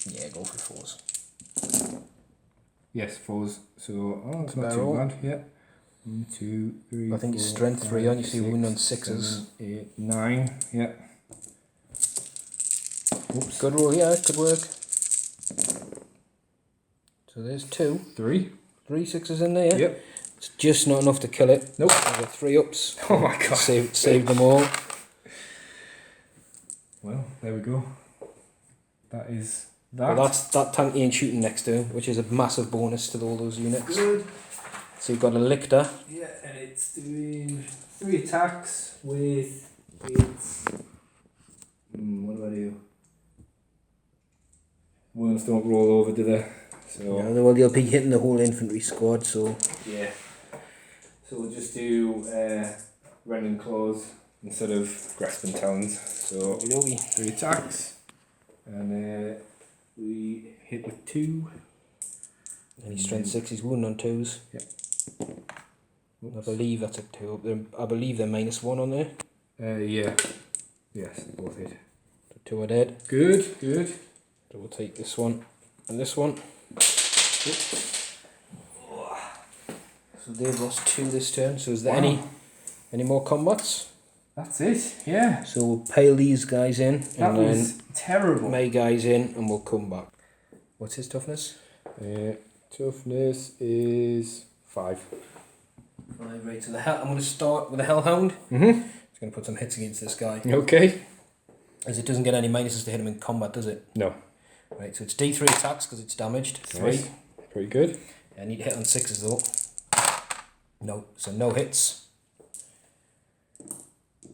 Yeah, go for 4s. Yes, 4s. So, oh, it's not About too all. bad. Yeah. 1, 2, 3. I think it's 4, strength 5, 3 on, you see 6, wound on 6s. 7, 8, 9. Yeah. Oops. Good roll, yeah, could work. So there's 2. 3. 3 6s in there, yeah? Yep. It's just not enough to kill it. Nope. I've got 3 ups. Oh my god. Saved them all. Well, there we go. That is Well, that. that tank ain't shooting next to, which is a massive bonus to all those units. Good. So you've got a lictor. Yeah, and it's doing 3 attacks with its. What do I do? Wounds don't roll over, do they? So Yeah, well, you'll be hitting the whole infantry squad, so. yeah. So we'll just do rending claws instead of grasping talons. So Okey-dokey. 3 attacks, and we hit with 2. Any strength 6 is wound on 2s. Yep. I believe that's a 2. I believe they're -1 on there. Yeah. Yes, both hit. The 2 are dead. Good, good. So we'll take this one and this one. So they've lost 2 this turn. So is there Wow. any more combats? That's it. Yeah. So we'll pile these guys in That and was then terrible. my guys in and we'll come back. What's his toughness? Toughness is 5. Right, so I'm going to start with a Hellhound. Mm-hmm. It's going to put some hits against this guy. Okay. As it doesn't get any minuses to hit him in combat, does it? No. Right, so it's D3 attacks because it's damaged. 3. Nice. Pretty good. I need to hit on 6s though. No, so no hits.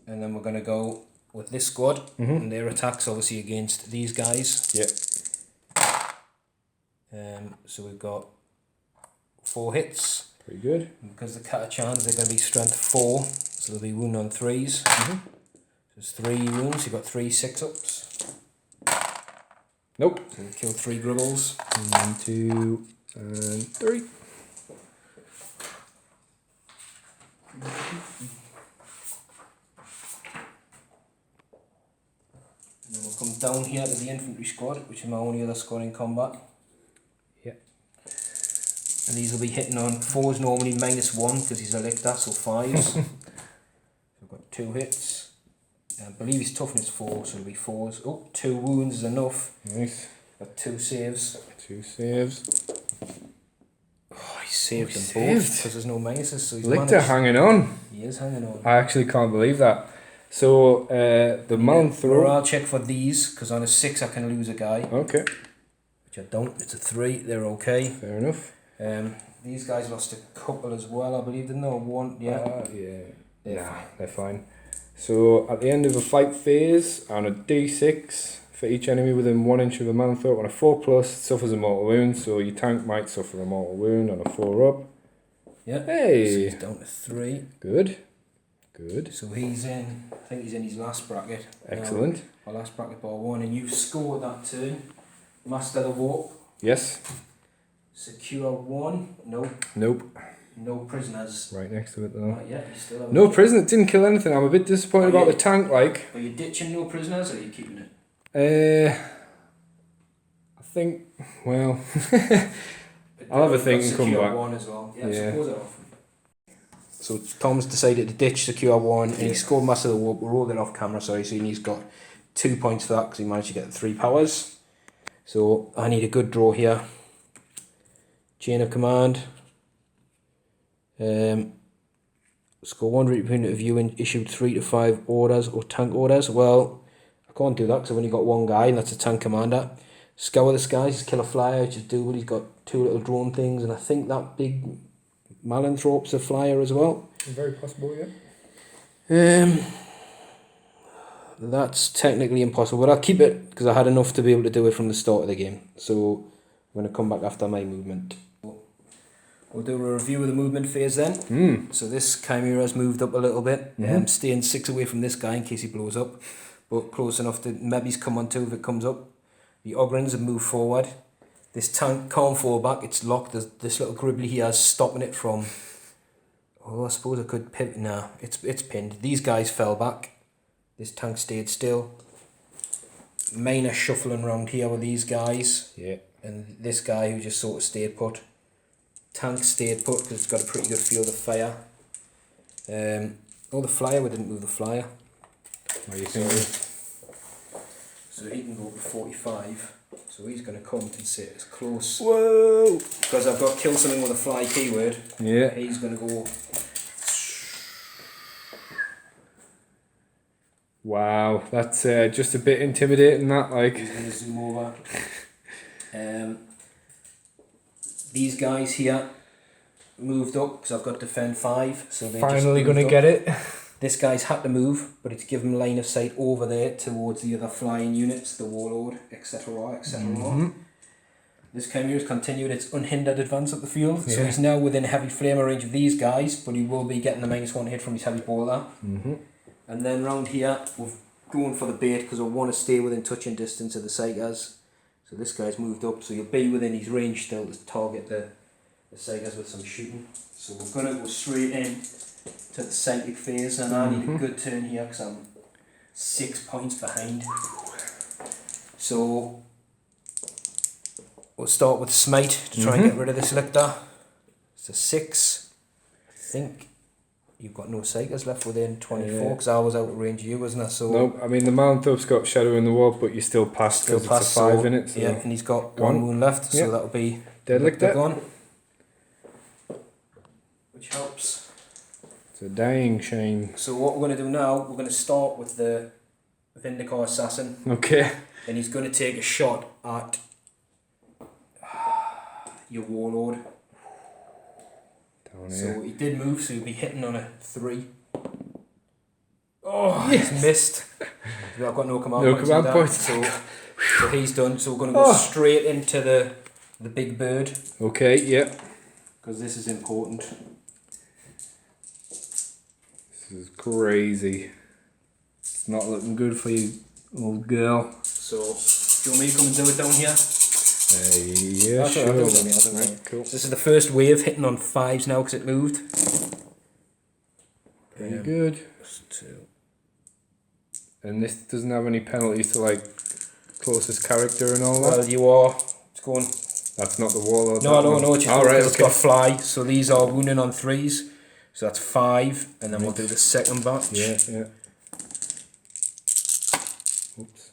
And then we're going to go with this squad. And their attacks obviously against these guys. Yep. So we've got 4 hits. Pretty good. And because the Catachans, they're going to be strength 4. So they'll be wound on 3s. So there's 3 wounds, you've got 3 6-ups. Nope. So we kill 3 gribbles. 1, 2, and 3. And then we'll come down here to the infantry squad, which is my only other squad in combat. Yep. And these will be hitting on 4s normally, -1 because he's a lictor, so 5s. So we've got 2 hits. I believe his toughness 4, so it'll be 4s. Oh, 2 wounds is enough. Nice. Got 2 saves. 2 saves. Oh, he saved them saved. both because there's no minuses, so he's Lictor managed. hanging on. He is hanging on. I actually can't believe that. So the month Morale check for these because on a 6 I can lose a guy, Okay. which I don't. It's a 3. They're okay. Fair enough. These guys lost a couple as well, I believe. Didn't they? 1. Yeah. Yeah. They're fine. They're fine. So at the end of a fight phase, on a D6 for each enemy within 1 inch of a man throat on a 4+, it suffers a mortal wound. So your tank might suffer a mortal wound on a 4-up. Yeah. So Hey. he's down to 3. Good. Good. So he's in. I think he's in his last bracket. Excellent. Our last bracket bar 1, and you scored that turn. Master the warp. Yes. Secure 1. No. Nope. No prisoners. Right next to it though. Not yet. You still have No prisoner. Didn't kill anything. I'm a bit disappointed about the tank. Like. Are you ditching no prisoners, or are you keeping it? I think. Well. I'll have a think and come Secure back. 1 as well. Yeah. Yeah. Suppose it off. So Tom's decided to ditch Secure 1 and he scored Master of the Warp. We rolled it off camera, sorry, so he's got 2 points for that because he managed to get 3 powers. So I need a good draw here. Chain of command. Score 1 point of view and issued 3 to 5 orders or tank orders. Well, I can't do that because I've only got 1 guy and that's a tank commander. Scour the skies, he's kill a flyer, which is doable. He's got 2 little drone things and I think that big Malanthrope's a flyer as well. Very possible, yeah. That's technically impossible, but I'll keep it because I had enough to be able to do it from the start of the game. So I'm going to come back after my movement. We'll do a review of the movement phase then. So this Chimera's moved up a little bit. Staying 6 away from this guy in case he blows up, but close enough to maybe come on 2 if it comes up. The Ogrins have moved forward. This tank can't fall back. It's locked. There's this little gribbly here is stopping it from. Oh, I suppose I could pivot. Nah, it's pinned. These guys fell back. This tank stayed still. Minor shuffling around here with these guys. Yeah. And this guy who just sort of stayed put. Tank stayed put because it's got a pretty good field of fire. Oh, the flyer, we didn't move the flyer. What are you thinking? So he can go to 45. So he's going to come and sit as close. Whoa! Because I've got kill something with a fly keyword. Yeah. He's going to go. Wow, that's just a bit intimidating. That like. He's going to zoom over. These guys here moved up because I've got defend 5. So they Finally going to get it. This guy's had to move, but it's given him line of sight over there towards the other flying units, the warlord, etc. etc. This Chimera has continued its unhindered advance up the field, so he's now within heavy flamer range of these guys, but he will be getting the -1 hit from his heavy bolter. And then round here, we've gone for the bait because I want to stay within touching distance of the Psychers. So this guy's moved up, so you'll be within his range still to target the Psychers with some shooting. So we're going to go straight in to the psychic phase, and I need a good turn here because I'm 6 points behind. So we'll start with smite to try and get rid of this lictor. It's a 6. I think you've got no psychers left within 24 because I was out of range of you, wasn't I? So nope, I mean the mount up's got shadow in the wall, but you still passed because it's a 5 in it. So yeah, and he's got one wound left, so that'll be dead like that. Gone, which helps. It's a dying shame. So what we're going to do now, we're going to start with the Vindicare Assassin. Okay. And he's going to take a shot at your warlord. Down So here. he did move, so he'll be hitting on a 3. Oh, he's missed. I've got no command points. No command points. So he's done. So we're going to go straight into the big bird. Okay, yeah. Because this is important. This is crazy. It's not looking good for you, old girl. So, do you want me to come and do it down here? Yeah, Sure. sure. Right, Cool. so this is the first wave hitting on 5s now because it moved. Very good. 2. And this doesn't have any penalties to like closest character and all that? Well, you are. It's going. That's not the warlord. No, it's all right, it's got fly. So these are wounding on 3s. So that's 5, and then we'll do the second batch. Yeah. Oops.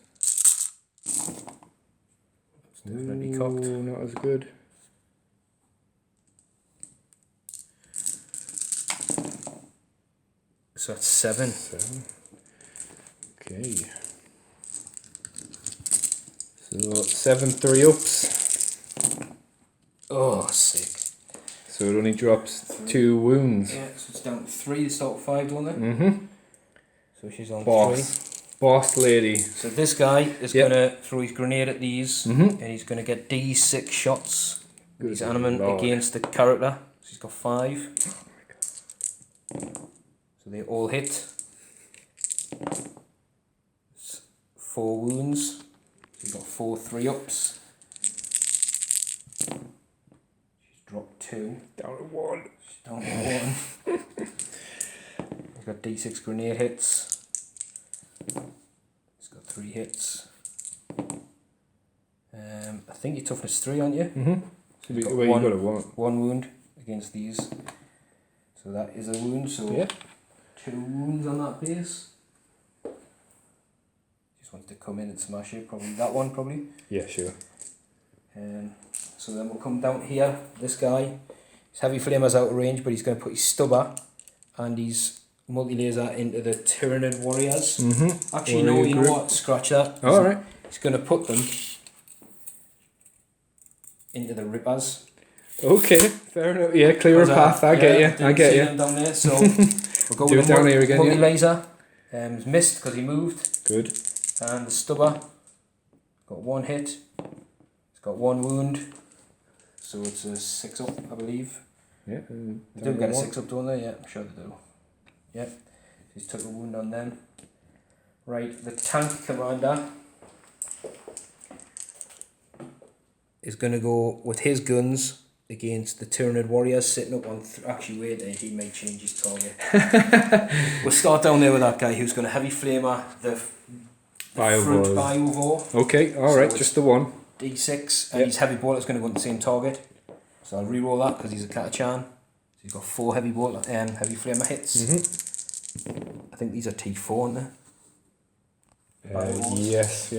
It's definitely cocked. Ooh, not as good. So that's 7. 7. Okay. So 7 3-ups. Oh, sick. So it only drops 2 wounds. Yeah, so it's down to 3 to start with 5, don't it? Mm-hmm. So she's on 3. Boss lady. So this guy is going to throw his grenade at these, Mm-hmm. and he's going to get D6 shots. Good His animal Lord. against the character. So he's got 5. So they all hit. 4 wounds. So he's got 4 3-ups. She's dropped 2. Down to 1. She's down to 1. He's got D6 grenade hits. He's got 3 hits. I think your toughness 3, aren't you? Mm-hmm. So you've got Well, you got a 1. 1 wound against these. So that is a wound. So Yeah. 2 wounds on that base. Just wants to come in and smash it. Probably that one, probably. Yeah, sure. So then we'll come down here. This guy, his heavy flamer's out of range, but he's going to put his stubber and his multi-laser into the Tyranid warriors. Mm-hmm. Actually, no, you know what? Scratch that. Alright. He's going to put them into the rippers. Okay, fair enough. Yeah, clear a path. I get you. I get you. Them down there, so we'll go Do with it down here again, yeah. multi-laser. He's missed because he moved. Good. And the stubber got 1 hit. It's got 1 wound. So it's a 6-up, I believe. Yeah. They do get a 6-up, don't they? Yeah, I'm sure they do. Yeah. He's took a wound on them. Right, the tank commander. is going to go with his guns against the Tyranid warriors sitting up on... Actually, wait there, he may change his target. We'll start down there with that guy who's going to heavy flamer the front biovore. Okay, alright, So just the one. D6, and his heavy bolt is going to go on the same target. So I'll re-roll that because he's a Catachan. So he's got 4 heavy bolt and heavy flamer hits. I think these are T4, aren't they? Yes.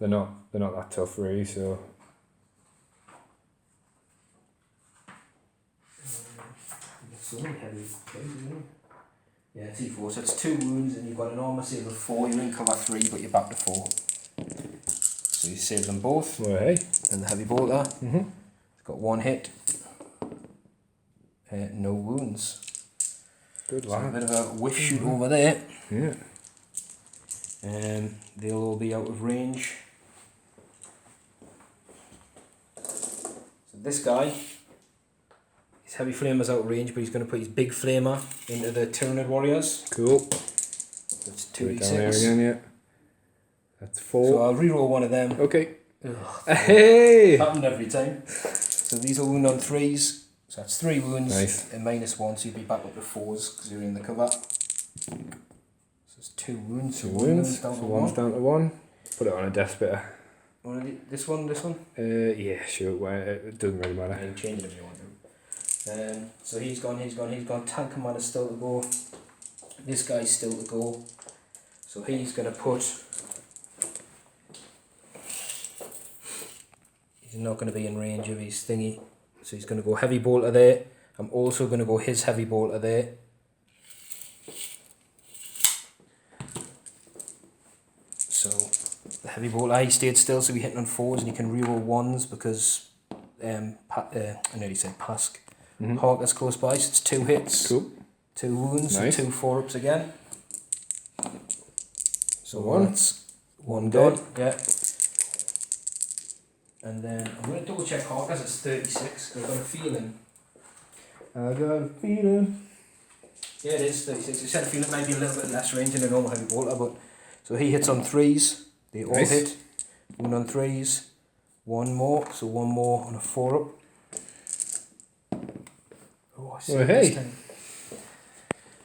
They're not that tough really, so... So many heavy plays, isn't it? Yeah, T4, so it's 2 wounds and you've got an armour save of 4, you're in cover 3 but you're back to 4. So you save them both. Well, hey. And the heavy bolter. It's got 1 hit. No wounds. Good So lad. a bit of a whiff shoot over there. Yeah. They'll all be out of range. So this guy, his heavy flamer's out of range, but he's going to put his big flamer into the Tyranid warriors. Cool. That's Do it down there 2d6. again, yeah. That's 4. So I'll reroll one of them. Okay. Ugh, Hey! happened every time. So these are wound on 3s. So that's 3 wounds Nice. and -1, so you'll be back up to 4s because you're in the cover. So it's 2 wounds. So 2 one wounds. down So to 1's 1. down to 1. Put it on a desk bitter. This one? Yeah, sure. Well, it doesn't really matter. You can change it if you want to. So he's gone. Tank commander still to go. This guy's still to go. So he's going to put... He's not going to be in range of his thingy. So he's going to go heavy bolter there. I'm also going to go his heavy bolter there. So the heavy bolter, he stayed still, so we're hitting on 4s and you can reroll 1s because I nearly said Pask. Harker's close by, so it's 2 hits. Cool. 2 wounds, Nice. and 2 4-ups again. So One. that's 1 gone, yeah. And then I'm going to double check Harker's, it's 36, because I've got a feeling. Yeah, it is 36. I said I feel it might be a little bit less range than a normal heavy bolter, but so he hits on 3s. They all Nice. hit. 1 on 3s. 1 more, so 1 more on a 4-up. Oh, I see Well, this hey. time.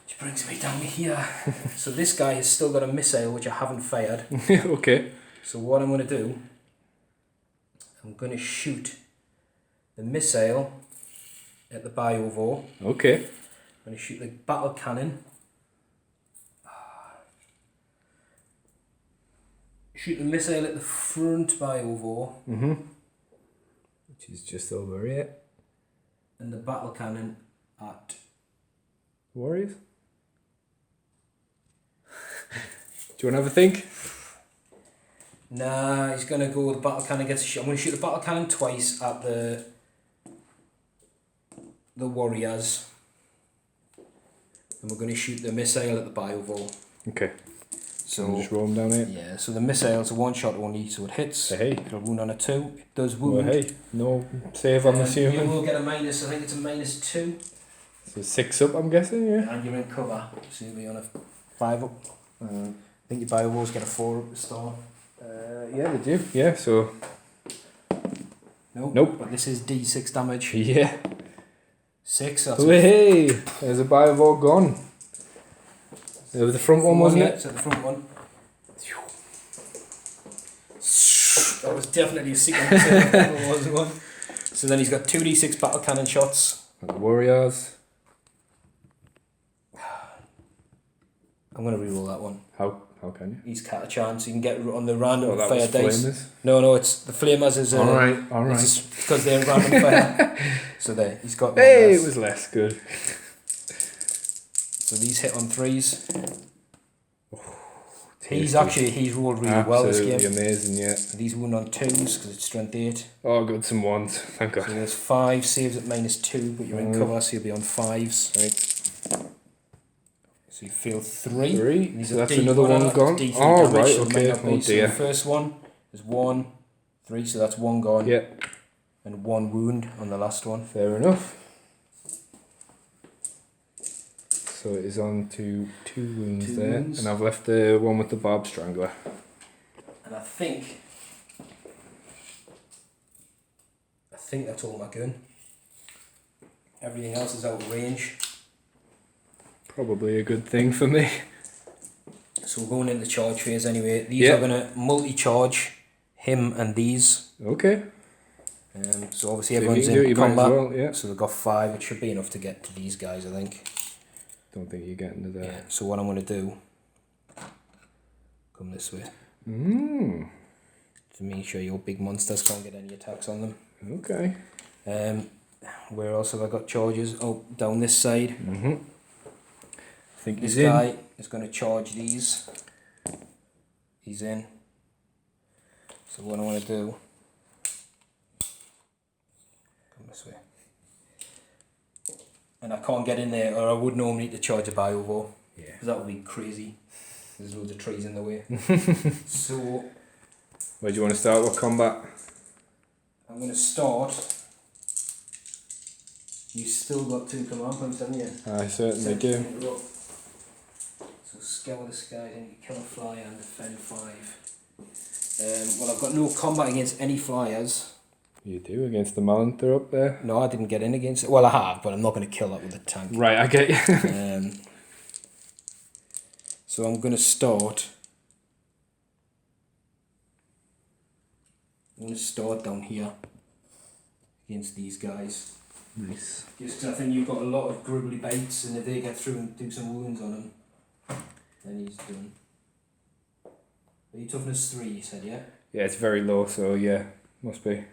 Which brings me down here. So this guy has still got a missile which I haven't fired. Okay. So what I'm going to do, I'm going to shoot the missile at the biovore. Okay. I'm going to shoot the battle cannon. Shoot the missile at the front biovore. Which is just over here. And the battle cannon at... Warriors? Do you want to have a think? Nah, he's going to go with the battle cannon gets a shot. I'm going to shoot the battle cannon twice at the warriors. And we're going to shoot the missile at the biovore. Okay. So just roll them down here. yeah, so the missile's a 1 shot only, so it hits. Hey. It'll wound on a 2. It does Well, wound. hey, no save, I'm You assuming. will get a minus, I think it's a -2. So 6 up, I'm guessing, yeah? And you're in cover, so you'll be on a 5 up. I think your biovores get a 4 up to start. Yeah, they do. Yeah, so... Nope. Nope. But this is D6 damage. Yeah. 6, that's Hey, there's a biovore gone. It was the front one, wasn't it? So the front one. That was definitely a secret missile. That wasn't one. So then he's got 2d6 battle cannon shots. And the warriors. I'm going to reroll that one. How can you? He's Catachan, so you can get on the random Oh, that fire was dice. flamers. No, it's the flamers is Alright. because they're random fire. So there, he's got one Hey, less. it was less good. So these hit on 3s. He's rolled really well this Absolutely game. amazing, yeah. These wound on 2s because it's strength 8. Oh, good, some ones. Thank So God. there's 5 saves at -2, but you're in cover, so you'll be on 5s. Right. So you fail 3. 3. These So are that's D- another no, one no, gone. D3 Oh, damage, right, so it might okay. not be. Oh, So dear. the first one is 1, 3, so that's 1 gone. Yeah, And 1 wound on the last one. fair enough. So it is on to 2 wounds 2 there. wounds. And I've left the one with the barb strangler. And I think think that's all my gun. Everything else is out of range. Probably a good thing for me. So we're going into charge phase anyway. These Yeah. are going to multi-charge him and these. Okay. So obviously So if everyone's you can do it, in you might as combat. well, yeah. So they've got 5. It should be enough to get to these guys, I think. Don't think you're getting to that. Yeah. So what I'm going to do, come this way. To make sure your big monsters can't get any attacks on them. Okay. Where else have I got charges? Oh, down this side. I think This he's in. guy is going to charge these. He's in. So what I want to do, come this way. And I can't get in there, or I would normally need to charge a bio. Yeah. Because that would be crazy. There's loads of trees in the way. So Where do you want to start with combat? I'm going to start. You still got 2 command points, haven't you? I certainly do. Interrupt. So scour the skies and kill a flyer and defend 5. Well, I've got no combat against any flyers. You do against the militant up there. No, I didn't get in against it. Well, I have, but I'm not going to kill that with a tank. Right, I get you. So I'm going to start. I'm going to start down here against these guys. Nice. Just 'cause I think you've got a lot of gribbly baits, and if they get through and do some wounds on him, then he's done. Are you toughness 3, you said, yeah? Yeah, it's very low, so yeah, must be.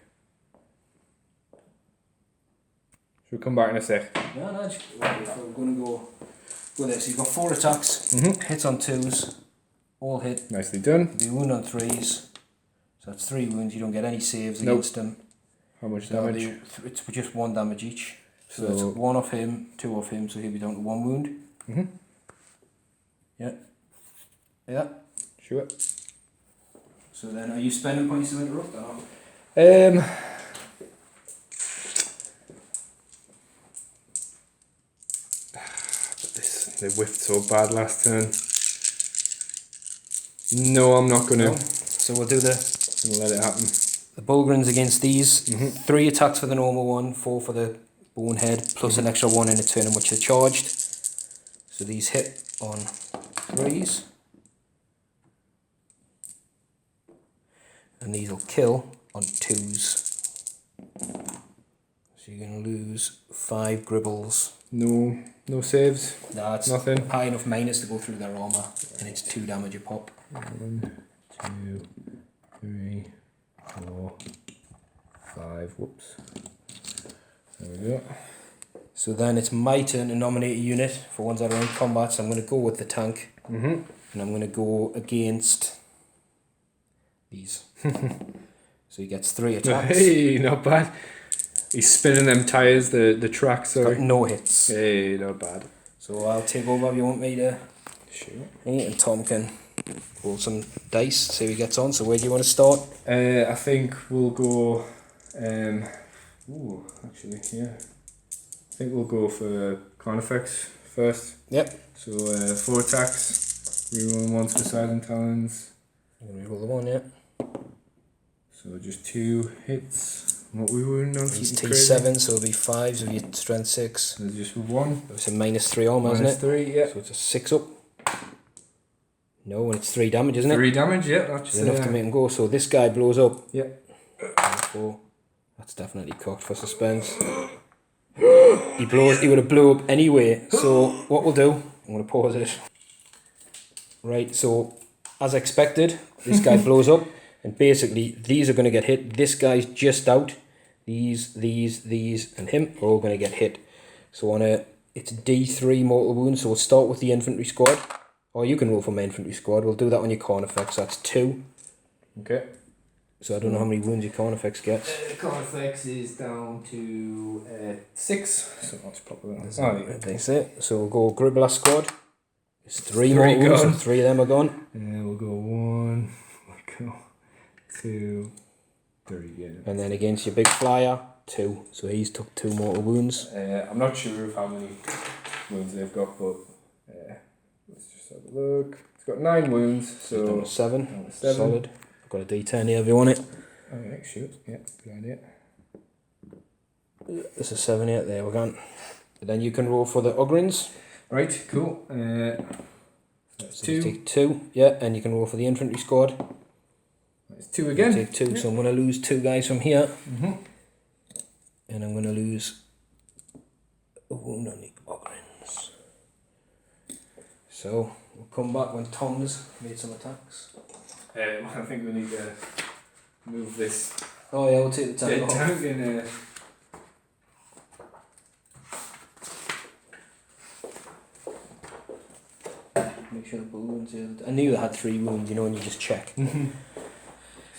Should we come back in a sec? No, just, we're going to go with this. You've got 4 attacks, hits on 2s, all hit, Nicely done. be wound on 3s. So that's 3 wounds, you don't get any saves Nope. against them. How much So damage? it's just 1 damage each. So So- it's 1 off him, 2 off him, so he'll be down to 1 wound. Yeah. Yeah. Sure. So then, are you spending points to interrupt or not? They whiffed so bad last turn. No, I'm not gonna. No. So we'll do the Gonna let it happen. Bulgrins against these. 3 attacks for the normal one, 4 for the bonehead, plus an extra 1 in a turn in which they're charged. So these hit on 3s. And these will kill on 2s. So you're going to lose 5 gribbles. No saves. No, it's Nothing. high enough minus to go through their armour, and it's 2 damage a pop. 1, 2, 3, 4, 5. Whoops. There we go. So then it's my turn to nominate a unit for ones that are in combat, so I'm going to go with the tank. And I'm going to go against these. So he gets 3 attacks. Hey, not bad. He's spinning them tyres, the track, Got sorry. no hits. Hey, not bad. So I'll take over if you want me to. Sure. And Tom can roll some dice, see how he gets on. So where do you want to start? I think we'll go. Actually, yeah. I think we'll go for Carnifex first. Yep. So 4 attacks, reroll 1 for Silent Talons. I'm going to roll the 1, yeah. So just 2 hits. What we were on? He's T7, so it'll be 5s if you're strength 6. So just with 1. It's a -3 armour, isn't it? -3, yeah. So it's a 6 up. No, and it's 3 damage, isn't it? 3 damage, yeah. That's It's enough to make him go. So this guy blows up. Yeah. 4. That's definitely cocked for suspense. He would have blew up anyway. So what we'll do, I'm going to pause it. Right, so as expected, this guy blows up. And basically, these are going to get hit. This guy's just out. These, and him are all going to get hit. So it's D3 mortal wounds. So we'll start with the infantry squad. Or you can roll for my infantry squad. We'll do that on your Carnifex. That's 2. Okay. So I don't know how many wounds your Carnifex gets. Carnifex is down to 6. So let's pop that. That's it. So we'll go Gribbler squad. It's 3 3 mortal wounds. gone. So 3 of them are gone. And we'll go 1. We'll go 2, 3. Yeah. And then against your big flyer, 2. So he's took 2 mortal wounds. I'm not sure of how many wounds they've got, but let's just have a look. It's got 9 wounds, so Down to 7. down to 7. Solid. I've got a D10 here if you want it. Oh yeah, shoot. Yeah, good idea. There's a 7 8 there, we're gone. Then you can roll for the Ogrins. Right, cool. That's So 2. you take 2, yeah, and you can roll for the infantry squad. That's 2 again. You take 2, so I'm going to lose 2 guys from here. Mm-hmm. And I'm going to lose a wound on the Ogrins. So, we'll come back when Tom's made some attacks. I think we need to move this Oh yeah, we'll take the tank dead off. tank in. Make sure the balloons healed. I knew they had 3 wounds, you know, and you just check.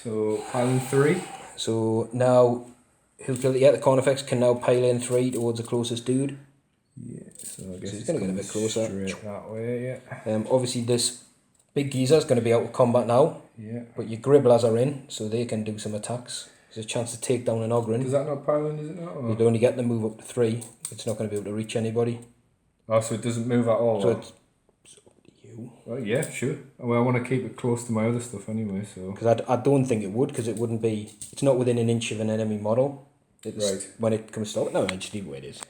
So, Paladin 3. So now, the Carnifex can now pile in 3 towards the closest dude. Yeah, so I guess So he's it's going to get a going bit closer. straight that way, yeah. Obviously this big geezer's going to be out of combat now, Yeah. but your Gribblers are in, so they can do some attacks. There's a chance to take down an Ogren. Does that not Paladin, is it not? Or? You'd only get them move up to 3. It's not going to be able to reach anybody. Oh, so it doesn't move at all? So or? it's up to you. Well, yeah, sure. Well, I want to keep it close to my other stuff anyway, so... Because I don't think it would, because it wouldn't be... It's not within an inch of an enemy model. It's, Right. When it comes to... No, just leave it where it is.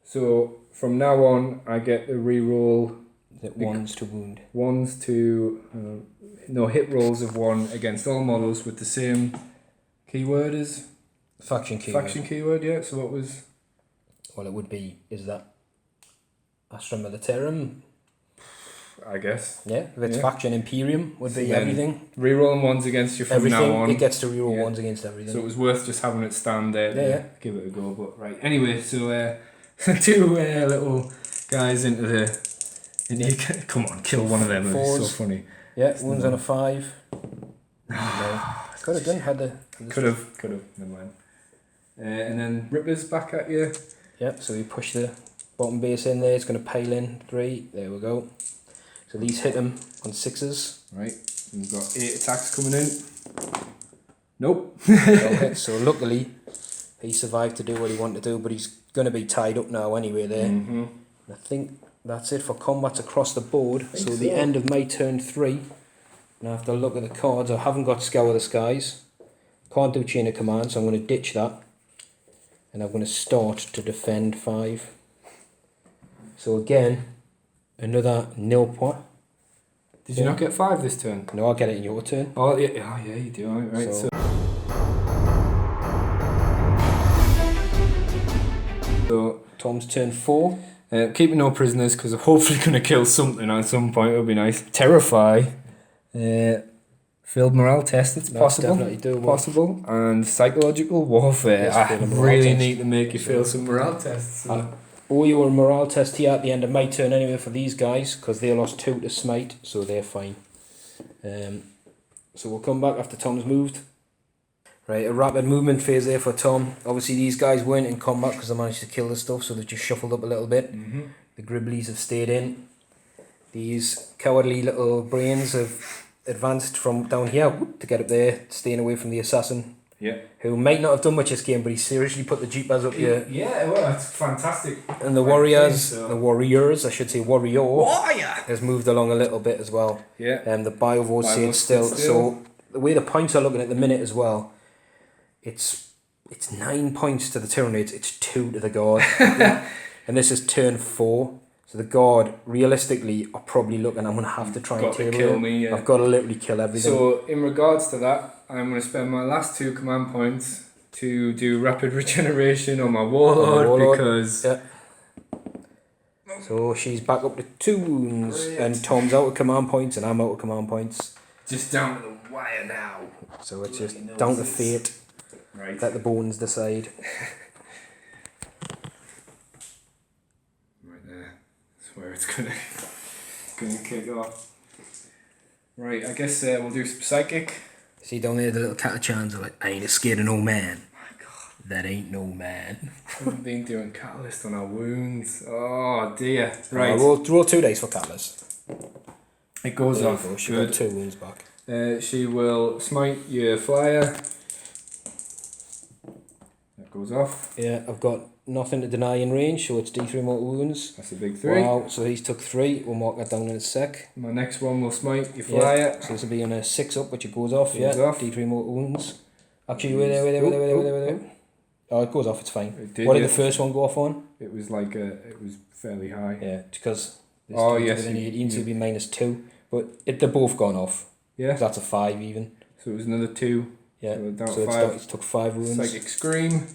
So, from now on, I get to reroll Is it 1s to wound? 1s to... hit rolls of 1 against all models with the same keyword as... Faction keyword. Faction keyword, yeah. So what was... Well, it would be... Is that... Astra Militarum? I guess. Yeah, if it's Yeah. Faction Imperium, would be So then everything. Rerolling 1s against you from Everything, now on. it gets to reroll Yeah. 1s against everything. So it was worth just having it stand there to Yeah. give it a go. But right, anyway, so 2 little guys into the... Come on, kill one of them. It's so 4s. funny. Yeah, one's on a 5. No. Could have done, had the... Could have. Never mind. And then Ripper's back at you. Yeah, so you push the bottom base in there, it's going to pile in 3. There we go. So these hit him on 6s. Right, we've got 8 attacks coming in. Nope. Okay, so luckily, he survived to do what he wanted to do, but he's going to be tied up now anyway there. Mm-hmm. I think that's it for combats across the board. Think So the so. end of my turn 3. Now I have to look at the cards. I haven't got Scour the Skies. Can't do Chain of Command, so I'm going to ditch that. And I'm going to start to defend 5. So again, another nil point. Did you not get 5 this turn? No, I'll get it in your turn. Oh yeah, you do. Right, So- so Tom's turn 4. keeping no prisoners because I'm hopefully going to kill something at some point. It'll be nice. Terrify. Field morale test. It's That's possible. definitely doable. Possible. And psychological warfare. Yes, I field morale really test. need to make you fail some morale tests. Owe you a morale test here at the end of my turn anyway for these guys, because they lost 2 to smite, so they're fine. So we'll come back after Tom's moved. Right, a rapid movement phase there for Tom. Obviously these guys weren't in combat because they managed to kill the stuff, so they've just shuffled up a little bit. Mm-hmm. The Gribblies have stayed in. These cowardly little brains have advanced from down here to get up there, staying away from the assassin, Yeah. who might not have done much this game, but he seriously put the jeepers up here. Yeah, well, that's fantastic. And the warriors, I should say warrior, has moved along a little bit as well. Yeah. And the Biovore stayed Biovore's still. still. So the way the points are looking at the minute as well, it's 9 points to the Tyranids, it's 2 to the guard. And this is turn 4. So the guard, realistically, are probably looking, I'm going to have to try and Got to table kill it. me, yeah. I've got to literally kill everything. So, in regards to that, I'm going to spend my last 2 command points to do rapid regeneration on my warlord, because... Yeah. So she's back up to 2 wounds, and Tom's out of command points, and I'm out of command points. Just down to the wire now. So it's just Bloody down to noses. fate. Right. Let the bones decide. Right there. That's where it's gonna kick off. Right, I guess we'll do some psychic. See down there, the little Catachans are like, I ain't scared of no man. That ain't no man. We've been doing catalyst on our wounds. Oh dear. Right. Roll 2 days for Catalyst. It goes There you off. go, she Good. got 2 wounds back. She will smite your flyer. goes off. Yeah, I've got nothing to deny in range, so it's D3 mortal wounds. That's a big 3. Wow, so he's took 3. We'll mark that down in a sec. My next one will smite, you fly Yeah, it. so this will be on a 6 up, which it goes off. Goes Yeah, off. D3 mortal wounds. Actually, wait there. Oh, it goes off, it's fine. It did, What did yeah. the first one go off on? It was like it was fairly high. Yeah, because this Oh, dude's yes, within you- 18, so it'd you- be -2. But they're both gone off. Yeah. That's a 5 even. So it was another 2. Yeah, So down so to it's 5. it's took 5 wounds. Psychic Scream.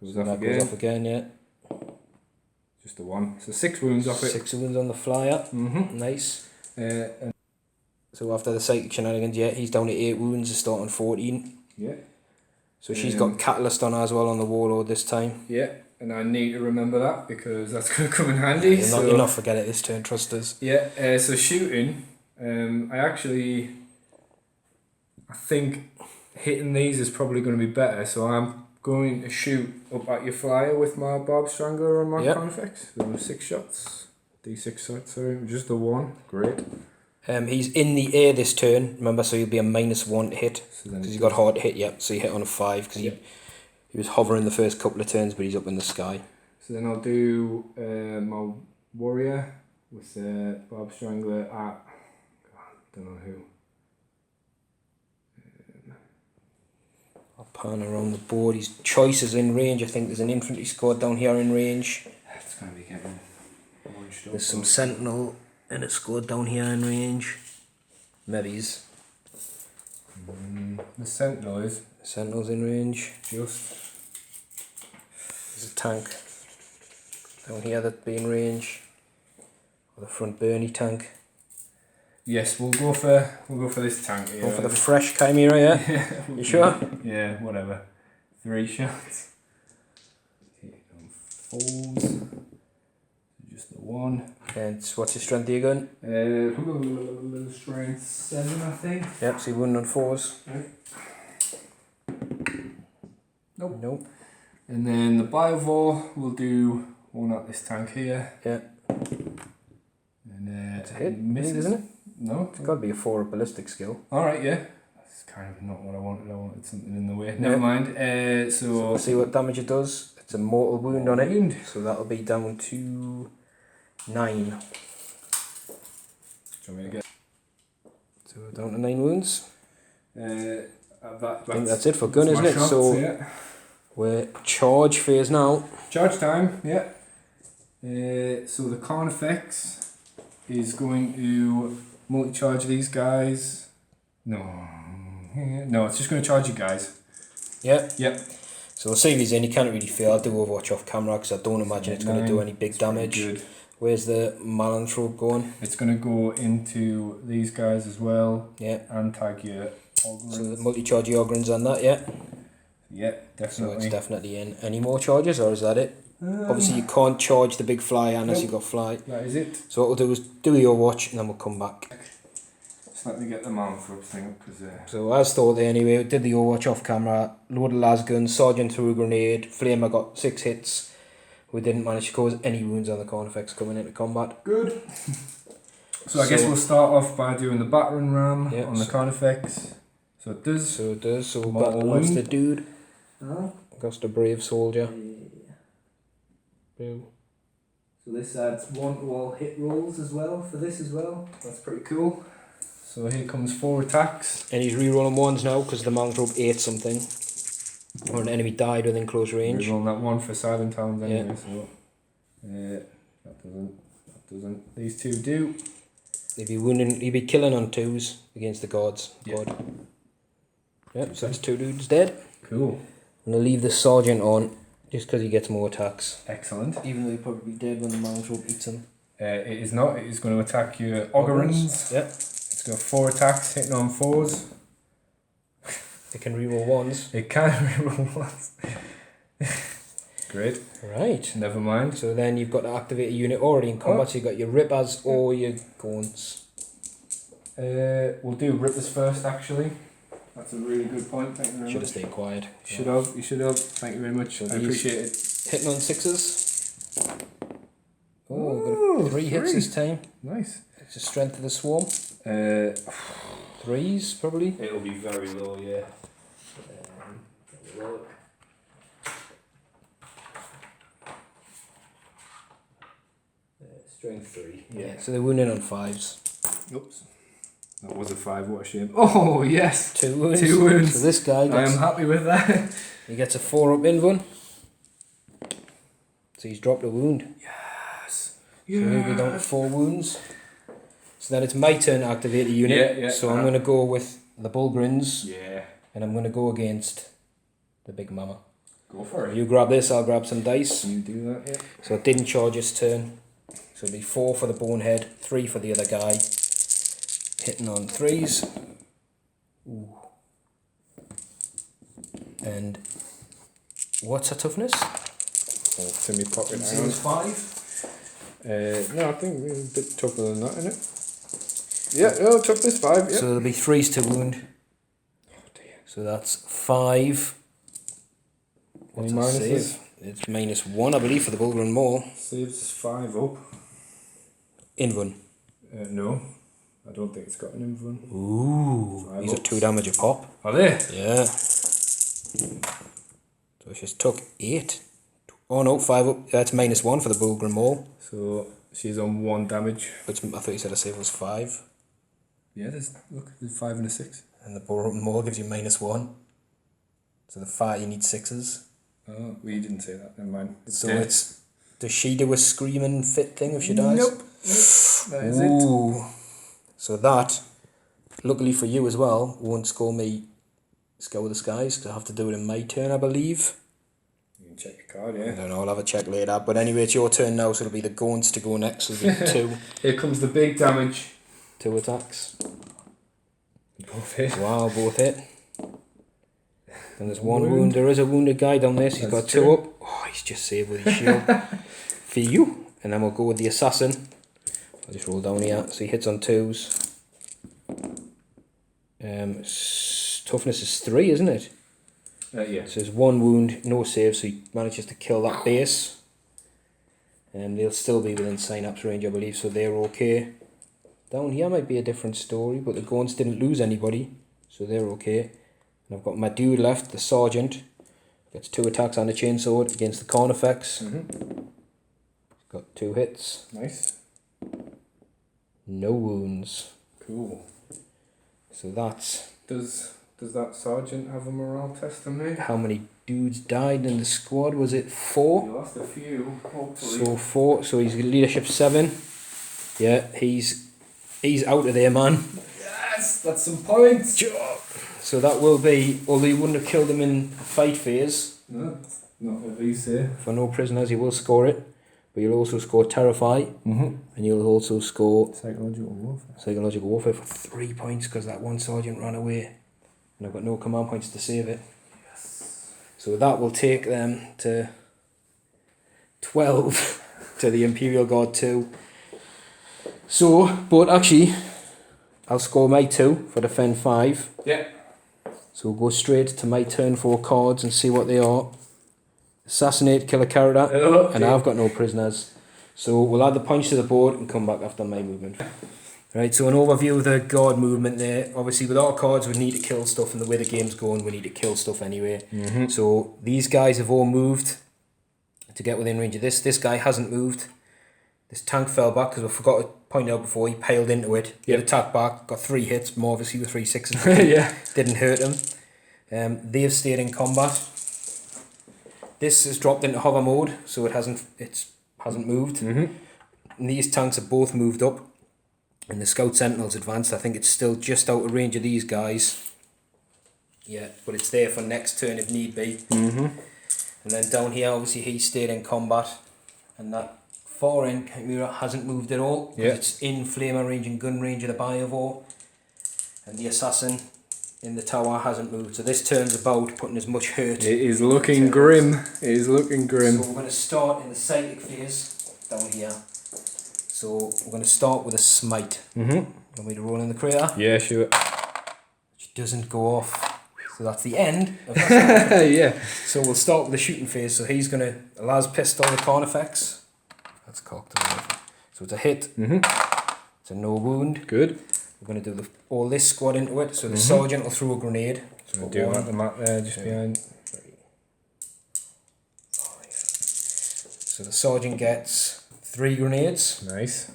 Goes off That again. goes off again, yeah. Just the 1. So 6 wounds off it. 6 wounds on the flyer. Mm-hmm. Nice. And So after the psychic shenanigans, yeah, he's down to 8 wounds, he's starting 14. yeah. So she's got Catalyst on her as well on the Warlord this time. Yeah. And I need to remember that because that's going to come in handy. You'll not forget it this turn, trust us. Yeah, so shooting, I think hitting these is probably going to be better, so I'm going to shoot up at your flyer with my Barb Strangler on my Yep. Carnifex. So 6 shots, D6 shots, sorry, just the 1, great. He's in the air this turn, remember, so he'll be a -1 to hit. So then Because he got hard to hit, yep, so you hit on a 5, because he was hovering the first couple of turns, but he's up in the sky. So then I'll do my Warrior with Barb Strangler at, don't know who. I'll pan around the board, his choices in range, I think there's an infantry squad down here in range. It's going to be getting bunched up. There's some Sentinel in a squad down here in range. Maybes. The Sentinel is Sentinel's in range. just... There's a tank down here that'd be in range. Or the front Bernie tank. Yes, we'll go for this tank here. Go for the fresh Chimera, yeah? You sure? Yeah, whatever. 3 shots. Hit on 4s. Just the 1. And what's your strength of your gun? Strength 7, I think. Yep, so you wouldn't on 4s. Nope. And then the Biovore, we'll do 1 at this tank here. Yeah. And It's a hit, misses, isn't it? No. It's got to be a 4 ballistic skill. Alright, yeah. That's kind of not what I wanted. I wanted something in the way. Never mind. So Let's see what damage it does. It's a mortal wound on it. wound. So that'll be down to 9. Do you want me to get? So we're down to 9 wounds. I I think that's it for gun, isn't it? So yeah. we're charge phase now. Charge time, yeah. So the Carnifex is going to multi-charge these guys. No, it's just going to charge you guys. Yeah. Yep. So we'll save these in. You can't really fail. I'll do Overwatch off camera because I don't imagine it's going to do any big damage. Good. Where's the Malanthrope going? It's going to go into these guys as well Yeah. and tag your Ogrins. So the multi-charge Ogrins on that, yeah. Yeah, So definitely. it's definitely in. Any more charges or is that it? Obviously you can't charge the big fly unless Nope. you've got fly. That is it. So what we'll do is do your watch and then we'll come back. Just let me get the Malanthrope thing up because So as thought there anyway, we did the Overwatch off camera, loaded las gun, Sergeant threw a grenade, Flamer got 6 hits. We didn't manage to cause any wounds on the Carnifex coming into combat. good. So I guess we'll start off by doing the battering ram Yeah, on the Carnifex. So it does. So it does, so we've Mortal got lost wound. the dude, Huh? lost a brave soldier. Boo. So this adds 1 to all hit rolls as well for this as well. That's pretty cool. So here comes 4 attacks. And he's re-rolling 1s now because the Malanthrope ate something. Or an enemy died within close range. We're on that 1 for Silent Towns anyway, Yeah. so that doesn't. These 2 do. He'd be killing on 2s against the gods. Yeah. God. Yep, so that's 2 dudes dead. Cool. I'm going to leave the Sergeant on just because he gets more attacks. Excellent. Even though he'd probably be dead when the Malanthrope eats him. It is not. It is going to attack your Ogrins. Yep. It's got 4 attacks, hitting on 4s. It can reroll 1s. It can reroll once. Great. Right. Never mind. So then you've got to activate a unit already in combat. So you've got your Rippers or your Gaunts. We'll do Rippers first, actually. That's a really good point. Thank you very Should have much. stayed quiet. You should have. Thank you very much. So I these- appreciate it. Hitting on 6s. Oh, Ooh, got 3 hits this time. Nice. It's the strength of the swarm. 3s probably. It'll be very low, yeah. Strength 3. Yeah, so they're wounded on 5s. Oops. That was a 5, what a shame. Oh, yes! 2 wounds. 2 wounds. So this guy I gets, am happy with that. he gets a 4 up in one. So he's dropped a wound. Yes. So he'll be down to 4 wounds. So then it's my turn to activate a unit. Yeah, So I'm going to go with the Bullgrins. Yeah. And I'm going to go against the Big Mama. Go for it. You grab this, I'll grab some dice. You do that, yeah. So it didn't charge his turn. So it'll be 4 for the Bonehead, 3 for the other guy. Hitting on 3s. Ooh. And what's her toughness? Oh, it's in my pocket. It Hang on. was 5. No, I think we're a bit tougher than that, isn't it? Yeah, oh, toughness 5, yeah. So there'll be 3s to wound. Oh dear. So that's 5. Any What's it minuses? save? It's -1, I believe, for the Bulgrin Maul. Saves 5 up. Invan. No, I don't think it's got an invuln. Ooh. 5 These are ups. 2 damage a pop. Are they? Yeah. So she's took 8. Oh no, 5 up. That's -1 for the Bulgrin Maul. So she's on 1 damage. Which I thought you said a save was 5. Yeah, there's 5 and a 6. And the Bulgrin Maul gives you -1. So the 5, you need 6s. Oh, well, you didn't say that. Never mind. So dead. it's... Does she do a screaming fit thing if she dies? Nope. That is it. Ooh. So that, luckily for you as well, won't score me Scour the Skies, because I have to do it in my turn, I believe. You can check your card, I yeah. don't know, I'll have a check later. But anyway, it's your turn now, so it'll be the Gaunts to go next. So it'll be 2. Here comes the big damage. 2 attacks. Both hit. Wow, both hit. And there's 1 Wound. wound. There is a wounded guy down there, so he's That's got 2 true. up. Oh, he's just saved with his shield. For you. And then we'll go with the Assassin. I'll just roll down here. So he hits on 2s. Toughness is 3, isn't it? Yeah. So there's 1 wound, no save, so he manages to kill that base. And they'll still be within synapse range, I believe, so they're okay. Down here might be a different story, but the Gaunts didn't lose anybody, so they're okay. And I've got my dude left, the Sergeant. Gets 2 attacks and a chainsword against the Carnifex. Got 2 hits. Nice. No wounds. Cool. So that's Does that sergeant have a morale test on me? how many dudes died in the squad. Was it 4? You lost a few, hopefully. So 4. So he's leadership 7. Yeah, he's out of there, man. Yes, that's some points. So that will be, although you wouldn't have killed him in fight phase, No, not what you say. for no prisoners, you will score it. But you'll also score Terrify, and you'll also score Psychological warfare. Psychological Warfare for 3 points because that one sergeant ran away. And I've got no command points to save it. Yes. So that will take them to 12 to the Imperial Guard 2. So, but actually, I'll score my 2 for defend 5. Yeah. So we'll go straight to my turn 4 cards and see what they are. Assassinate, kill a character, and I've got no prisoners. So we'll add the points to the board and come back after my movement. Right, so an overview of the guard movement there. Obviously with our cards we need to kill stuff, and the way the game's going we need to kill stuff anyway. So these guys have all moved to get within range of this. This guy hasn't moved. This tank fell back because I forgot to point out before, he paled into it. He had attacked back, got 3 hits, more obviously with 3 6s. Yeah. Didn't hurt him. They've stayed in combat. This has dropped into hover mode, so it hasn't moved. And these tanks are both moved up. And the Scout Sentinel's advanced. I think it's still just out of range of these guys. Yeah, but it's there for next turn if need be. And then down here, obviously, he stayed in combat. And that far end Chimera hasn't moved at all. Yeah. It's in flamer range and gun range of the Biovore. And the Assassin in the tower hasn't moved. So this turn's about putting as much hurt. It is looking grim. It is looking grim. So we're going to start in the psychic phase down here. So we're going to start with a smite. Want me to roll in the crater? Yeah, sure. Which doesn't go off. So that's the end of that. Yeah. So we'll start with the shooting phase. So he's going to... Laz pistol the Carnifex. That's cocked. So it's a hit. It's a no wound. Good. We're going to do all this squad into it. So the sergeant will throw a grenade. So do you want the map there just behind? 3, 5. So the sergeant gets 3 grenades. Nice.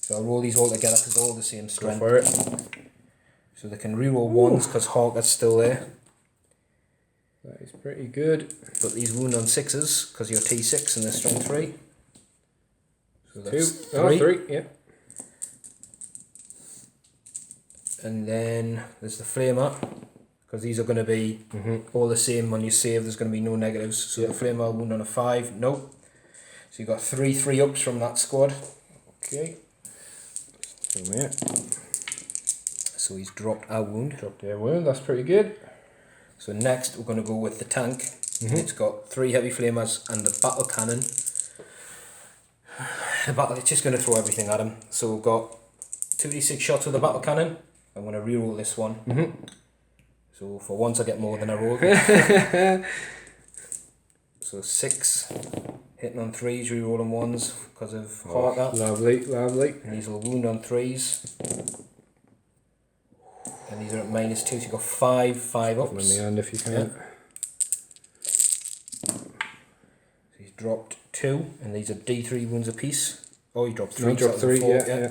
So I'll roll these all together because they're all the same strength. Go for it. So they can reroll ones because Harker's still there. That is pretty good. But these wound on 6s because you're T6 and they're strength 3. So that's 2. Oh, 3. Yeah. And then there's the flamer because these are going to be all the same on your save. There's going to be no negatives. So the flamer wound on a 5. Nope. So you've got 3 3-ups from that squad. Okay. Yeah. So he's dropped our wound. Drop their wound. That's pretty good. So next we're going to go with the tank. It's got 3 heavy flamers and the battle cannon. It's just going to throw everything at him. So we've got 2d6 shots with the battle cannon. I'm going to reroll this one. So for once I get more than I rolled. So 6 hitting on 3s, rerolling 1s because of Harker. Lovely, lovely. And these will wound on 3s. And these are at -2, so you've got 5 5-ups. Put them in the hand if you can. Yeah. So he's dropped 2, and these are D3 wounds apiece. Oh, he dropped 3. No, dropped 3, yeah.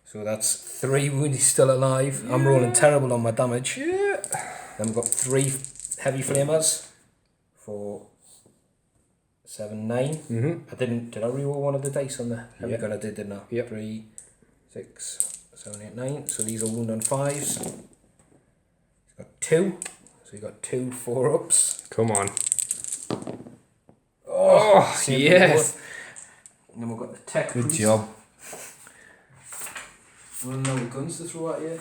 So that's 3 wounds, he's still alive. I'm rolling terrible on my damage. Yeah. Then we've got 3 heavy flamers for 7 9. Did I reroll one of the dice on the heavy gun? I didn't I? Yep. 3 6 7 8 9. So these are wound on 5s. He's got 2. So you got 2 4-ups. Come on. Oh, yes. And then we've got the tech. Good priest. job. Well, no guns to throw at you.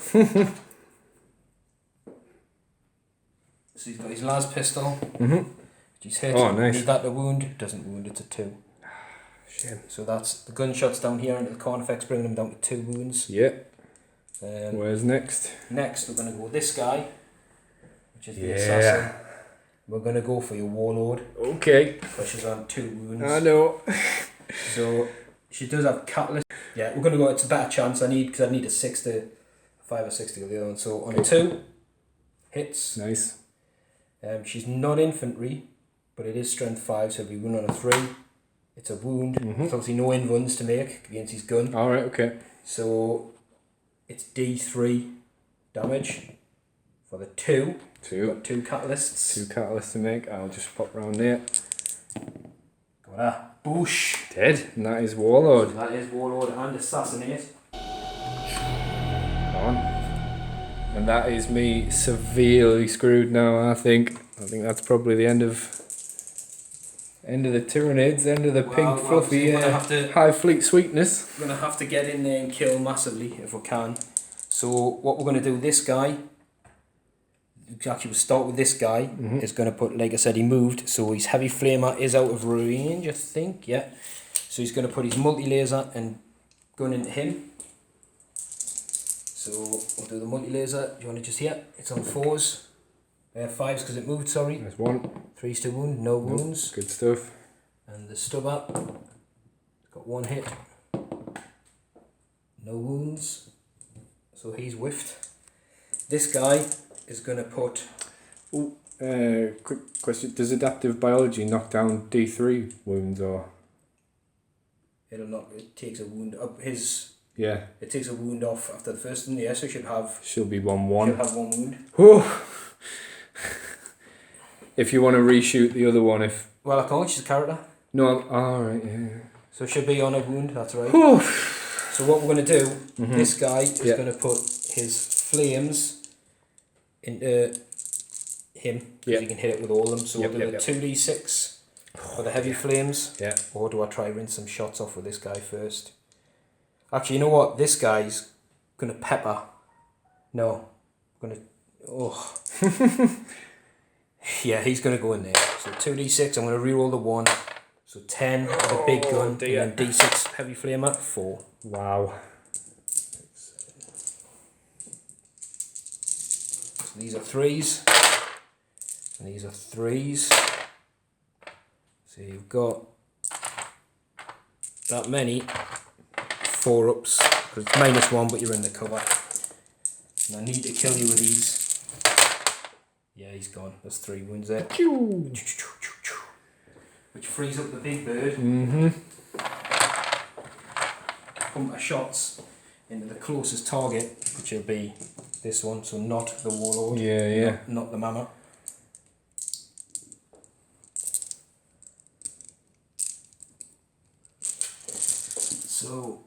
So he's got his last pistol. He's hit. Oh, nice. Need that to wound. Doesn't wound. It's a 2. Shame. So that's the gunshots down here into the cornflakes, bringing them down to 2 wounds. Yeah. Where's next? Next, we're going to go this guy, which is the assassin. We're going to go for your warlord. Okay. Pushes on 2 wounds. I know. So she does have catalyst. Yeah, we're going to go. It's a better chance. I need a 6 to 5 or 6 to go the other one. So on a 2, hits. Nice. She's not infantry, but it is strength 5, so it'll be wound on a 3. It's a wound. There's obviously no invuns to make against his gun. All right. Okay. So it's D3 damage for the 2. 2. Got 2 catalysts. 2 catalysts to make. I'll just pop round there. Got a boosh. Dead. And that is Warlord. So that is warlord and assassinate. On. And that is me severely screwed now. I think that's probably the end of the Tyranids, end of the pink fluffy Hive Fleet sweetness. We're going to have to get in there and kill massively if we can. So what we're going to do, this guy, actually we'll start with this guy, is going to put, like I said, he moved, so his heavy flamer is out of range, I think, yeah. So he's going to put his multi-laser and gun into him. So we'll do the multi-laser. Do you want to just hear? It's on 4s. 5s because it moved, sorry. There's 1. 3s to wound, no wounds. Good stuff. And the stubber, it's got 1 hit. No wounds. So he's whiffed. This guy is going to put... Quick question. Does adaptive biology knock down D3 wounds or...? It takes a wound up his... Yeah. It takes a wound off after the first one, yeah, so should have... She'll be 1-1. Should have 1 wound. Whew. If you want to reshoot the other one, if... Well, I can't, she's a character. No, alright, yeah. So it should be on a wound, that's right. Whew. So what we're going to do, this guy is going to put his flames into him, because he can hit it with all of them. So we'll do the 2d6 for the heavy flames. Yeah. Or do I try rinse some shots off with this guy first? Actually, you know what? This guy's going to pepper. No. I'm going to... Oh. Yeah, he's going to go in there. So 2d6, I'm going to reroll the 1. So 10 with a big gun, and then d6 heavy flamer, 4. Wow. So these are 3s. And these are 3s. So you've got that many 4-ups. Because it's -1, but you're in the cover. And I need to kill you with these. Yeah, he's gone. There's 3 wounds there. Which frees up the big bird. come to shots into the closest target, which will be this one, so not the warlord. Yeah. Not the mammoth. So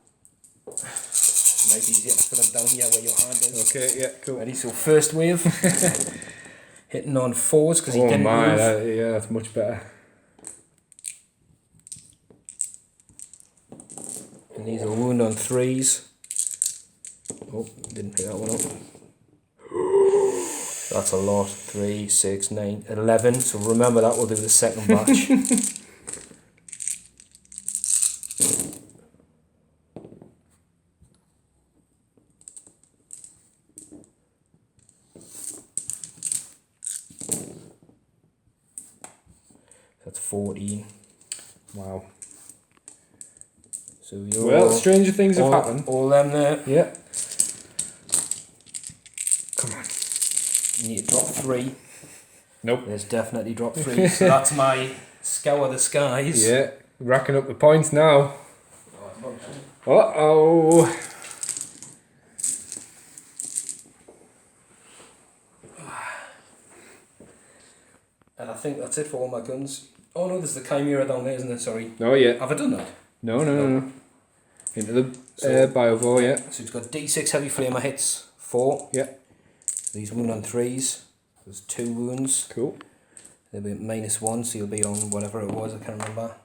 might be easier to put them down here where your hand is. Okay, yeah, cool. Ready? So first wave, hitting on 4s because he didn't move. Yeah, that's much better. And these are wound on 3s. Oh, didn't pick that one up. That's a lot. 3, 6, 9, 11. So remember that, we'll do the second batch. That's 14. Wow. So you're Well, stranger things have happened. All them there. Yeah. Come on. You need to drop 3. Nope. There's definitely drop 3. So that's my scour the skies. Yeah, racking up the points now. Uh-oh. And I think that's it for all my guns. Oh no, there's the Chimera down there, isn't there? Sorry. Oh, yeah. Have I done that? No. Into the So- Biovore, yeah. So it's got D6 heavy flamer hits, 4. Yeah. These wound on 3s. There's 2 wounds. Cool. They'll be -1, so you'll be on whatever it was, I can't remember.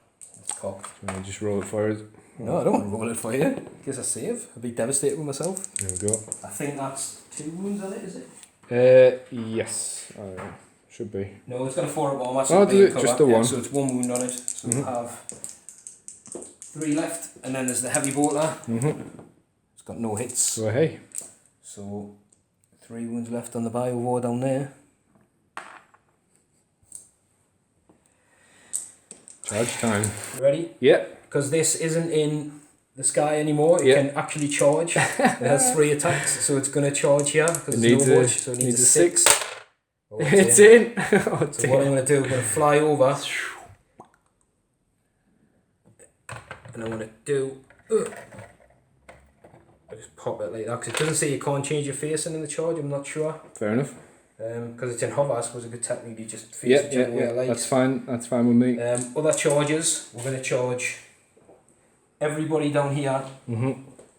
It's cocked. I'll just roll it for us. No, I don't want to roll it for you. In case I save, I'd be devastated with myself. There we go. I think that's 2 wounds on it, is it? Yes. Should be. No, it's got a 4 at one. That's Oh, the main just cover. the Yeah, one. so it's 1 wound on it. So we'll have 3 left, and then there's the heavy bolter. It's got no hits. So, hey. So 3 wounds left on the Biovore down there. Charge time. Ready? Yeah. Because this isn't in the sky anymore, it Yeah. can actually charge. It has 3 attacks, so it's going to charge here because It it's needs no a- watch, so it needs needs a a 6. Oh, It's in. Oh, So what I'm dear. going to do, I'm going to fly over, and I'm going to do. I just pop it like that because it doesn't say you can't change your facing in the charge. I'm not sure Fair enough. because it's in hover. I suppose it could technically just face Yeah, it whichever way it likes. That's fine. That's fine with me. Other charges, we're going to charge everybody down here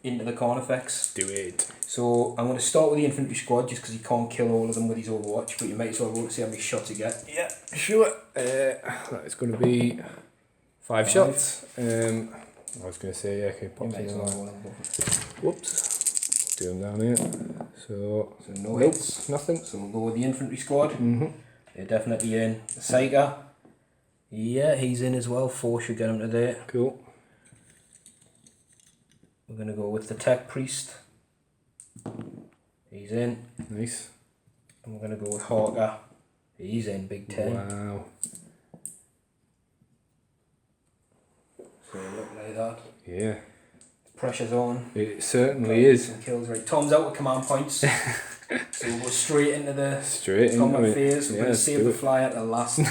into the Carnifex. Do it. So I'm going to start with the infantry squad just because he can't kill all of them with his Overwatch, but you might as well roll to see how many shots you get. Yeah, sure. It's going to be 5 shots. I was going to say, yeah, okay, You pop might as them well on. roll them both. Whoops. Do them down here. So No nope, hits. nothing. So we'll go with the infantry squad. They're definitely in. The Saiga. Yeah, he's in as well. 4 should get him to there. Cool. We're going to go with the Tech Priest. He's in. Nice. And we're going to go with Harker. He's in, big 10. Wow. So look like that. Yeah, Pressure's on. it certainly is. Some kills, right. Tom's out with command points. So we'll go straight into the Straight in. combat phase. We're going to let's save do the it. flyer to last. And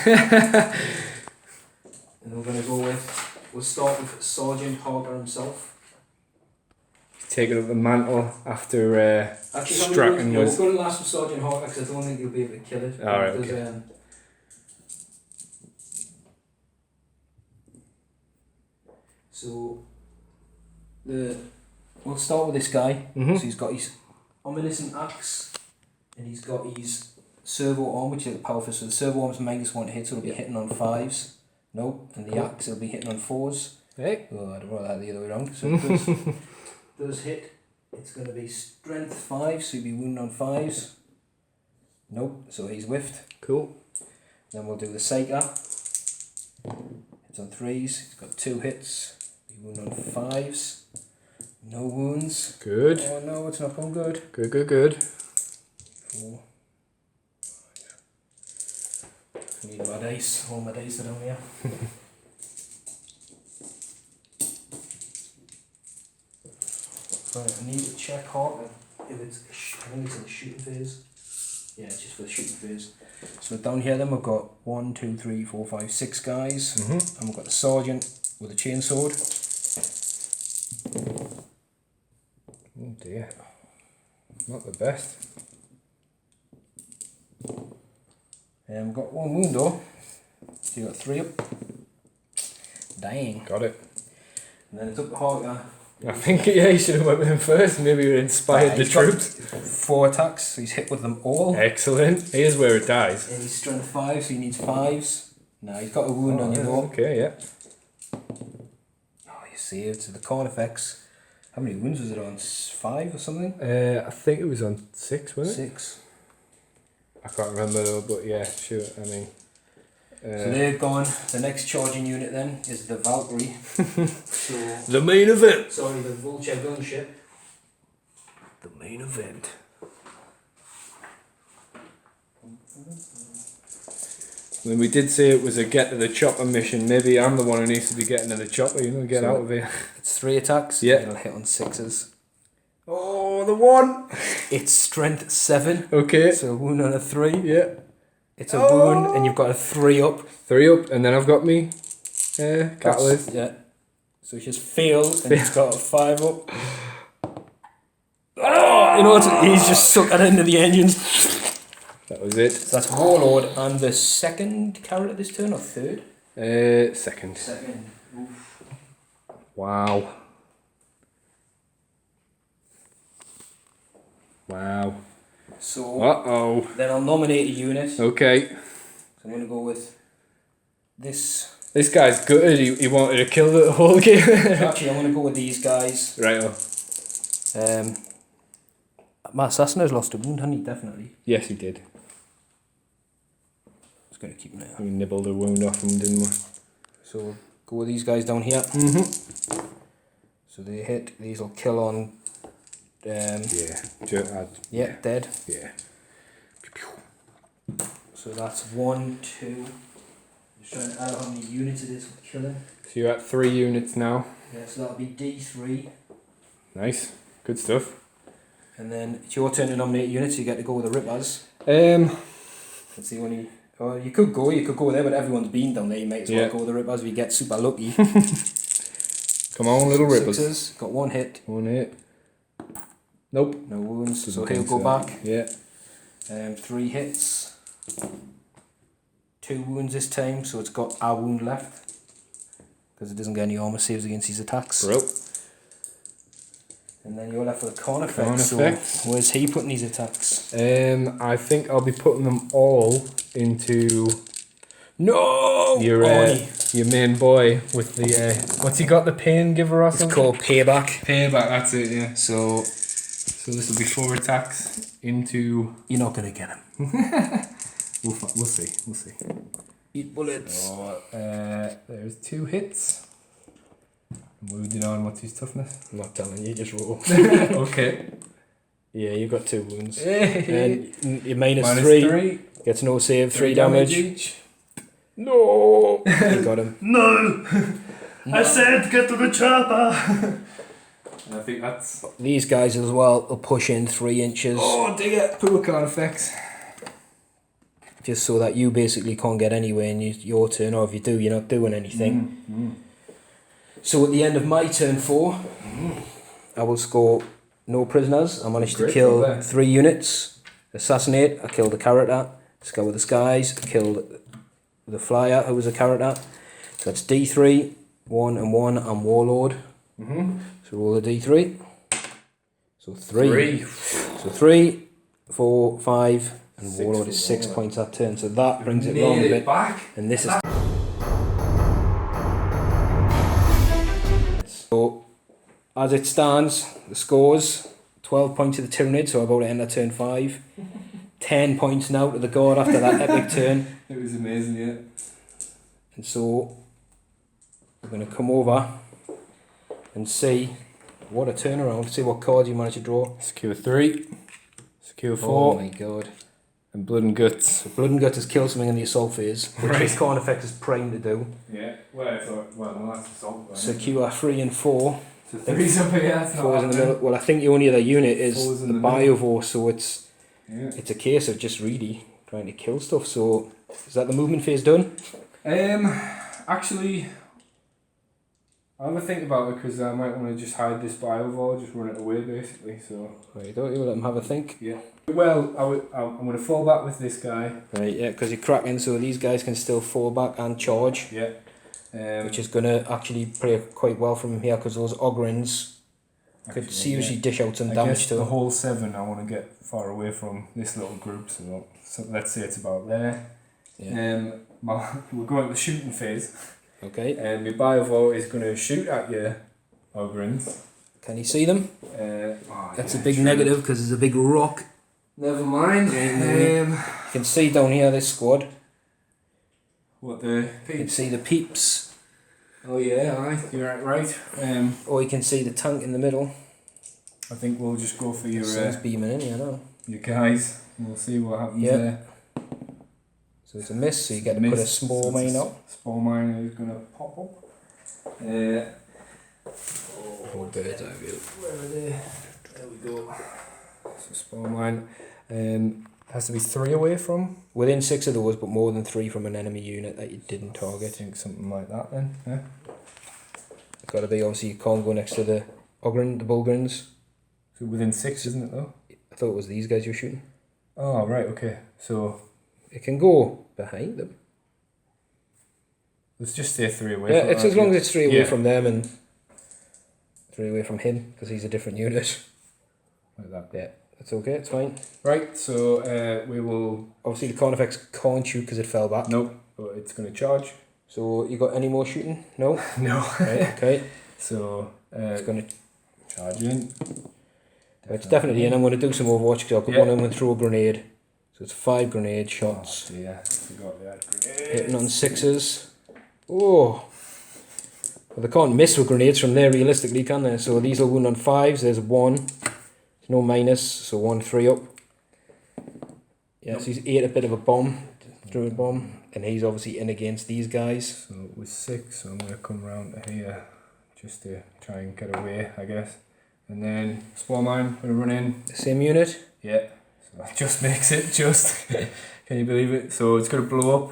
we're going to go with, we'll start with Sergeant Harker himself. Taking up the mantle after Actually, Straken we'll was. go to last with Sergeant Harker because I don't think you'll be able to kill it. Alright, Because, okay. So we'll start with this guy. So he's got his omniscient axe, and he's got his servo arm, which is powerful. So the servo arm's -1 to hit, so it'll be hitting on 5s. Nope, and the axe it'll be hitting on 4s. Hey. Oh, I'd rather have the other way around. So it does hit. It's going to be strength 5, so he'll be wounded on 5s. Nope, so he's whiffed. Cool. Then we'll do the Saiga. Hits on 3s. He's got 2 hits. Be wounded on 5s. No wounds. Good. Oh no, it's not going good. Good, good, good. 4. I need my dice. All my dice are down here. Right, I need to check Harker if it's. I think it's in the shooting phase. Yeah, it's just for the shooting phase. So down here, then we've got 1, 2, 3, 4, 5, 6 guys, and we've got the sergeant with a chainsword. Not the best. We've got one wound though. So you got 3 up. Dang. Got it. And then it's up to Harker. I think, yeah, you should have went with him first. Maybe you inspired the He's got troops. 4 attacks, so he's hit with them all. Excellent. Here's where it dies. And he's strength 5, so he needs 5s. Now he's got a wound on you though. Okay, yeah. Oh, you saved. So the Carnifex. How many wounds was it on? 5 or something? I think it was on 6, wasn't it? 6. I can't remember though, but yeah, sure. I mean. So they're gone. The next charging unit then is the Valkyrie. So, the main event. sorry, the Vulture gunship. The main event. When we did say it was a get to the chopper mission, maybe I'm the one who needs to be getting to the chopper, you know, get So out of here. It's 3 attacks. Yeah. It'll hit on 6s. Oh, the one! It's strength 7. Okay. So a wound on a 3. Yeah. It's a wound, and you've got a 3 up. 3 up, and then I've got me catalyst. Yeah. So he just failed, and he's got a 5 up. Oh, you know what? He's just sucked that into the engines. That was it. So that's Warlord and the second character this turn, or third? Second. Second. Oof. Wow. Wow. So Uh-oh. then I'll nominate a unit. Okay. So I'm going to go with this. This guy's gutted. He wanted to kill the whole game. Actually, I'm going to go with these guys. Right. My assassin has lost a wound, hasn't he? Definitely. Yes, he did. Just going to keep an eye We on. nibbled a wound off him, didn't we? So we'll go with these guys down here. Mm-hmm. So they hit. These will kill on. Yeah. Yeah, dead. Yeah. So that's 1, 2. Just trying to add how many units it is for killing. So you're at 3 units now. Yeah, so that'll be D3. Nice. Good stuff. And then it's your turn to nominate units. You get to go with the Rippers. Let's see when you. Oh, you could go there, but everyone's been down there. You might as well go with the Rippers if you get super lucky. Come on, little Rippers. 6s, got 1 hit. 1 hit. Nope. No wounds, so Didn't he'll think go so. back. Yeah. 3 hits. 2 wounds this time, so it's got a wound left. Because it doesn't get any armor saves against these attacks. Bro. And then you're left with a Carnifex. Carnifex. So where's he putting these attacks? I think I'll be putting them all into No! your main boy with the what's he got, the pain giver or something? It's called Payback. Payback, that's it, yeah. So this will be 4 attacks into. you're not gonna get him. We'll see. Eat bullets. Oh, there's 2 hits. Moving on, what's his toughness? I'm not telling you, just roll. Okay. Yeah, you've got 2 wounds. Hey. And your minus Minus 3 3. gets no save, 3 damage. each. No! You got him. No! I said get to the chopper! And I think that's. These guys as well will push in 3 inches. Oh dear! Poor Carnifex. Just so that you basically can't get anywhere in your turn, or if you do, you're not doing anything. So at the end of my turn 4, I will score no prisoners. I managed to Great kill job there. 3 units. Assassinate, I killed the character. Scour with the Skies, I killed the flyer who was a character. So that's D3, 1 and 1, and Warlord. So roll a D3. So 3. So 3, 4, 5, and 6 Warlord for is 6 Warlord. points that turn. So that brings it Nailed round a it bit. back. And this is. So, as it stands, the scores 12 points to the Tyranids, so about to enter turn 5. 10 points now to the God after that epic turn. It was amazing, yeah. And so, we're going to come over and see what a turnaround, see what cards you managed to draw. Secure 3. Secure 4. Oh my God. And Blood and Guts. So, Blood and Guts has killed something in the assault phase, which Right. this Carnifex is primed to do. Yeah, well, I thought, well, that's assault. Secure 3 and 4. So 3's up here, that's not 4's in the happening. middle. Well, I think the only other unit is 4's in the the middle. Biovore, so it's a case of just really trying to kill stuff. So, is that the movement phase done? Actually, I'll have a think about it because I might want to just hide this biovore, just run it away basically. So. Right, don't you let him have a think? Yeah. Well, I'm going to fall back with this guy. Right, yeah, because you're cracking, so these guys can still fall back and charge. Yeah. Which is going to actually play quite well from him here, because those Ogrins could seriously dish out some damage to the him. whole 7 I want to get far away from this little group, so let's say it's about there. Yeah. We're going to the shooting phase. Okay. And my biovore is going to shoot at you, Ogrins. Can you see them? That's a big true. negative, because there's a big rock. Never mind. You can see down here this squad. What the You can peeps? see the peeps. Oh yeah, aye, you're right. Or you can see the tank in the middle. I think we'll just go for your Sun's beaming in here now. your guys. We'll see what happens Yeah. there. So it's a miss, so you get to put a small mine up. Small mine is going to pop up. Oh, bird's eye view. Where are they? There we go. So small mine. Has to be 3 away from. Within 6 of those, but more than 3 from an enemy unit that you didn't I target. think something like that then. Yeah. It's got to be, obviously, you can't go next to the Ogren, the Bulgrins. So within 6, isn't it though? I thought it was these guys you're shooting. Oh right, okay. So It can go behind them. let's just say 3 away. Yeah, from it's that, as long as it's 3 away Yeah. from them and 3 away from him, because he's a different unit. like that. Yeah, that's okay, it's fine. Right, so we will. Obviously the Carnifex can't shoot because it fell back. Nope, but it's going to charge. So you got any more shooting? No? No. Right, okay. So It's going to... charge in. It's definitely in. I'm going to do some Overwatch because I'll put Yeah. one of them and throw a grenade. So it's 5 grenade shots. Oh dear, forgot that grenade. Hitting on 6s. Oh! Well, they can't miss with grenades from there realistically, can they? So these will wound on 5s. There's 1. There's no minus, so 1, 3 up. Yes, he's ate a bit of a bomb. Threw a bomb. And he's obviously in against these guys. So with 6, so I'm going to come round to here just to try and get away, I guess. And then small mine, going to run in. The same unit. Yeah, so that just makes it just. Can you believe it? So it's going to blow up.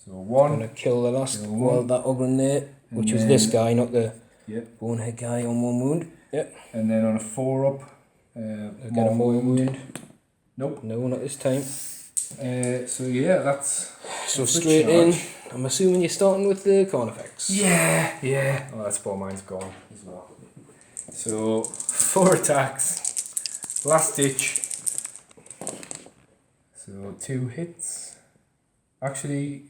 So 1. Gonna kill the last Kill one, one. that Ogren there, And which was then- this guy, not the Yep. bonehead guy on 1 wound. Yep. And then on a 4 up. Get a more wound. Nope. No, not this time. So yeah, that's. So that's the straight in. charge. I'm assuming you're starting with the Carnifex. Yeah. Oh, that spore mine's gone as well. So 4 attacks. Last ditch. So 2 hits. Actually,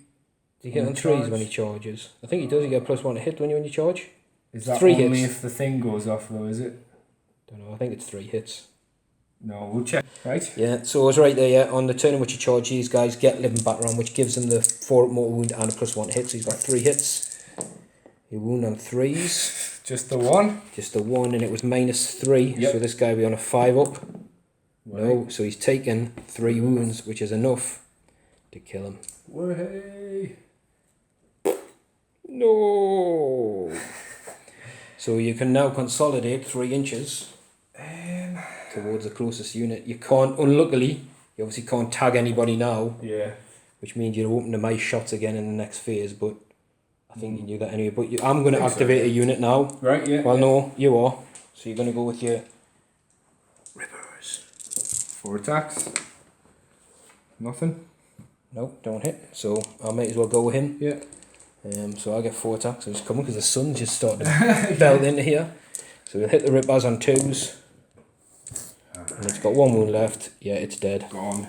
Do you get on On 3s charge. when he charges? I think he does. You get +1 to hit when you charge. is that 3 only hits. if the thing goes off though, is it? Don't know. I think it's 3 hits. No, we'll check. Right? Yeah. So it's right there. Yeah. On the turn in which you charge, these guys get living back around, which gives them the 4 up mortal wound and a +1 to hit. So he's got 3 hits. You wound on 3s. Just the 1. Just the 1, and it was -3. Yep. So this guy will be on a 5 up. No, so he's taken 3 wounds, which is enough to kill him. Way. No. So you can now consolidate 3 inches towards the closest unit. You can't, unluckily, you obviously can't tag anybody now, Yeah. which means you're open to my shots again in the next phase. But I think you knew that anyway. But I'm going to Think so. activate a unit now. Right, yeah. Well, no, you are. So you're going to go with your rippers. 4 attacks. Nothing. No, don't hit. So I might as well go with him. Yeah. So I get 4 attacks. I'm just coming because the sun's just starting to belt into here. So we'll hit the rippers on 2s. And it's got 1 wound left. Yeah, it's dead. Gone.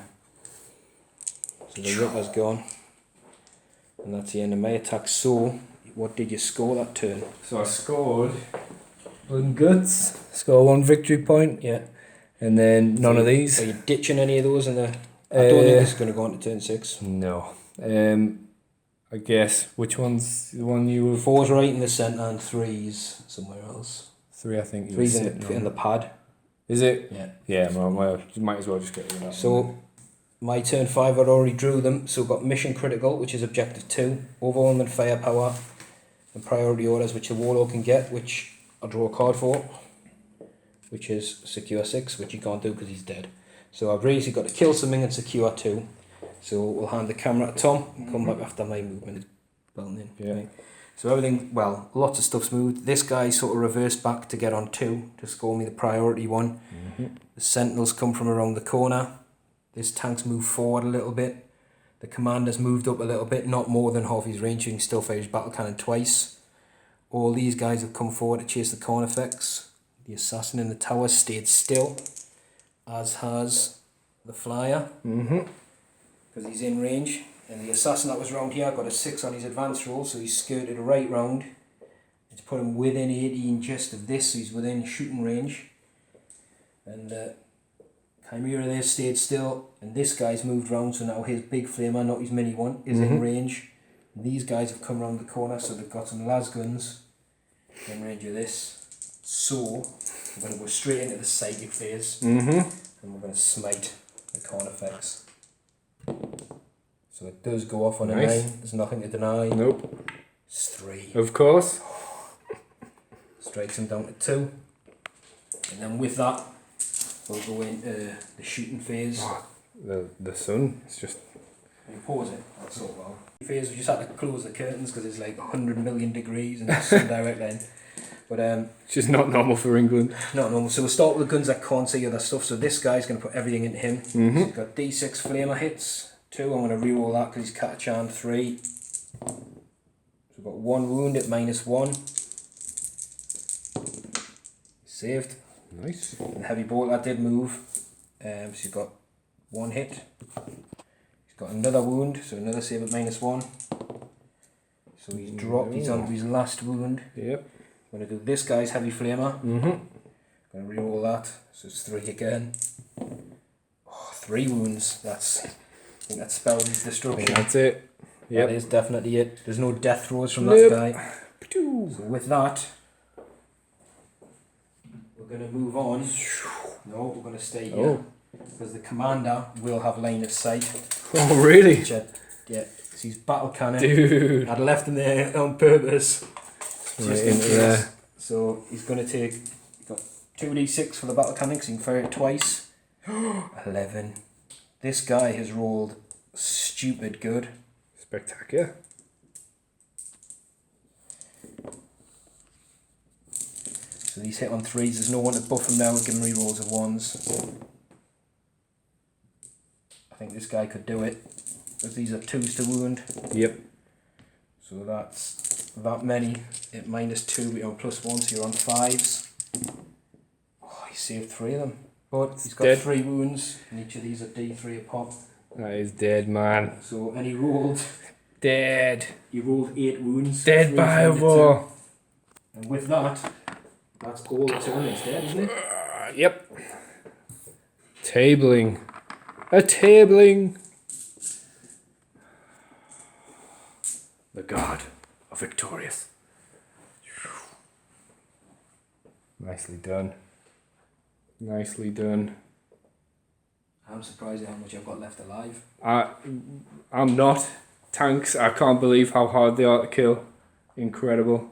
So the ripper's gone. And that's the end of my attack. So, what did you score that turn? So I scored Blood and Guts. Score 1 victory point. Yeah. And then none of these. Are you ditching any of those in the... I don't think this is going to go on to turn 6. No. I guess which one's the one you were 4's right in the centre and 3's somewhere else. 3? I think you were 3's sitting in the on. pad. Is it? Yeah. Yeah. Well, you might as well just get rid of that. one. So, my turn 5, I'd already drew them. So, got mission critical, which is objective 2, overwhelming firepower, and priority orders, which the warlord can get, which I draw a card for, which is secure 6, which you can't do because he's dead. So, I've basically got to kill something and secure 2. So, we'll hand the camera to Tom and come back after my movement. Belting in. Yeah. Right. So everything, well, lots of stuff's moved. This guy sort of reversed back to get on 2 to score me the priority one. The Sentinels come from around the corner. This tank's moved forward a little bit. The commander's moved up a little bit, not more than half his range. You can still fire his battle cannon twice. All these guys have come forward to chase the Carnifex. The assassin in the tower stayed still, as has the flyer, because he's in range. And the assassin that was round here got a 6 on his advance roll, so he's skirted right round. It's put him within 18 just of this, so he's within shooting range. And Chimera there stayed still, and this guy's moved round, so now his big flamer, not his mini one, is in range. And these guys have come round the corner, so they've got some las guns in range of this. So we're going to go straight into the psychic phase, and we're going to smite the Carnifex. So it does go off on a 9. There's nothing to deny. Nope. It's 3. Of course. Strikes him down to 2. And then with that, we'll go into the shooting phase. The sun, it's just... You pause it, that's so well. Phase, we just had to close the curtains because it's like 100 million degrees and it's sun direct line. But it's just not normal for England. not normal. So we'll start with the guns that can't see other stuff. So this guy's going to put everything into him. So he's got D6 flamer hits, 2. I'm going to reroll that because he's Catachan, 3. So we've got 1 wound at -1. Saved. Nice. And heavy bolt that did move. So he's got 1 hit. He's got another wound, so another save at -1. So he's dropped. He's on to his last wound. Yep. I'm going to do this guy's heavy flamer. Going to reroll that, so it's 3 again. Oh, 3 wounds. I think that spells his destruction. That's it. Yep. That is definitely it. There's no death throws from that guy. So with that, we're going to move on. No, we're going to stay here. Because the commander will have line of sight. Oh, really? Yeah, it's his battle cannon. Dude. I'd left him there on purpose. Right into there. So he's going to take 2d6 for the battle cannon because he can fire it twice. 11. This guy has rolled stupid good. Spectacular. So he's hit on 3s. There's no one to buff him now and give him rerolls of 1s. I think this guy could do it. Because these are 2s to wound. Yep. So that's that many at -2, you're on +1, so you're on 5s. Oh, he saved 3 of them. But he's got dead. 3 wounds, and each of these are D3 a pop. That is dead, man. So, and he rolled Dead. 8 wounds. Dead 3 by a from the war. 2. And with that, that's all the turn is dead, isn't it? Yep. Tabling. A tabling. The god of victorious. Nicely done. Nicely done. I'm surprised at how much I've got left alive. I'm not. Tanks, I can't believe how hard they are to kill. Incredible.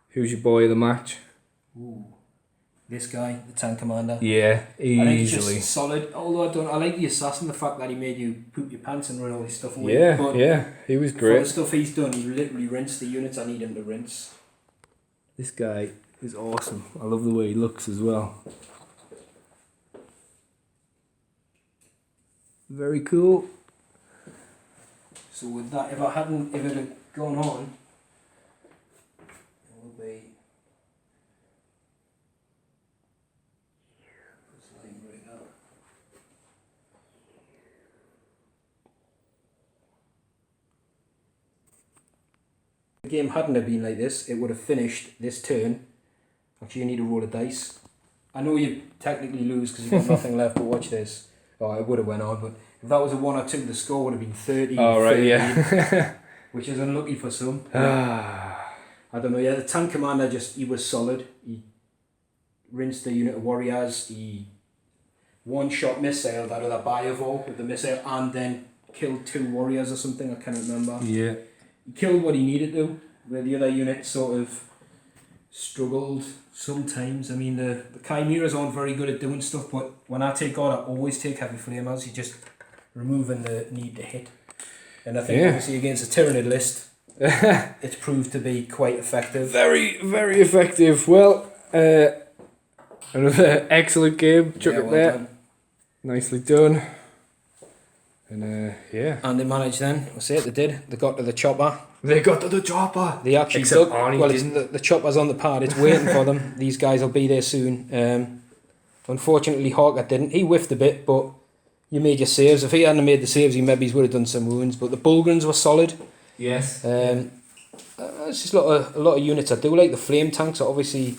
Who's your boy of the match? Ooh. This guy, the tank commander. Yeah, I think he's easily. just solid. Although I like the assassin, the fact that he made you poop your pants and run all this stuff away. Yeah, but yeah, he was for the great. stuff he's done, he literally rinsed the units I need him to rinse. This guy is awesome. I love the way he looks as well. Very cool. So with that, if it had gone on, it would be. If the game hadn't have been like this, it would have finished this turn. Actually, you need to roll a dice. I know you technically lose because you've got nothing left, but watch this. Oh, it would have went on, but if that was a 1 or 2, the score would have been 30. Oh, right, 30, yeah. which is unlucky for some. I don't know, yeah, the tank commander he was solid. He rinsed the unit of warriors. He one-shot missile that other Bayavo with the missile and then killed 2 warriors or something, I can't remember. Yeah. He killed what he needed to, where the other unit sort of struggled sometimes. I mean, the Chimeras aren't very good at doing stuff, but when I take God, I always take heavy flamers. You're just removing the need to hit. And I think obviously against a Tyranid list, it's proved to be quite effective. Very, very effective. Well, another excellent game. Chuck Yeah, it well there. done. Nicely done. And yeah. And they managed then, I say it, they did. They got to the chopper. They got to the chopper. They actually Except dug. Arnie Well, it's, didn't. the chopper's on the pad. It's waiting for them. These guys will be there soon. Unfortunately, Harker didn't. He whiffed a bit, but you made your saves. If he hadn't made the saves, he maybe would have done some wounds. But the Bulgrins were solid. Yes. It's just a lot of units. I do like the flame tanks. Obviously, you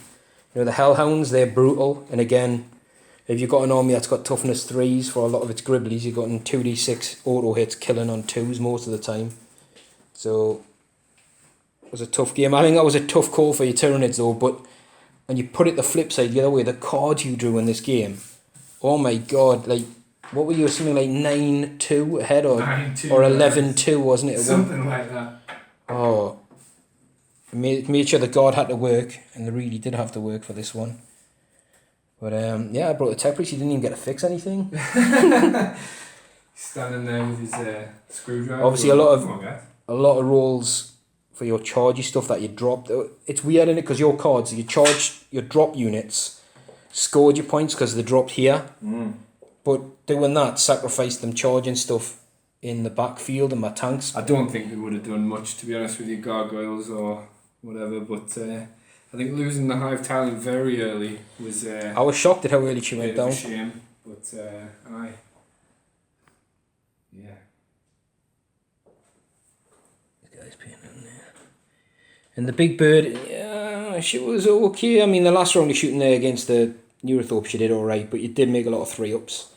know, the Hellhounds, they're brutal. And again, if you've got an army that's got toughness 3s for a lot of its gribblies, you've got 2d6 auto hits killing on 2s most of the time. So it was a tough game. I think that was a tough call for your Tyranids though, but when you put it the flip side the other way, the cards you drew in this game, oh my god, like, what were you, something like 9-2 ahead or 9-2, or 11-2, wasn't it? Something like that. Oh, made sure the guard had to work, and they really did have to work for this one. But yeah, I brought the tech priest. He didn't even get to fix anything. Standing there with his screwdriver. Obviously, Come on, guys. a lot of rolls for your chargey stuff that you dropped. It's weird, isn't it? Because your cards, you charged your drop units, scored your points because they dropped here. But doing that sacrificed them charging stuff in the backfield and my tanks. I don't think they would have done much, to be honest with you, gargoyles or whatever, but I think losing the Hive Talent very early was I was shocked at how early she a went bit of down. a shame, but yeah. The guy's paying in there. And the big bird, yeah, she was okay. I mean, the last round of shooting there against the Neurothorpe, she did alright, but you did make a lot of 3-ups.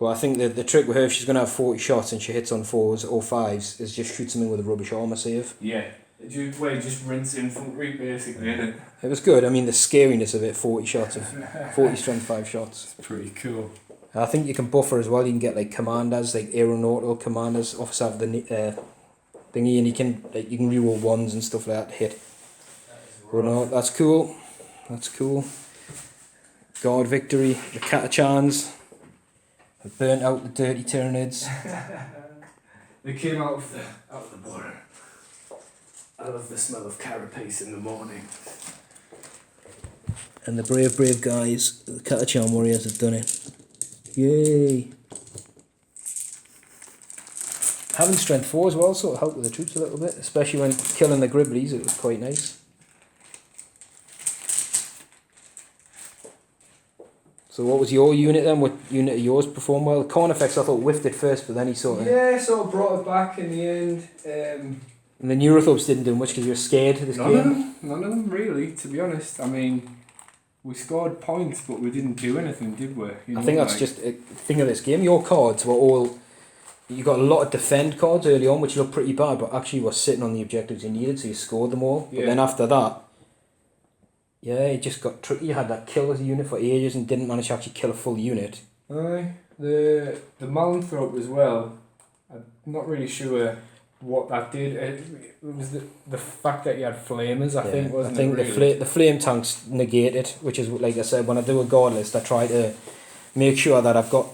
But I think the trick with her, if she's going to have 40 shots and she hits on 4s or 5s, is just shoot something with a rubbish armour save. Yeah. Just rinse infantry, basically, innit? It was good. I mean, the scariness of it, 40 shots of 40 strength 5 shots. It's pretty cool. I think you can buffer as well. You can get like commanders, like aeronautical commanders, officer of the thingy, and you can reroll 1s and stuff like that to hit. But no, that's cool. That's cool. Guard victory. The Catachans have burnt out the dirty Tyranids. They came out of the border. I love the smell of carapace in the morning. And the brave guys, the Catachan warriors, have done it. Yay! Having strength 4 as well sort of helped with the troops a little bit, especially when killing the gribblies. It was quite nice. So what was your unit then? What unit of yours performed well? Carnifex I thought whiffed it first, but then he sort of... Yeah, sort of brought it back in the end. And the Neurothorpes didn't do much because you were scared of this game. None of them really, to be honest. I mean, we scored points, but we didn't do anything, did we? I think that's just a thing of this game. Your cards were all... You got a lot of defend cards early on, which looked pretty bad, but actually were sitting on the objectives you needed, so you scored them all. Yeah. But then after that, yeah, it just got tricky. You had that kill as a unit for ages and didn't manage to actually kill a full unit. Aye. The Malanthrope as well, I'm not really sure what that did. It was the fact that you had flamers, I think, wasn't I think it? Really? the flame tanks negate it, which is, like I said, when I do a guard list, I try to make sure that I've got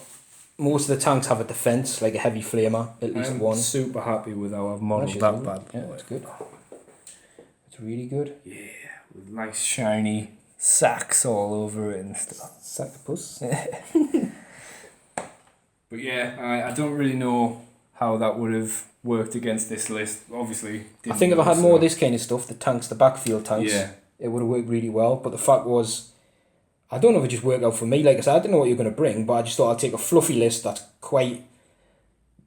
most of the tanks have a defence, like a heavy flamer, at least one. I'm super happy with how I've modelled that bad boy. Yeah, it's good. It's really good. Yeah, with nice shiny sacks all over it and stuff. Saccapus. But yeah, I don't really know how that would have worked against this list. Obviously, I think if I had more of this kind of stuff, the tanks, the backfield tanks, yeah, it would have worked really well. But the fact was, I don't know if it just worked out for me. Like I said, I didn't know what you were going to bring, but I just thought I'd take a fluffy list that's quite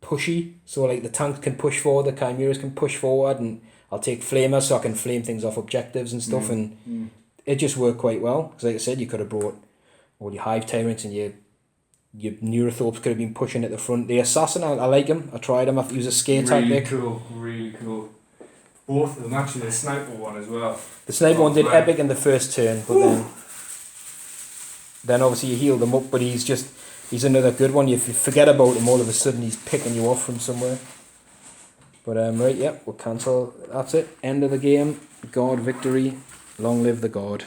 pushy. So like the tanks can push forward, the chimeras can push forward, and I'll take flamers so I can flame things off objectives and stuff. And it just worked quite well. Because like I said, you could have brought all your Hive Tyrants and your Neurothorpes could have been pushing at the front. The Assassin, I like him. I tried him. I use a scare tactic. Really cool. Both of them, actually, the sniper one as well. The sniper one did epic in the first turn, but then obviously you heal them up, but he's another good one. If you forget about him, all of a sudden he's picking you off from somewhere. But right, yeah, we'll cancel. That's it. End of the game. God victory. Long live the God.